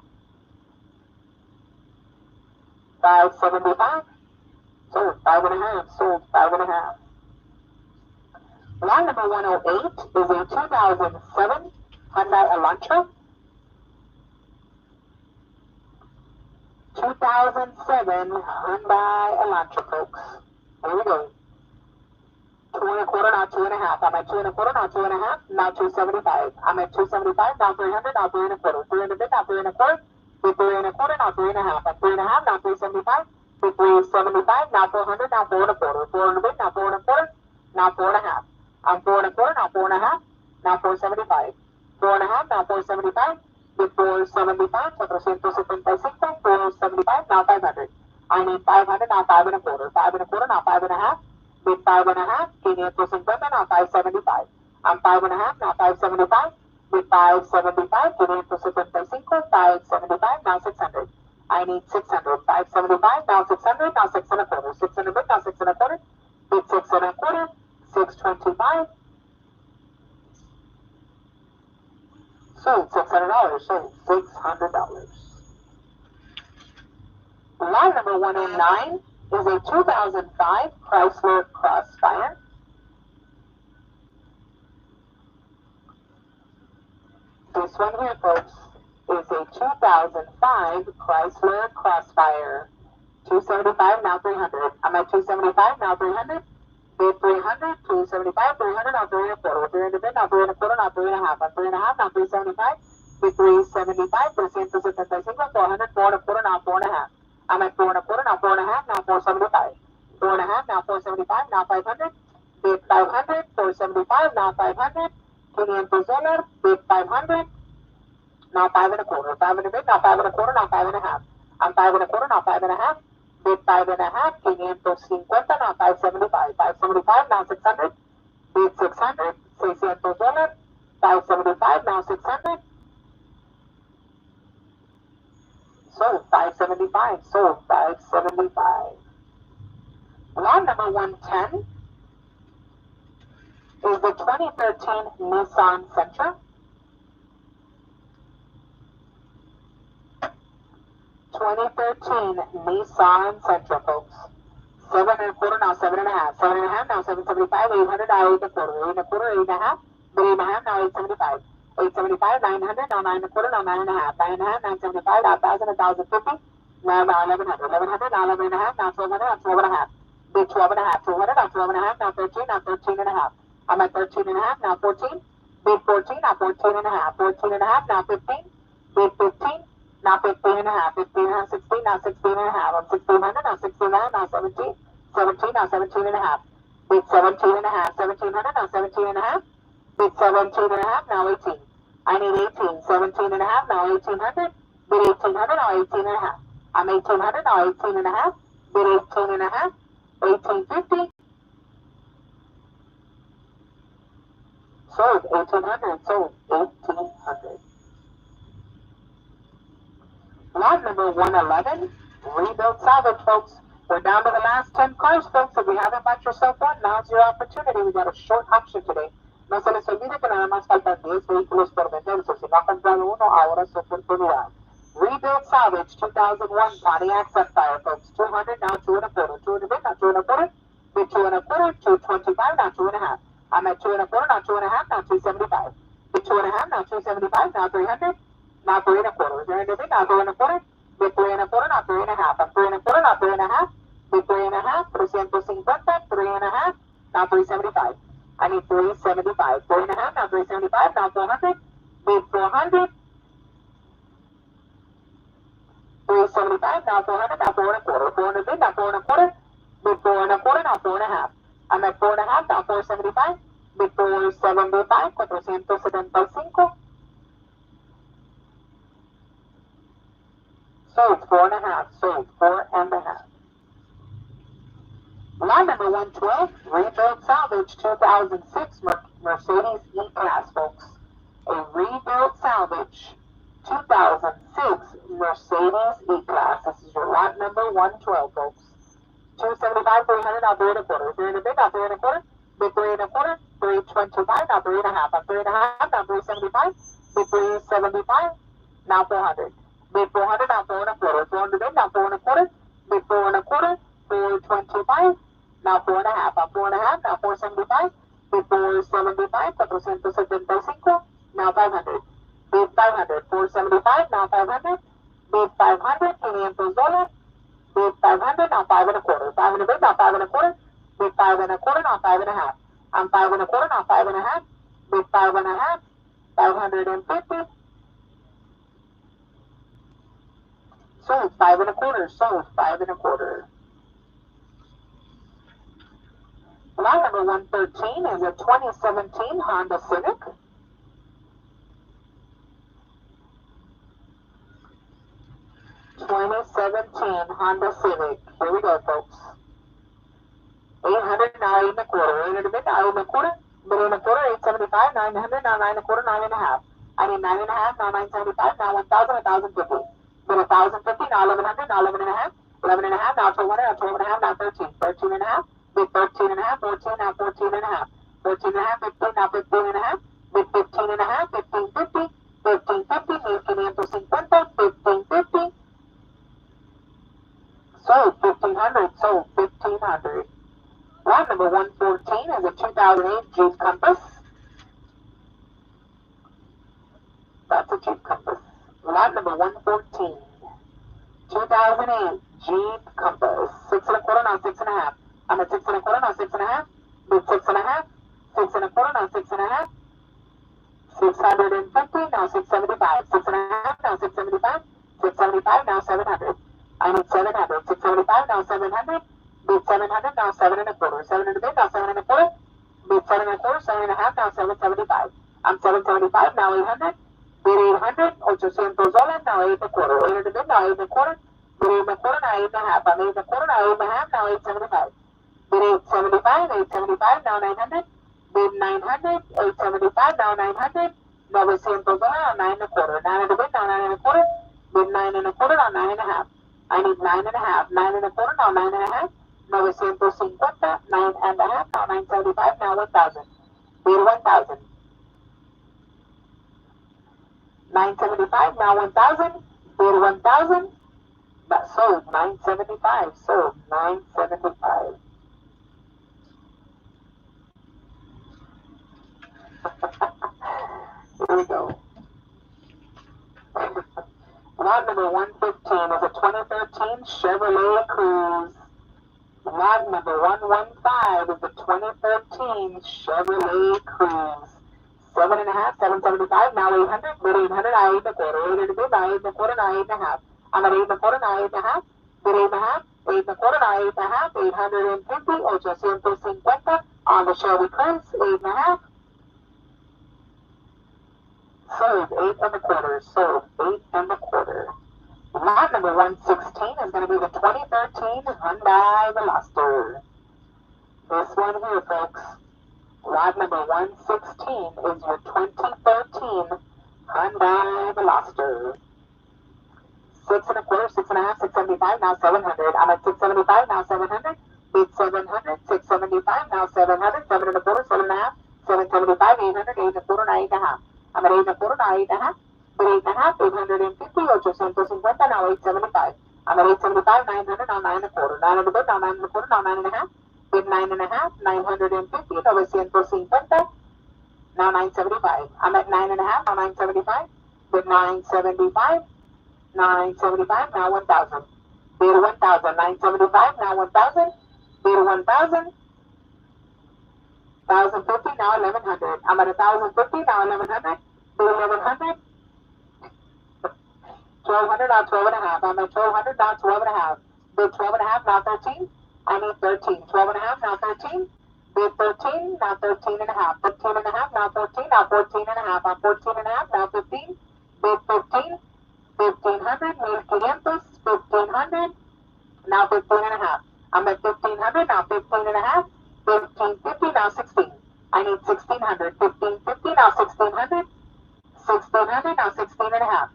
575. Sold 5 and a half. Sold 5 and a half. Line number 108 is a 2007 Hyundai Elantra. 2007 Hyundai Elantra, folks. Here we go. 2 and a quarter, now 2 and a half. I'm at 2 and a quarter, now 2 and a half. Now 275. I'm at 275, now 300, now 3 and a quarter. 300 bid, now 3 and a quarter. Bid 3 and a quarter, now 3 and a half. At 3 and a half, now 375. Bid 375, now 400, now 4 and a quarter. 400 bid, now 4 and a quarter. Now 4 and a half. I'm 4 and a quarter, now 4 and a half. Now 475. 4 and a half, now 475. Bid 475, 475. 475, now 500. I need 500, now 5 and a quarter. 5 and a quarter, now 5 and a half. Bid 5 and a half. 550, now 575. I'm 5 and a half, now 575. Bid 575. 575, 575, now 600. I need 600. 575, now 600, now 6 and a quarter. 600 bid, now 6 and a quarter. Bid 6 and a quarter. 625. Sold $600. Sold $600. Line number 109 is a 2005 Chrysler Crossfire. This one here, folks, is a 2005 Chrysler Crossfire. 275, now 300. I'm at 275, now 300. Bid 300, 275, 300, now 3 and a quarter. 300 bid, now 3 and a quarter, now 3 and a half. I'm 3 and a half, now 375. Bid 375, 375, 400, 4 and a quarter, now 4 and a half. I'm at 4 and a quarter, now 4 and a half, now 475. 4 and a half, now 475, now 500. Bid 500, 475, now 500. $500, bid 500. Now 5 and a quarter. 5 and a bid, now 5 and a quarter, now 5 and a half. I'm 5 and a quarter, now 5 and a half. Bid 5 and a half. $550, now 575. 575, now 600. Bid 600. $600. 575, now 600. Sold 575. Sold 575. Lot number 110 is the 2013 Nissan Sentra. 2013 Nissan Sentra, folks. 7 and a quarter, now 7 and a half. 7 and a half, now 775. 800, now 8 and a quarter. 8 and a quarter, 8 and a half. 8 and a half, now 875. 875, 900, now 9 and a quarter, now 9 and a half. 9 and a half, 975, now 1,000, 1,050. Now 1100. 1100, now 11 and a half, now 1200, now 12 and a half. Bid 12 and a half. 200, now 12 and a half, now 13, now 13 and a half. I'm at 13 and a half, now 14. Bid 14, now 14 and a half. 14 and a half, now 15. Bid 15. Now 15 and a half, 15 and a half, 16, now 16 and a half. I'm 1600, now 16 and a half, now 17. 17, now 17 and a half. Bid 17 and a half, 1700, now 17 and a half. Bid 17 and a half, now 18. I need 18, 17 and a half, now 1800. Bid 1800, now 18 and a half. I'm 1800, now 18 and a half. Bid 18 and a half, 1850. Sold 1800, sold 1800. Lot number 111, rebuild salvage, folks. We're down to the last 10 cars, folks. If you haven't bought yourself one, now's your opportunity. We got a short auction today. No se les olvide que nada más faltan 10 vehículos por venderse. Si no ha comprado uno, ahora es su oportunidad. Rebuild salvage 2001 Pontiac Sapphire, folks. 200, now 2 and a quarter. 2 and a bit, now 2 and a quarter. Bid 2 and a quarter, 225, now 2 and a half. I'm at 2 and a quarter, now 2 and a half, now 275. Bid 2 and a half, now 275, now 300. Now 3 and a quarter. 3 and a bit, now 3 and a quarter. Bid 3 and a quarter, now 3 and a half. I'm 3 and a quarter, now 3 and a half. Bid 3 and a half. 350, 3 and a half. Now 375. I need 375. 3 and a half, now 375. Now 400. Bid 400. 375, now 400. Now 4 and a quarter. 400 bid, now 4 and a quarter. Bid 4 and a quarter, now 4 and a half. I'm at 4 and a half, now 475. Bid 475. 475. Sold 4 and a half. Sold 4 and a half. Lot number 112, rebuild salvage 2006 Mercedes E-Class, folks. A rebuild salvage 2006 Mercedes E-Class. This is your lot number 112, folks. 275, 300, now 3 and a quarter. 3 and a bit, now 3 and a quarter. Bid 3 and a quarter. 325, now 3 and a half. I'm 3 and a half, now 375. Bid 375, now 400. Bid 400, now 4 and a quarter. 400 bid, now 4 and a quarter. Bid 4 and a quarter. 425, now 4 and a half. I'm 4 and a half, now 475. Bid 475, 475, now 500. Bid 500, 475, now 500. Bid 500, $500. Bid 500, now 5 and a quarter. 5 and a bid, now 5 and a quarter. Bid 5 and a quarter, now 5 and a half. I'm 5 and a quarter, now 5 and a half. Bid 5 and a half, 550. Sold 5 and a quarter. Sold 5 and a quarter. Lot number 113 is a 2017 Honda Civic. 2017 Honda Civic. Here we go, folks. 800, now 8 and a quarter. 800 a bit, now 8 and a quarter. Bid 8 and a quarter, 875, 900, now 9 and a quarter, 9 and a half. I need 9 and a half, now 975, now 1,000, 1,050. Bid 1,050, now 1,100, now 11 and a half. 11 and a half, now 1,200, now 12 and a half, now 13. 13 and a half. Bid 13 and a half, 14, now 14 and a half. 14 and a half, 15, now 15 and a half. Bid 15 and a half, 1550. 1550, 1550, 1550. Sold 1,500. Sold 1,500. Lot number 114 is a 2008 Jeep Compass. That's a Jeep Compass. Lot number 114. 2008 Jeep Compass. 6 1/4, now 6 1/2. I'm at 6 1/4, now 6 1/2. Bid 6 1/2. 6 1/4, now 6 1/2. 650, now 675. 6 1/2, now 675. 675, now 700. I need 700. 675, now 700. Bid 700, now 7 1/4. 7 in the bid, now 7 1/4. Bid 7 1/4, 7 1/2, now 775. I'm 775, now 800. Bid 800, $800, now 8 1/4. 8 in the bid, now 8 1/4. Bid 8 1/4, now 8 1/2. I'm 8 1/4, now 8 1/2, now 875. Bid 875, 875, now 900. Bid 900, 875, now 900. $900, now 9 1/4. 9 in the bid, now 9 1/4. Bid 9 1/4, now 9 1/2. I need 9 1/2. 9 1/4, now 9 1/2. $950, 9 1/2, now 975, now 1,000. Bid 1,000. 975, now 1,000. Bid 1,000. That sold 975. Sold 975. Here we go. Lot number 115 is a 2013 Chevrolet Cruze. Lot number 115 is the 2013 Chevrolet Cruze. 7 1/2, 775, now 800. Bid 800, now 8 1/4. 8 in the bid, now 8 1/4, now 8 1/2. I'm at 8 1/4, now 8 1/2. Bid 8 1/2. 8 1/4, now 8 1/2. 850, $850 on the Chevy Cruze. 8 1/2. Sold 8 1/4. Sold 8 1/4. Lot number 116 is going to be the 2013 Hyundai Veloster. This one here, folks. Lot number 116 is your 2013 Hyundai Veloster. 6 1/4, 6 1/2, 675, now 700. I'm at 675, now 700. Bid 700, 675, now 700. 7 1/4, 7 1/2, 775, 800, 8 1/4, now 8 1/2. I'm at 8 1/4, now 8 1/2. Bid 8 1/2, 850, $850, now 875. I'm at 875, 900, now 9 1/4. 9 in the bid, now 9 1/4, now 9 1/2. Bid 9 1/2, 950, $950, now 975. I'm at 9 1/2, now 975. Bid 975, 975, now 1,000. Bid 1,000, 975, now 1,000. Bid 1,000, 1,050, now 1,100. I'm at 1,050, now 1,100. Bid 1,100. 1,200, now 12 1/2. I'm at 1,200, now 12 1/2. Bid 12 1/2, now 13. I need 13. 12 1/2, now 13. Bid 13, now 13 1/2. 13 1/2, now 14. Now 14 1/2. I'm 14 1/2, now 15. Bid 15. 1,500, 1,500, 1,500. Now 15 1/2. I'm at 1,500, now 15 1/2. 1,550, now 16. I need 1,600. 1,550, now 1,600. 1,600, now 16 1/2.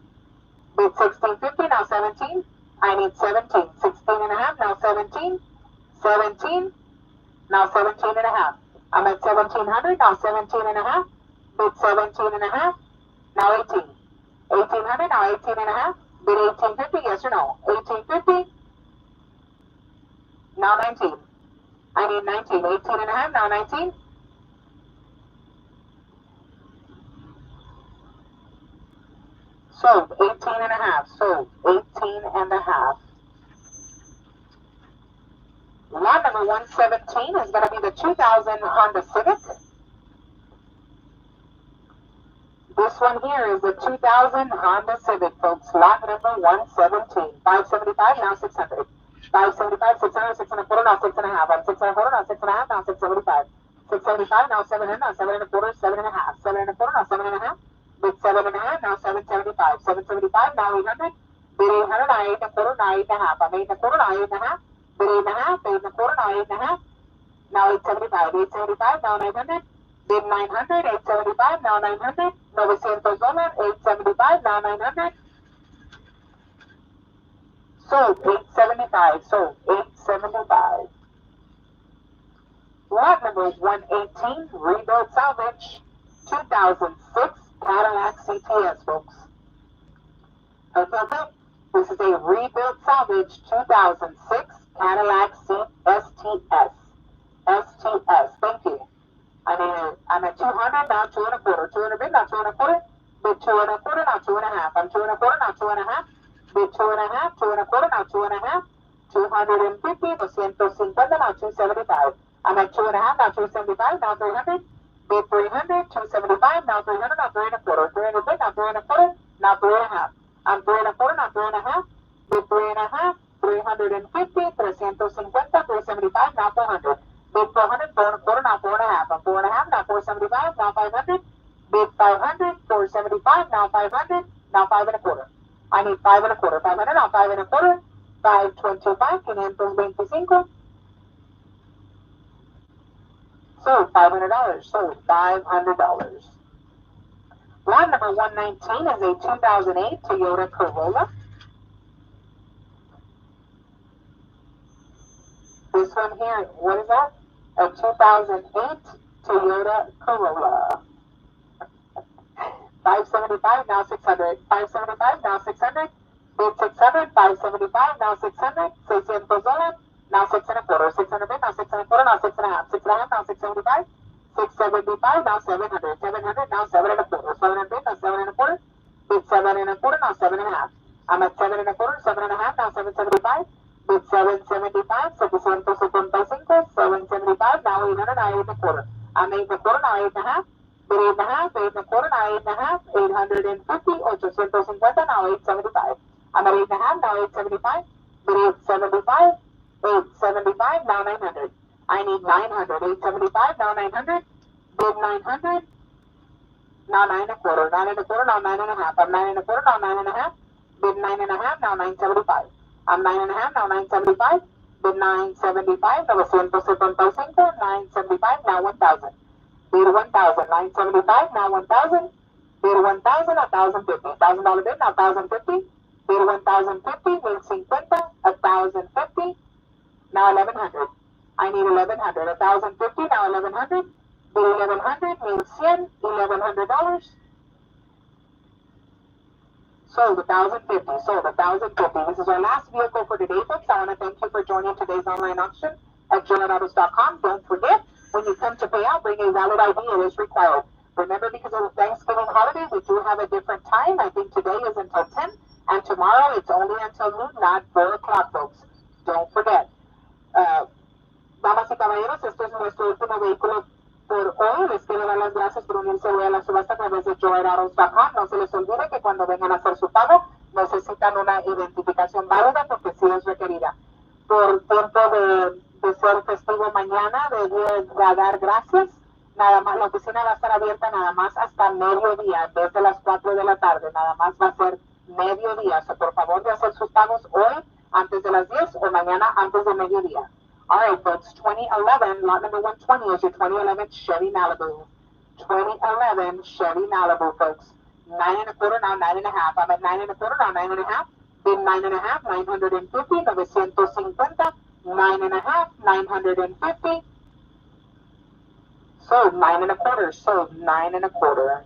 Bid 1,650, now 17. I need 17. 16 1/2, now 17. 17, now 17 1/2. I'm at 1,700, now 17 1/2. Bid 17 1/2, now 18. 1,800, now 18 1/2. Bid 1,850, yes or no? 1,850, now 19. I need 19. 18 1/2, now 19. Sold 18 1/2. Sold 18 1/2. Lot number 117 is going to be the 2000 Honda Civic. This one here is the 2000 Honda Civic, folks. Lot number 117. 575, now 600. 575, 600, 6 1/4, now 6 1/2. I'm 6 1/4, now 6 1/2, now 675. 675, now 700, now 7 1/4, 7 1/2. 7 1/4, now 7 1/2. Bid 7 1/2, now 775. 775, now 800. Bid 800, now 8 1/4, now 8 1/2. I'm 8 1/4, now 8 1/2. Bid 8 1/2, 8 1/4, now 8 1/2. Now 875. 875, now 900. Bid 900, 875, now 900. $900, 875, now 900. Sold 875. Sold 875. Lot number 118, rebuild salvage, 2006 Cadillac CTS, folks. Okay. This is a rebuilt salvage 2006 Cadillac STS. STS. Thank you. I'm at 200, now 2 and a quarter. 200 bid, now 2 and a quarter. Bid 2 and a quarter, now 2 and a half. I'm 2 and a quarter, now 2 and a half. Bid 2 and a half, 2 and a quarter, now 2 and a half. 250, 250, now 275. I'm at 2 and a half, now 275, now 300. Bid 300, 275, now 300, now 3 and a quarter. 300 bid, now 3 and a quarter, now 3 and a half. I'm 3 and a quarter, now 3 and a half. Bid 3 and a half, 350, 350, 375, now 400. Bid 400, 4 and a quarter, now 4 and a half. I'm 4 and a half, now 475, now 500. Bid 500, 475, now 500, now 5 and a quarter. I need 5 and a quarter. 500, now 5 and a quarter. 525, 525. Sold $500. Sold $500. Lot number 119 is a 2008 Toyota Corolla. This one here, what is that? A 2008 Toyota Corolla. 575, now 600. 575, now 600. Bid 600, 575, now 600. $600, now 6 and a quarter. 600 bid, now 6 and a quarter, now 6 and a half. 6 and a half, now 675. 675, now 700. 700, now 7 and a quarter. 700 bid, now 7 and a quarter. Bid 7 and a quarter, now 7 and a half. I'm at 7 and a quarter, 7 and a half, now 775. Bid 775, 775, 775, now 800, now 8 and a quarter. I'm 8 and a quarter, now 8 and a half. Bid 8 and a half, 8 and a quarter, now 8 and a half. 850, 850, now 875. I'm at 8 and a half, now 875. Bid 875, 875, now 900. I need 900. 875, now 900. Bid 900, now 9 and a quarter. 9 and a quarter, now 9 and a half. I'm 9 and a quarter, now 9 and a half. Bid 9 and a half, now 975. I'm 9 and a half, now 975. Bid 975, 975, 975, now 1,000. Bid 1,000. 975, now 1,000. Bid 1,000, 1,050. $1,000 bid, now 1,050. Bid 1,050, 1,050, 1,050, now 1,100. I need 1,100. 1,050, now 1,100. Bid 1,100, 1,100, $1,100. Sold 1,050. Sold 1,050. This is our last vehicle for today, folks. I want to thank you for joining today's online auction at GillenAutos.com. Don't forget, when you come to pay out, bring a valid ID. It is required. Remember, because of the Thanksgiving holiday, we do have a different time. I think today is until 10, and tomorrow it's only until noon, not 4 o'clock, folks. Don't forget. Damas y caballeros, este es nuestro último vehículo por hoy. Les quiero dar las gracias por unirse hoy a la subasta a través de GillenAutos.com. No se les olvide que cuando vengan a hacer su pago, necesitan una identificación válida porque sí es requerida. Por tiempo de ser festivo mañana, de dar gracias, nada más, la oficina va a estar abierta nada más hasta mediodía, desde las 4 de la tarde, nada más va a ser mediodía. So, por favor, de hacer sus pagos hoy antes de las 10 o mañana antes de mediodía. All right, folks, 2011, lot number 120 is your 2011 Chevy Malibu. 2011 Chevy Malibu, folks. 9 and a quarter, now 9 and a half. I'm at 9 and a quarter, now 9 and a half. Bid 9 and a half, 950, 950, 9 and a half, 950. Sold 9 and a quarter, sold 9 and a quarter.